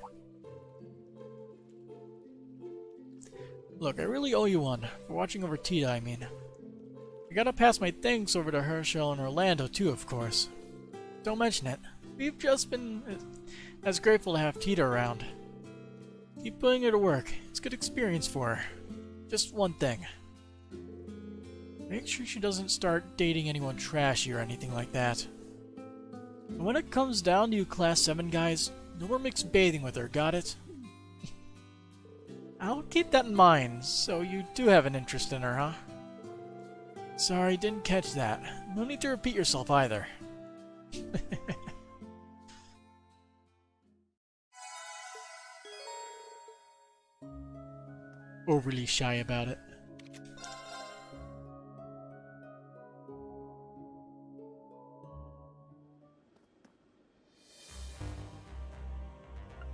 Look, I really owe you one. For watching over Tita, I mean. I gotta pass my thanks over to Herschel and Orlando too, of course. Don't mention it. We've just been as grateful to have Tita around. Keep putting her to work. It's a good experience for her. Just one thing. Make sure she doesn't start dating anyone trashy or anything like that. And when it comes down to you Class 7 guys, no more mixed bathing with her, got it? I'll keep that in mind, so you do have an interest in her, huh? Sorry, didn't catch that. No need to repeat yourself either. Overly shy about it.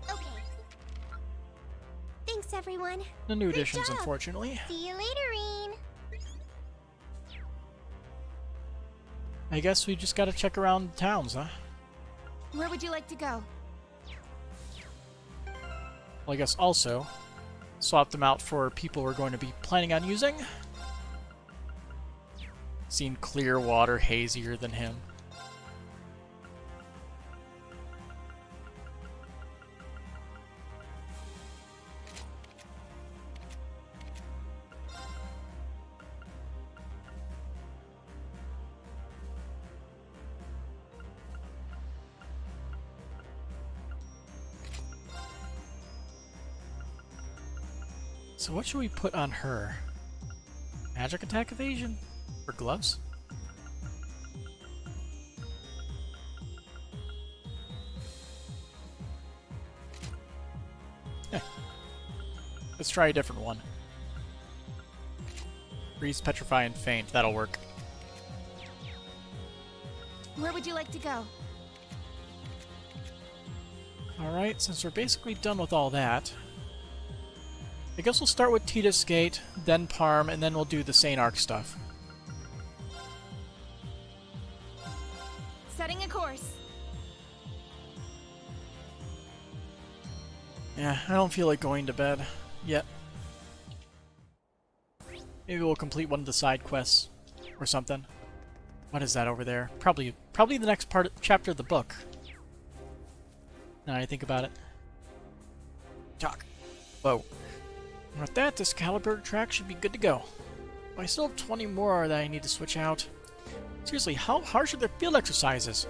Okay. Thanks, everyone. No new Great additions, job. unfortunately. See you later, Reen. I guess we just gotta check around the towns, huh? Where would you like to go? Well, I guess also swap them out for people we're going to be planning on using. Seen clear water hazier than him. So what should we put on her? Magic attack evasion? Or gloves? Let's try a different one. Freeze, petrify, and faint. That'll work. Where would you like to go? Alright, since we're basically done with all that, I guess we'll start with Tita's Skate, then Parm, and then we'll do the Saint Arc stuff. Setting a course. Yeah, I don't feel like going to bed yet. Maybe we'll complete one of the side quests or something. What is that over there? Probably the next chapter of the book. Now I think about it. Talk. Whoa. And with that, this caliber track should be good to go. But I still have 20 more that I need to switch out. Seriously, how harsh are their field exercises?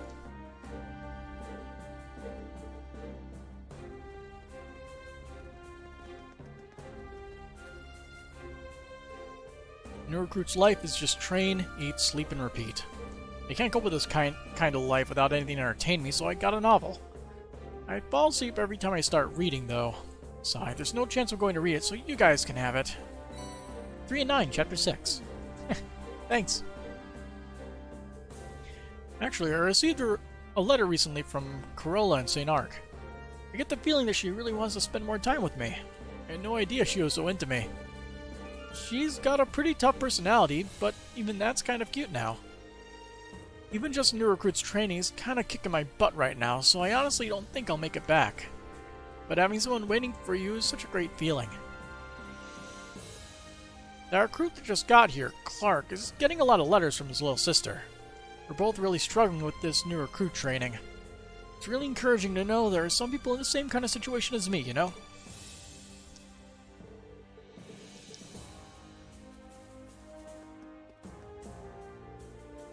New recruit's life is just train, eat, sleep, and repeat. I can't cope with this kind of life without anything to entertain me, so I got a novel. I fall asleep every time I start reading, though. Sigh, there's no chance I'm going to read it, so you guys can have it. 3 and 9, Chapter 6. Thanks. Actually, I received a letter recently from Corolla in St. Arc. I get the feeling that she really wants to spend more time with me. I had no idea she was so into me. She's got a pretty tough personality, but even that's kind of cute now. Even just new recruits training is kind of kicking my butt right now, so I honestly don't think I'll make it back. But having someone waiting for you is such a great feeling. The recruit that just got here, Clark, is getting a lot of letters from his little sister. We're both really struggling with this new recruit training. It's really encouraging to know there are some people in the same kind of situation as me, you know?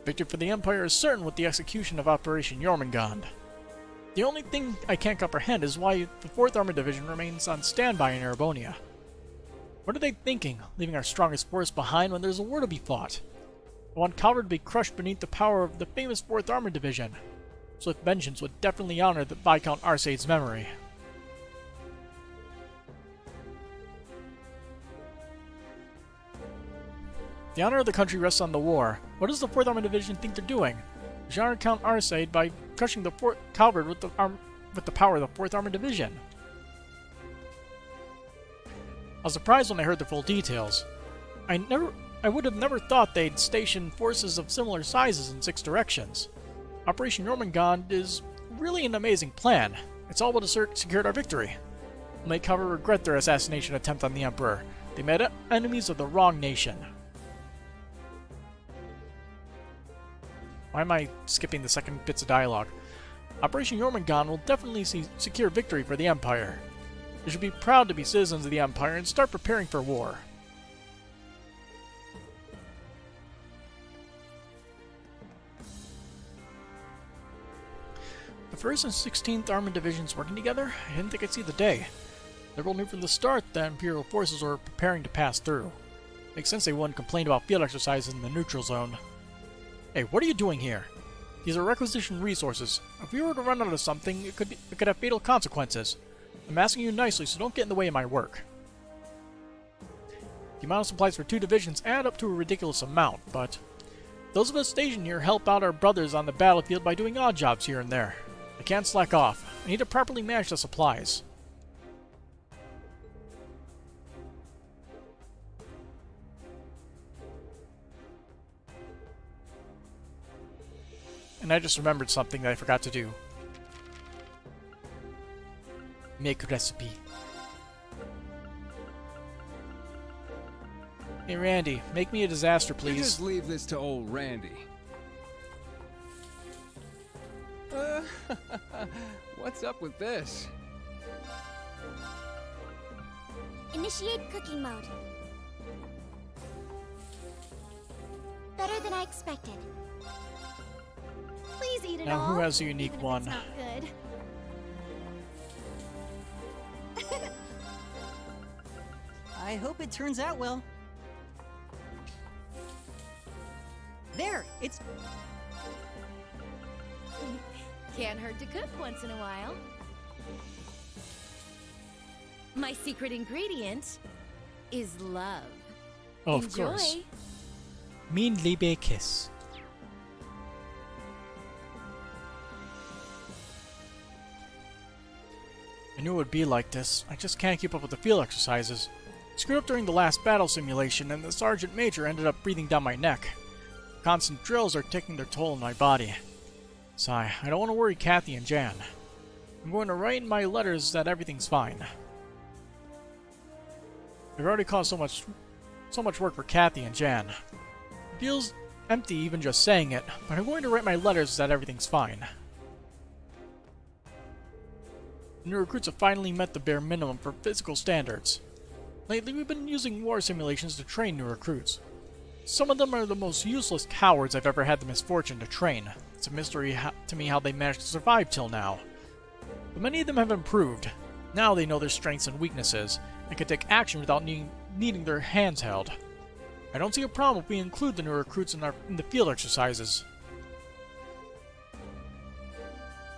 Victory for the Empire is certain with the execution of Operation Jormungand. The only thing I can't comprehend is why the 4th Armored Division remains on standby in Erebonia. What are they thinking, leaving our strongest force behind when there's a war to be fought? I want Calvert to be crushed beneath the power of the famous 4th Armored Division. Swift vengeance would definitely honor the Viscount Arsaid's memory. The honor of the country rests on the war. What does the 4th Armored Division think they're doing? They should honor Count Arsaid by crushing the Calvert with the power of the 4th Armored Division. I was surprised when I heard the full details. I would have never thought they'd station forces of similar sizes in 6 directions. Operation Jormungand is really an amazing plan. It's all but secured our victory. We'll make Calvert regret their assassination attempt on the Emperor. They made enemies of the wrong nation. Why am I skipping the second bits of dialogue? Operation Jormungand will definitely secure victory for the Empire. They should be proud to be citizens of the Empire and start preparing for war. The 1st and 16th Armored Divisions working together? I didn't think I'd see the day. Liberal knew from the start that Imperial forces were preparing to pass through. Makes sense they wouldn't complain about field exercises in the neutral zone. Hey, what are you doing here? These are requisitioned resources. If we were to run out of something, it could have fatal consequences. I'm asking you nicely, so don't get in the way of my work. The amount of supplies for 2 divisions add up to a ridiculous amount, but those of us stationed here help out our brothers on the battlefield by doing odd jobs here and there. I can't slack off. I need to properly manage the supplies. And I just remembered something that I forgot to do. Make recipe. Hey Randy, make me a disaster, You please. just leave this to old Randy. What's up with this? Initiate cooking mode. Better than I expected. Please eat it Now, all. who has the unique even if one? It's not good. I hope it turns out well. There! It's... Can't hurt to cook once in a while. My secret ingredient is love. Oh, of Enjoy. course. Min Liebe Kiss. I knew it would be like this. I just can't keep up with the field exercises. Screwed up during the last battle simulation, and the Sergeant Major ended up breathing down my neck. Constant drills are taking their toll on my body. Sigh, I don't want to worry Kathy and Jan. I'm going to write in my letters that everything's fine. I've already caused so much work for Kathy and Jan. It feels empty even just saying it, but I'm going to write my letters that everything's fine. The new recruits have finally met the bare minimum for physical standards. Lately, we've been using war simulations to train new recruits. Some of them are the most useless cowards I've ever had the misfortune to train. It's a mystery to me how they managed to survive till now. But many of them have improved. Now they know their strengths and weaknesses, and can take action without needing their hands held. I don't see a problem if we include the new recruits in the field exercises.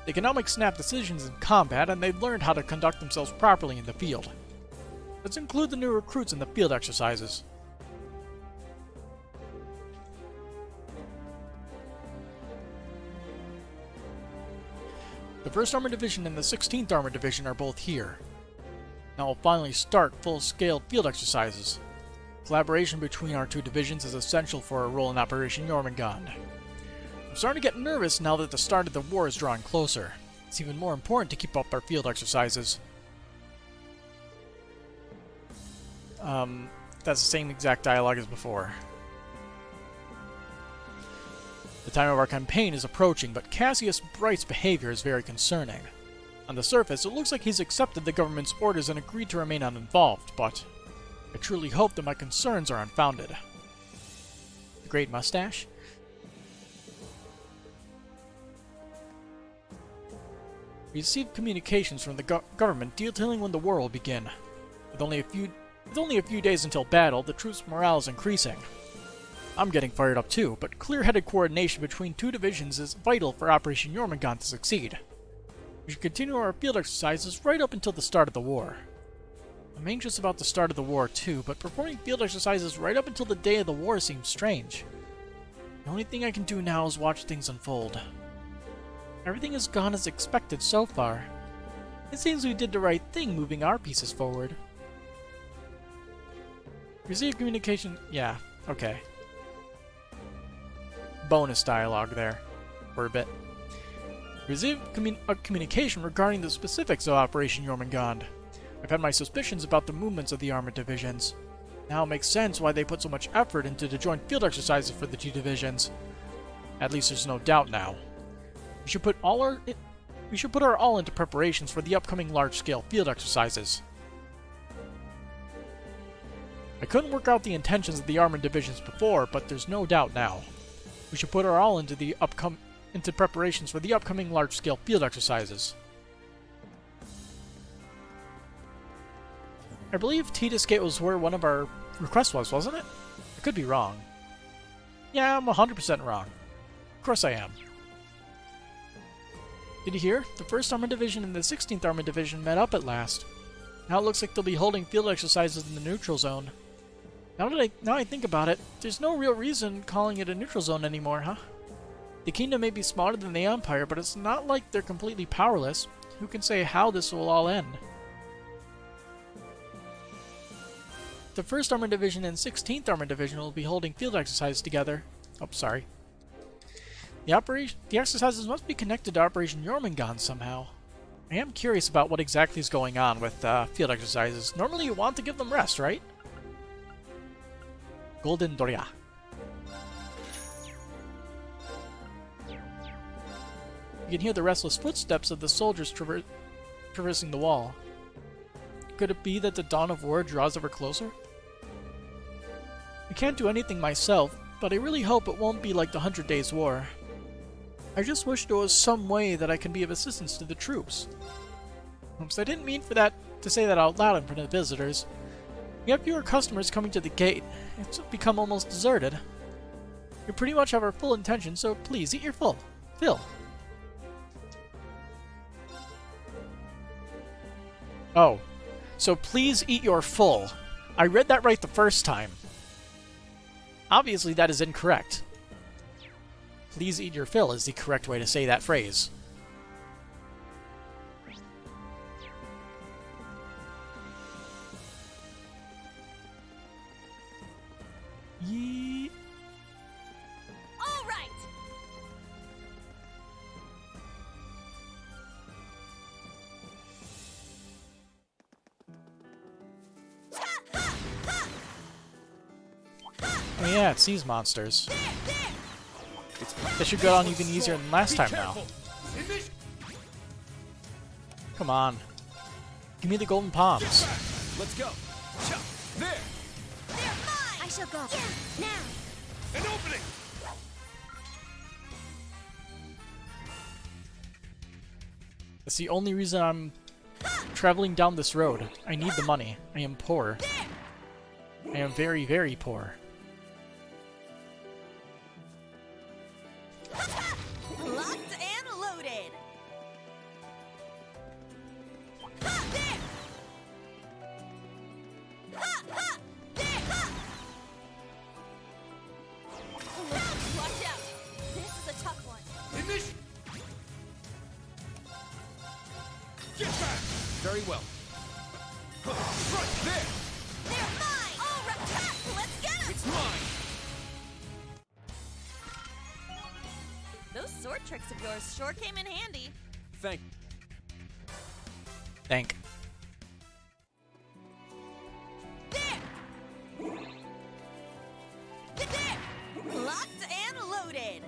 They can now make snap decisions in combat, and they've learned how to conduct themselves properly in the field. Let's include the new recruits in the field exercises. The 1st Armored Division and the 16th Armored Division are both here. Now we'll finally start full-scale field exercises. Collaboration between our two divisions is essential for our role in Operation Jormungand. I'm starting to get nervous now that the start of the war is drawing closer. It's even more important to keep up our field exercises. That's the same exact dialogue as before. The time of our campaign is approaching, but Cassius Bright's behavior is very concerning. On the surface, it looks like he's accepted the government's orders and agreed to remain uninvolved, but I truly hope that my concerns are unfounded. The Great Mustache? We received communications from the government detailing when the war will begin. With only a few days until battle, the troops' morale is increasing. I'm getting fired up too, but clear-headed coordination between two divisions is vital for Operation Jormungand to succeed. We should continue our field exercises right up until the start of the war. I'm anxious about the start of the war too, but performing field exercises right up until the day of the war seems strange. The only thing I can do now is watch things unfold. Everything has gone as expected so far. It seems we did the right thing moving our pieces forward. Receive communication... yeah, okay. Bonus dialogue there, for a bit. Received communication regarding the specifics of Operation Jormungand. I've had my suspicions about the movements of the armored divisions. Now it makes sense why they put so much effort into the joint field exercises for the two divisions. At least there's no doubt now. We should put our all into preparations for the upcoming large-scale field exercises. I couldn't work out the intentions of the armored divisions before, but there's no doubt now. We should put our all into preparations for the upcoming large-scale field exercises. I believe Tidus Gate was where one of our requests was, wasn't it? I could be wrong. Yeah, I'm 100% wrong. Of course I am. Did you hear? The 1st Armored Division and the 16th Armored Division met up at last. Now it looks like they'll be holding field exercises in the neutral zone. Now I think about it, there's no real reason calling it a neutral zone anymore, huh? The kingdom may be smaller than the Empire, but it's not like they're completely powerless. Who can say how this will all end? The 1st Armored Division and 16th Armored Division will be holding field exercises together. Oh, sorry. The exercises must be connected to Operation Jormungand somehow. I am curious about what exactly is going on with field exercises. Normally you want to give them rest, right? Golden Doria. You can hear the restless footsteps of the soldiers traversing the wall. Could it be that the dawn of war draws ever closer? I can't do anything myself, but I really hope it won't be like the 100 Days War. I just wish there was some way that I can be of assistance to the troops. Oops, I didn't mean to say that out loud in front of visitors. We have fewer customers coming to the gate. It's become almost deserted. You pretty much have our full attention, so please eat your fill. Oh, so please eat your full. I read that right the first time. Obviously that is incorrect. Please eat your fill is the correct way to say that phrase. Yee. All right. Oh yeah, it's these monsters. They should go down even easier than last time now. Come on. Give me the golden palms. Let's go. shall go. Yeah, now. An opening! That's the only reason I'm traveling down this road. I need the money. I am poor. I am very, very poor. Locked and loaded. Ha, there. Ha, ha, there. Ha. Watch out. This is a tough one. Initiate! Get back! Very well. Right there! They're mine. All right. Ha, let's get 'em. It's mine! Those sword tricks of yours sure came in handy. Thank Thank. There. There. Locked and loaded.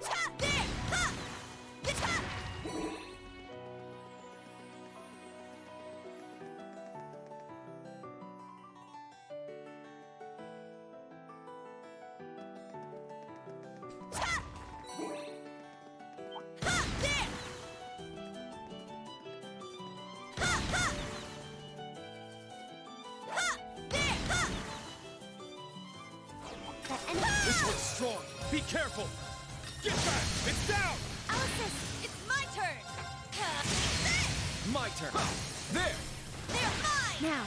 Ha, there. Ha. Ha. Ha. Ha, there. Ha, ha. Ha, there. Ha. That enemy. This one's strong! Be careful! Get back! It's down! I'll assist. It's my turn. Ha. There. My turn! There! They're mine. Now.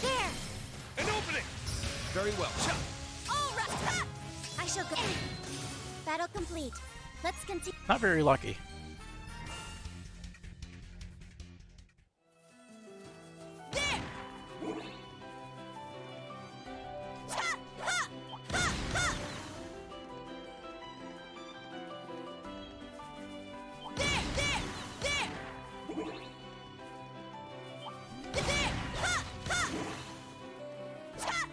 There. An opening! Very well. All right. Ha. I shall go. Battle complete. Let's continue. Not very lucky. There. Ha. Ha. Ha. Ha. There. There. There. There. Ha. Ha. Ha.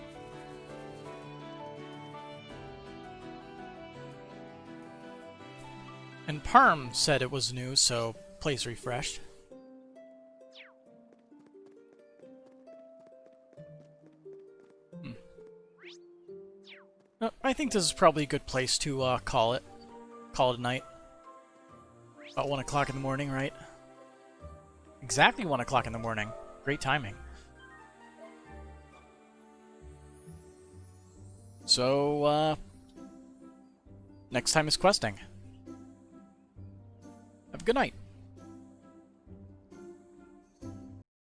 And Parm said it was new, so place refreshed. I think this is probably a good place to call it a night. About 1 o'clock in the morning, right? Exactly 1 o'clock in the morning. Great timing. So, next time is questing. Have a good night.